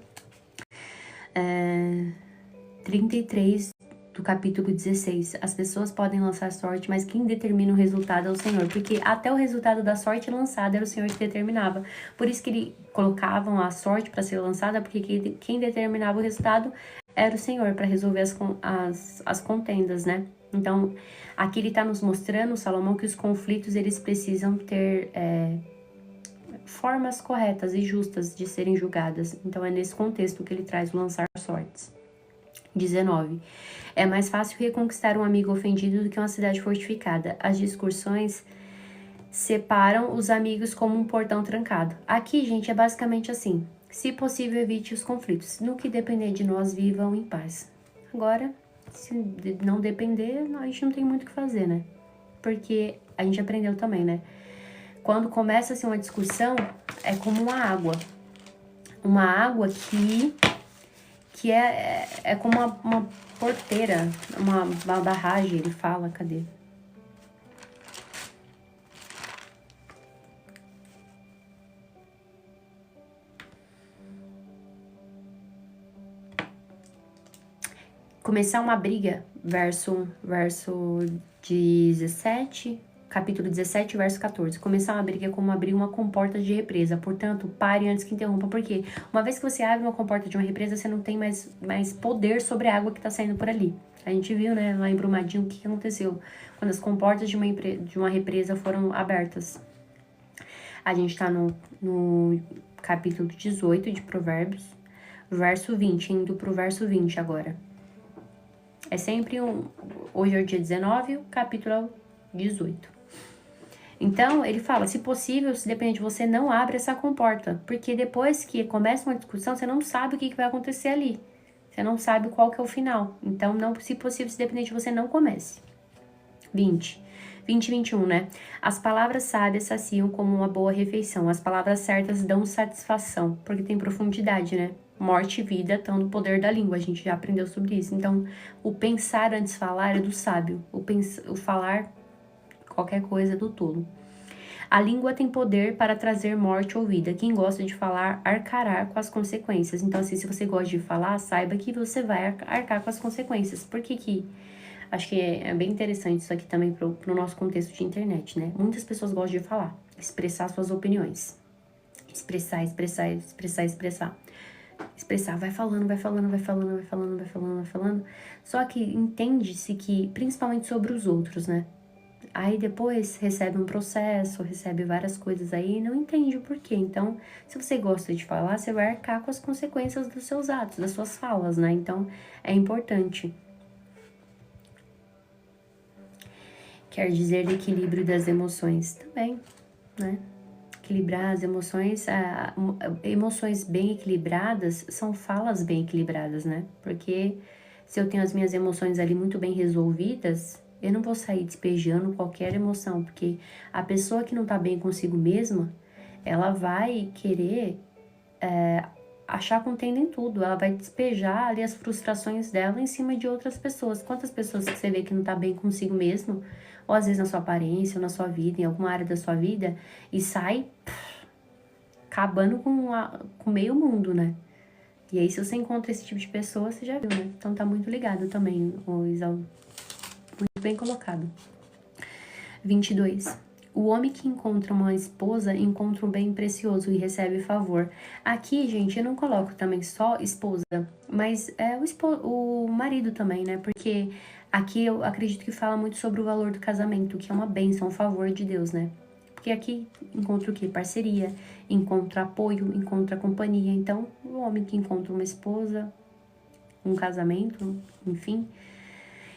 33 do capítulo 16. As pessoas podem lançar sorte, mas quem determina o resultado é o Senhor, porque até o resultado da sorte lançada era o Senhor que determinava. Por isso que ele colocavam a sorte para ser lançada, porque quem determinava o resultado era o Senhor, para resolver as contendas, né? Então, aqui ele está nos mostrando, Salomão, que os conflitos eles precisam ter formas corretas e justas de serem julgadas. Então, é nesse contexto que ele traz o lançar sortes. 19. É mais fácil reconquistar um amigo ofendido do que uma cidade fortificada. As discussões separam os amigos como um portão trancado. Aqui, gente, é basicamente assim. Se possível, evite os conflitos. No que depender de nós, vivam em paz. Agora, se não depender, a gente não tem muito o que fazer, né? Porque a gente aprendeu também, né? Quando começa assim uma discussão, é como uma água. Uma água que é como uma porteira, uma barragem, ele fala, cadê? Começar uma briga, verso 17, capítulo 17, verso 14. Começar uma briga é como abrir uma comporta de represa. Portanto, pare antes que interrompa. Porque uma vez que você abre uma comporta de uma represa, você não tem mais poder sobre a água que tá saindo por ali. A gente viu, né, lá em Brumadinho, o que aconteceu quando as comportas de uma represa foram abertas. A gente tá no capítulo 18 de Provérbios, verso 20, indo pro verso 20 agora. É sempre hoje é o dia 19, o capítulo é o 18. Então, ele fala, se possível, se depende de você, não abre essa comporta. Porque depois que começa uma discussão, você não sabe o que vai acontecer ali. Você não sabe qual que é o final. Então, não, se possível, se depende de você, não comece. 20 e 21, né? As palavras sábias saciam como uma boa refeição. As palavras certas dão satisfação, porque tem profundidade, né? Morte e vida estão no poder da língua. A gente já aprendeu sobre isso. Então, o pensar antes de falar é do sábio. O falar qualquer coisa é do tolo. A língua tem poder para trazer morte ou vida. Quem gosta de falar, arcará com as consequências. Então, assim, se você gosta de falar, saiba que você vai arcar com as consequências. Por que acho que é bem interessante isso aqui também pro nosso contexto de internet, né? Muitas pessoas gostam de falar, expressar suas opiniões. Expressar. Expressar, vai falando. Só que entende-se que, principalmente sobre os outros, né? Aí depois recebe um processo, recebe várias coisas aí e não entende o porquê. Então, se você gosta de falar, você vai arcar com as consequências dos seus atos, das suas falas, né? Então, é importante. Quer dizer equilíbrio das emoções também, né? Equilibrar as emoções, emoções bem equilibradas são falas bem equilibradas, né? Porque se eu tenho as minhas emoções ali muito bem resolvidas, eu não vou sair despejando qualquer emoção, porque a pessoa que não tá bem consigo mesma, ela vai querer achar contendo em tudo, ela vai despejar ali as frustrações dela em cima de outras pessoas. Quantas pessoas que você vê que não tá bem consigo mesmo, ou às vezes na sua aparência, ou na sua vida, em alguma área da sua vida, e sai acabando com meio mundo, né? E aí, se você encontra esse tipo de pessoa, você já viu, né? Então tá muito ligado também, o Isaú. Muito bem colocado. 22. O homem que encontra uma esposa encontra um bem precioso e recebe favor. Aqui, gente, eu não coloco também só esposa, mas é o marido também, né? Porque aqui eu acredito que fala muito sobre o valor do casamento, que é uma bênção, um favor de Deus, né? Porque aqui encontra o quê? Parceria, encontra apoio, encontra companhia. Então, o homem que encontra uma esposa, um casamento, enfim,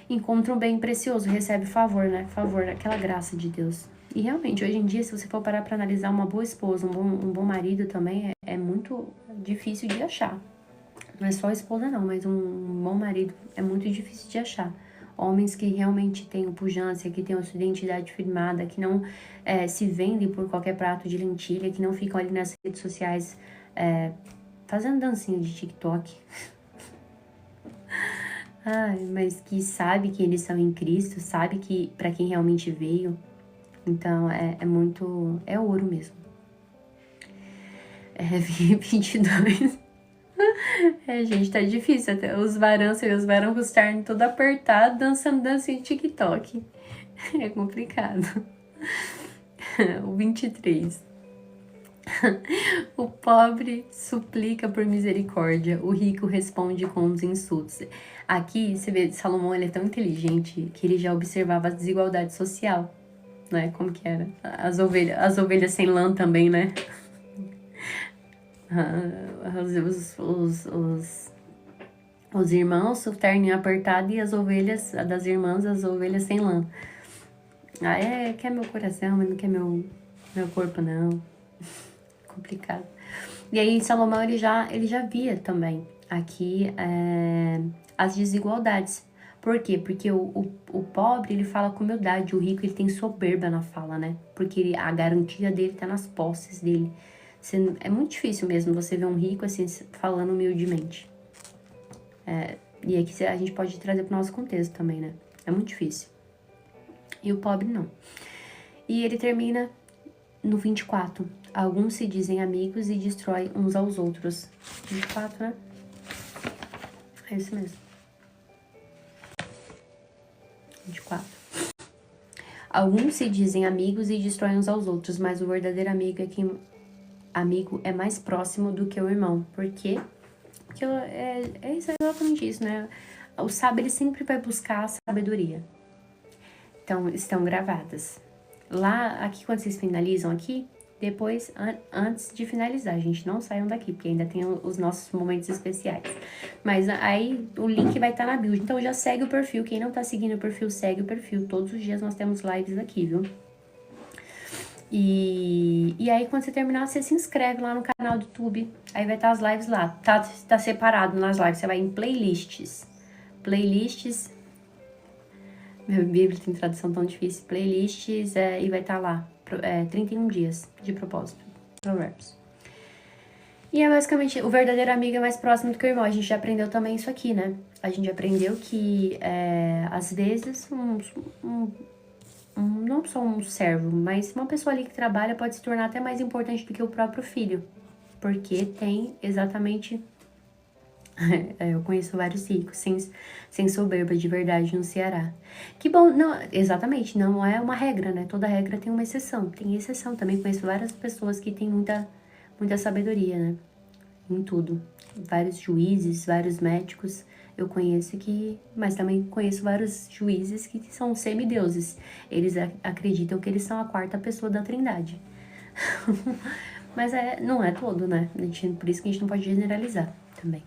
encontra um bem precioso, recebe favor, né? Favor, aquela graça de Deus. E realmente, hoje em dia, se você for parar pra analisar uma boa esposa, um bom marido também, é muito difícil de achar. Não é só a esposa não, mas um bom marido é muito difícil de achar. Homens que realmente têm pujança, que têm a sua identidade firmada, que não se vendem por qualquer prato de lentilha, que não ficam ali nas redes sociais fazendo dancinha de TikTok. Ai, mas que sabe que eles são em Cristo, sabe que para quem realmente veio. Então, é muito... é ouro mesmo. 22. Gente, tá difícil. Até os varãs com os ternos todo apertado, dançando dancinha de TikTok. É complicado. O 23. O pobre suplica por misericórdia, o rico responde com os insultos. Aqui, você vê, Salomão, ele é tão inteligente que ele já observava a desigualdade social, né? Como que era? As ovelhas sem lã também, né? Os irmãos, o terninho apertado e as ovelhas das irmãs, as ovelhas sem lã. Quer meu coração, mas não quer meu corpo, não. Complicado. E aí, Salomão, ele já via também aqui as desigualdades. Por quê? Porque o pobre, ele fala com humildade, o rico, ele tem soberba na fala, né? Porque a garantia dele tá nas posses dele. É muito difícil mesmo você ver um rico assim, falando humildemente. E aqui a gente pode trazer pro nosso contexto também, né? É muito difícil. E o pobre não. E ele termina no 24. Alguns se dizem amigos e destroem uns aos outros. 24, né? É isso mesmo. 24. Alguns se dizem amigos e destroem uns aos outros, mas o verdadeiro amigo é quem... Amigo é mais próximo do que o irmão. Por quê? Porque é exatamente isso, né? O sábio, ele sempre vai buscar a sabedoria. Então, estão gravadas. Lá, aqui, quando vocês finalizam aqui, depois, antes de finalizar, gente, não saiam daqui, porque ainda tem os nossos momentos especiais. Mas aí, o link vai estar na bio. Então, já segue o perfil. Quem não tá seguindo o perfil, segue o perfil. Todos os dias nós temos lives aqui, viu? E aí, quando você terminar, você se inscreve lá no canal do YouTube. Aí vai estar as lives lá. Tá separado nas lives. Você vai em playlists. Playlists. Meu Bíblia tem tradução tão difícil. Playlists e vai estar lá. 31 dias de propósito. Provérbios. E é basicamente, o verdadeiro amigo é mais próximo do que o irmão. A gente já aprendeu também isso aqui, né? A gente aprendeu que, às vezes, não só um servo, mas uma pessoa ali que trabalha pode se tornar até mais importante do que o próprio filho. Porque tem exatamente... eu conheço vários ricos, sem soberba de verdade no Ceará. Que bom, não, exatamente, não é uma regra, né? Toda regra tem uma exceção. Tem exceção, também conheço várias pessoas que têm muita sabedoria, né? Em tudo. Vários juízes, vários médicos, eu conheço mas também conheço vários juízes que são semideuses. Eles acreditam que eles são a quarta pessoa da Trindade. Mas não é todo, né? Por isso que a gente não pode generalizar também.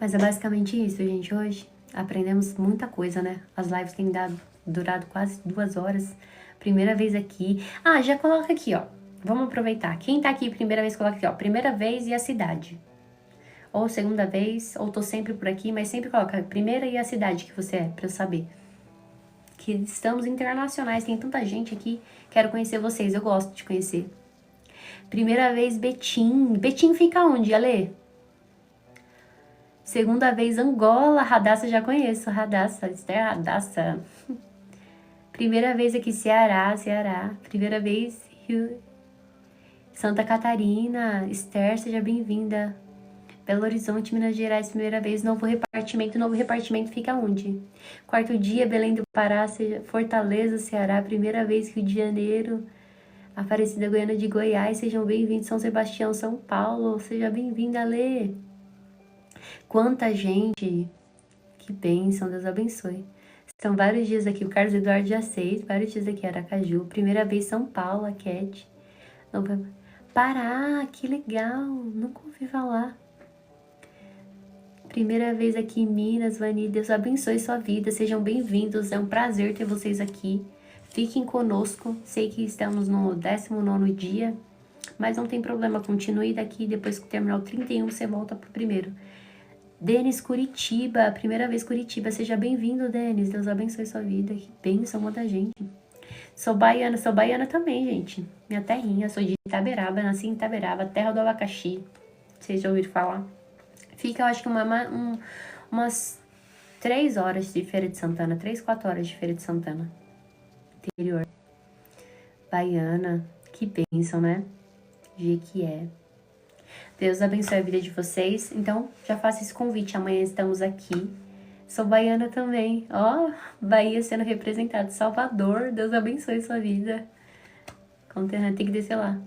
Mas é basicamente isso, gente. Hoje aprendemos muita coisa, né? As lives têm durado quase 2 horas. Primeira vez aqui. Ah, já coloca aqui, ó. Vamos aproveitar. Quem tá aqui primeira vez, coloca aqui, ó. Primeira vez e a cidade. Ou segunda vez, ou tô sempre por aqui, mas sempre coloca a primeira e a cidade que você é, pra eu saber. Que estamos internacionais, tem tanta gente aqui. Quero conhecer vocês, eu gosto de conhecer. Primeira vez, Betim. Betim fica onde, Ale? Segunda vez, Angola. Radassa, já conheço. Radassa, Esther Radassa. Primeira vez aqui, Ceará. Primeira vez, Rio... Santa Catarina. Esther, seja bem-vinda. Belo Horizonte, Minas Gerais. Primeira vez, novo repartimento. Novo repartimento fica onde? Quarto dia, Belém do Pará. Fortaleza, Ceará. Primeira vez, Rio de Janeiro. Aparecida Goiânia de Goiás. Sejam bem-vindos. São Sebastião, São Paulo. Seja bem-vinda, Lê. Quanta gente, que bênção, Deus abençoe. São vários dias aqui, o Carlos Eduardo já 6, vários dias aqui, Aracaju. Primeira vez São Paulo, a Cat. Pará, que legal, nunca ouvi falar. Primeira vez aqui em Minas, Vani, Deus abençoe sua vida, sejam bem-vindos, é um prazer ter vocês aqui. Fiquem conosco, sei que estamos no 19º dia, mas não tem problema, continue daqui, depois que terminar o 31, você volta pro primeiro. Denis, Curitiba, primeira vez Curitiba, seja bem-vindo, Denis, Deus abençoe sua vida, que bênção, muita gente. Sou baiana também, gente, minha terrinha, sou de Itaberaba, nasci em Itaberaba, terra do abacaxi, vocês já ouviram falar? Fica, eu acho que umas 3 horas de Feira de Santana, 3, 4 horas de Feira de Santana, interior. Baiana, que bênção, né? Jequié. Deus abençoe a vida de vocês. Então, já faço esse convite. Amanhã estamos aqui. Sou baiana também. Ó, Bahia sendo representado. Salvador. Deus abençoe sua vida. Conterrâneo, tem que descer lá.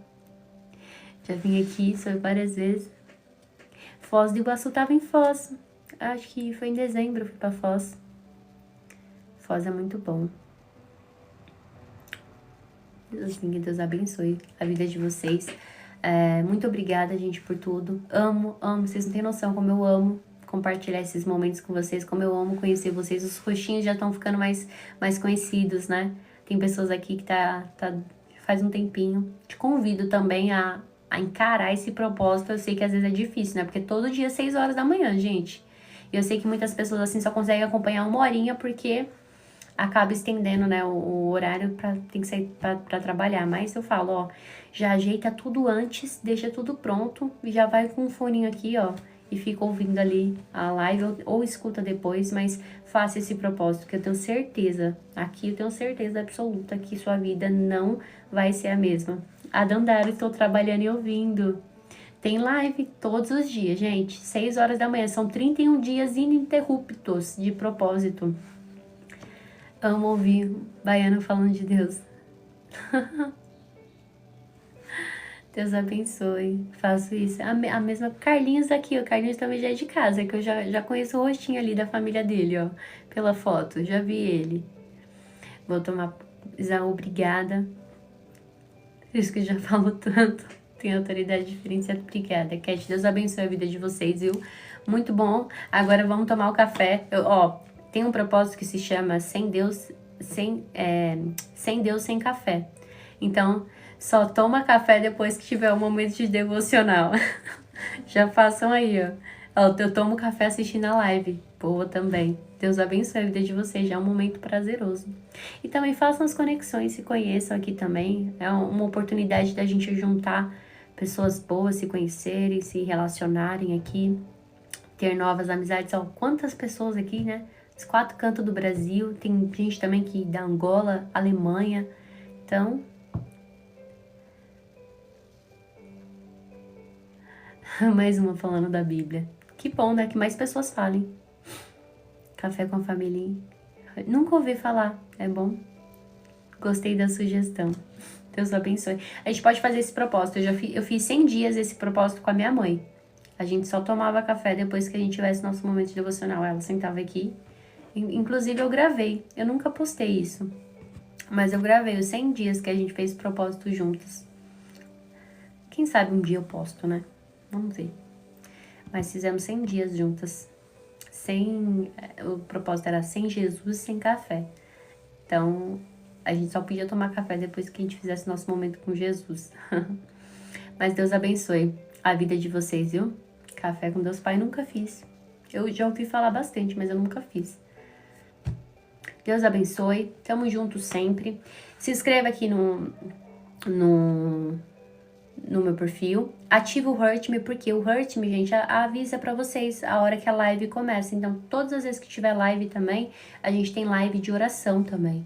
Já vim aqui, sou várias vezes. Foz do Iguaçu, tava em Foz. Acho que foi em dezembro, fui pra Foz. Foz é muito bom. Assim, que Deus abençoe a vida de vocês. Muito obrigada, gente, por tudo. Amo, vocês não têm noção como eu amo compartilhar esses momentos com vocês, como eu amo conhecer vocês. Os rostinhos já estão ficando mais conhecidos, né? Tem pessoas aqui que faz um tempinho. Te convido também a encarar esse propósito. Eu sei que às vezes é difícil, né? Porque todo dia 6 horas da manhã, gente. E eu sei que muitas pessoas assim só conseguem acompanhar 1 horinha porque acaba estendendo, né, o horário tem que sair pra trabalhar. Mas eu falo, ó, já ajeita tudo antes, deixa tudo pronto e já vai com um foninho aqui, ó, e fica ouvindo ali a live ou escuta depois, mas faça esse propósito, que eu tenho certeza, aqui eu tenho certeza absoluta que sua vida não vai ser a mesma. A Dandara, estou trabalhando e ouvindo. Tem live todos os dias, gente, 6 horas da manhã, são 31 dias ininterruptos de propósito. Amo ouvir baiano falando de Deus. Deus abençoe. Faço isso. A mesma... Carlinhos aqui, o Carlinhos também já é de casa, que eu já conheço o rostinho ali da família dele, ó. Pela foto, já vi ele. Vou tomar... Isaú, obrigada. Por isso que eu já falo tanto. Tem autoridade diferenciada. Obrigada, Cat. Deus abençoe a vida de vocês, viu? Muito bom. Agora vamos tomar o café. Tem um propósito que se chama Sem Deus, sem Deus, sem café. Então, só toma café depois que tiver um momento de devocional. Já façam aí, ó. Eu tomo café assistindo a live. Boa também. Deus abençoe a vida de vocês. Já é um momento prazeroso. E também façam as conexões, se conheçam aqui também. É uma oportunidade da gente juntar pessoas boas, se conhecerem, se relacionarem aqui. Ter novas amizades. Ó, quantas pessoas aqui, né? Os 4 cantos do Brasil. Tem gente também que da Angola, Alemanha. Então... Mais uma falando da Bíblia. Que bom, né? Que mais pessoas falem. Café com a família. Nunca ouvi falar. É bom? Gostei da sugestão. Deus abençoe. A gente pode fazer esse propósito. Eu fiz 100 dias esse propósito com a minha mãe. A gente só tomava café depois que a gente tivesse nosso momento de devocional. Ela sentava aqui. Inclusive eu gravei. Eu nunca postei isso. Mas eu gravei os 100 dias que a gente fez propósito juntas. Quem sabe um dia eu posto, né? Vamos ver. Mas fizemos 100 dias juntas. O propósito era sem Jesus, sem café. Então, a gente só podia tomar café depois que a gente fizesse nosso momento com Jesus. Mas Deus abençoe a vida de vocês, viu? Café com Deus Pai nunca fiz. Eu já ouvi falar bastante, mas eu nunca fiz. Deus abençoe. Tamo junto sempre. Se inscreva aqui no meu perfil, ativa o Hurt Me, porque o Hurt Me, gente, avisa pra vocês a hora que a live começa. Então, todas as vezes que tiver live também, a gente tem live de oração também.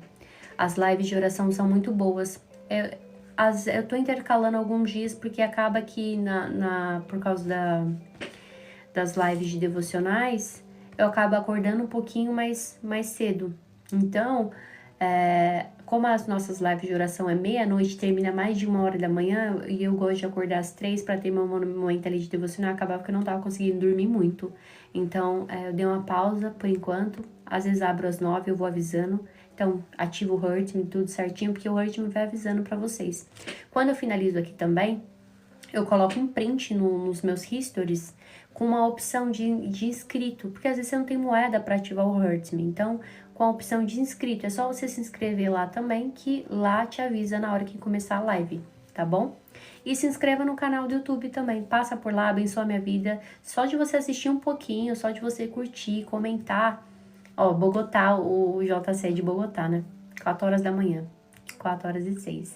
As lives de oração são muito boas. Eu tô intercalando alguns dias, porque acaba que por causa das lives de devocionais, eu acabo acordando um pouquinho mais cedo. Então, como as nossas lives de oração é meia-noite, termina mais de 1h da manhã, e eu gosto de acordar às 3 para ter meu momento ali de devocional, acabava que eu não tava conseguindo dormir muito. Então, eu dei uma pausa por enquanto, às vezes abro às 9, eu vou avisando. Então, ativo o Hurt Me, tudo certinho, porque o Hurt Me vai avisando para vocês. Quando eu finalizo aqui também, eu coloco um print nos meus histories com uma opção de inscrito, porque às vezes você não tem moeda para ativar o Hurt Me. Então, com a opção de inscrito, é só você se inscrever lá também, que lá te avisa na hora que começar a live, tá bom? E se inscreva no canal do YouTube também, passa por lá, abençoa a minha vida. Só de você assistir um pouquinho, só de você curtir, comentar. Ó, Bogotá, o JC é de Bogotá, né? 4h da manhã, 4h06.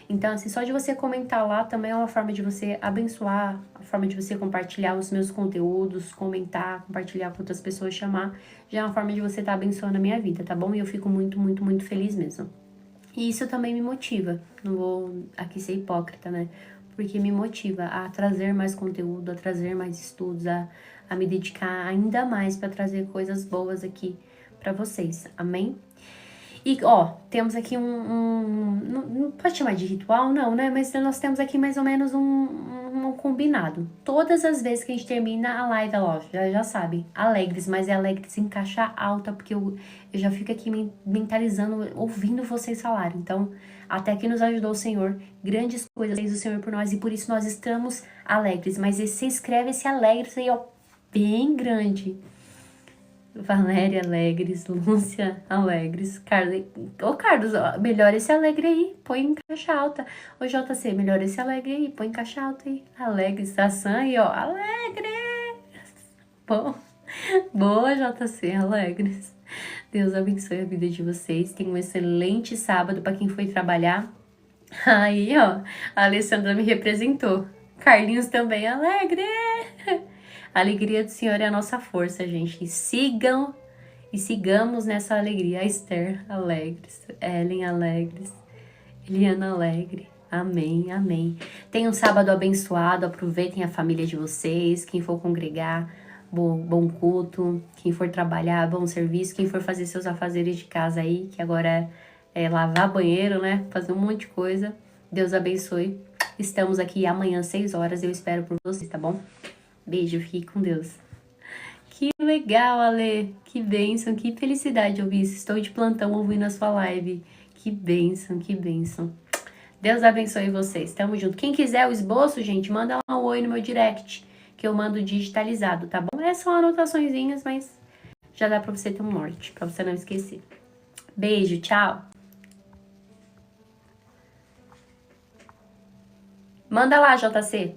Então, assim, só de você comentar lá também é uma forma de você abençoar, a forma de você compartilhar os meus conteúdos, comentar, compartilhar com outras pessoas, chamar, já é uma forma de você estar abençoando a minha vida, tá bom? E eu fico muito, muito, muito feliz mesmo. E isso também me motiva, não vou aqui ser hipócrita, né? Porque me motiva a trazer mais conteúdo, a trazer mais estudos, a me dedicar ainda mais para trazer coisas boas aqui para vocês, amém? E, ó, temos aqui não pode chamar de ritual, não, né? Mas nós temos aqui mais ou menos um combinado. Todas as vezes que a gente termina a live, ó, já sabe, alegres, mas é alegres em caixa alta, porque eu já fico aqui mentalizando, ouvindo vocês falarem. Então, até que nos ajudou o Senhor, grandes coisas fez o Senhor por nós, e por isso nós estamos alegres. Mas você escreve esse alegres aí, ó, bem grande. Valéria Alegres, Lúcia Alegres, Carlos, melhor esse alegre aí, põe em caixa alta. Ô JC, melhor esse alegre aí, põe em caixa alta aí. Alegres, Assan aí, ó, alegre. Bom, boa JC, Alegres. Deus abençoe a vida de vocês, tenham um excelente sábado para quem foi trabalhar. Aí, ó, a Alessandra me representou. Carlinhos também, alegre. A alegria do Senhor é a nossa força, gente. E sigamos nessa alegria. A Esther Alegres, Ellen Alegres, Eliana Alegre. Amém, amém. Tenham um sábado abençoado. Aproveitem a família de vocês. Quem for congregar, bom culto, quem for trabalhar, bom serviço, quem for fazer seus afazeres de casa aí, que agora é lavar banheiro, né? Fazer um monte de coisa. Deus abençoe. Estamos aqui amanhã, 6 horas. Eu espero por vocês, tá bom? Beijo, fique com Deus. Que legal, Ale. Que bênção, que felicidade ouvir isso. Estou de plantão ouvindo a sua live. Que bênção, que bênção. Deus abençoe vocês. Tamo junto. Quem quiser o esboço, gente, manda um oi no meu direct, que eu mando digitalizado, tá bom? São anotaçõezinhas, mas já dá pra você ter um norte, pra você não esquecer. Beijo, tchau. Manda lá, JC.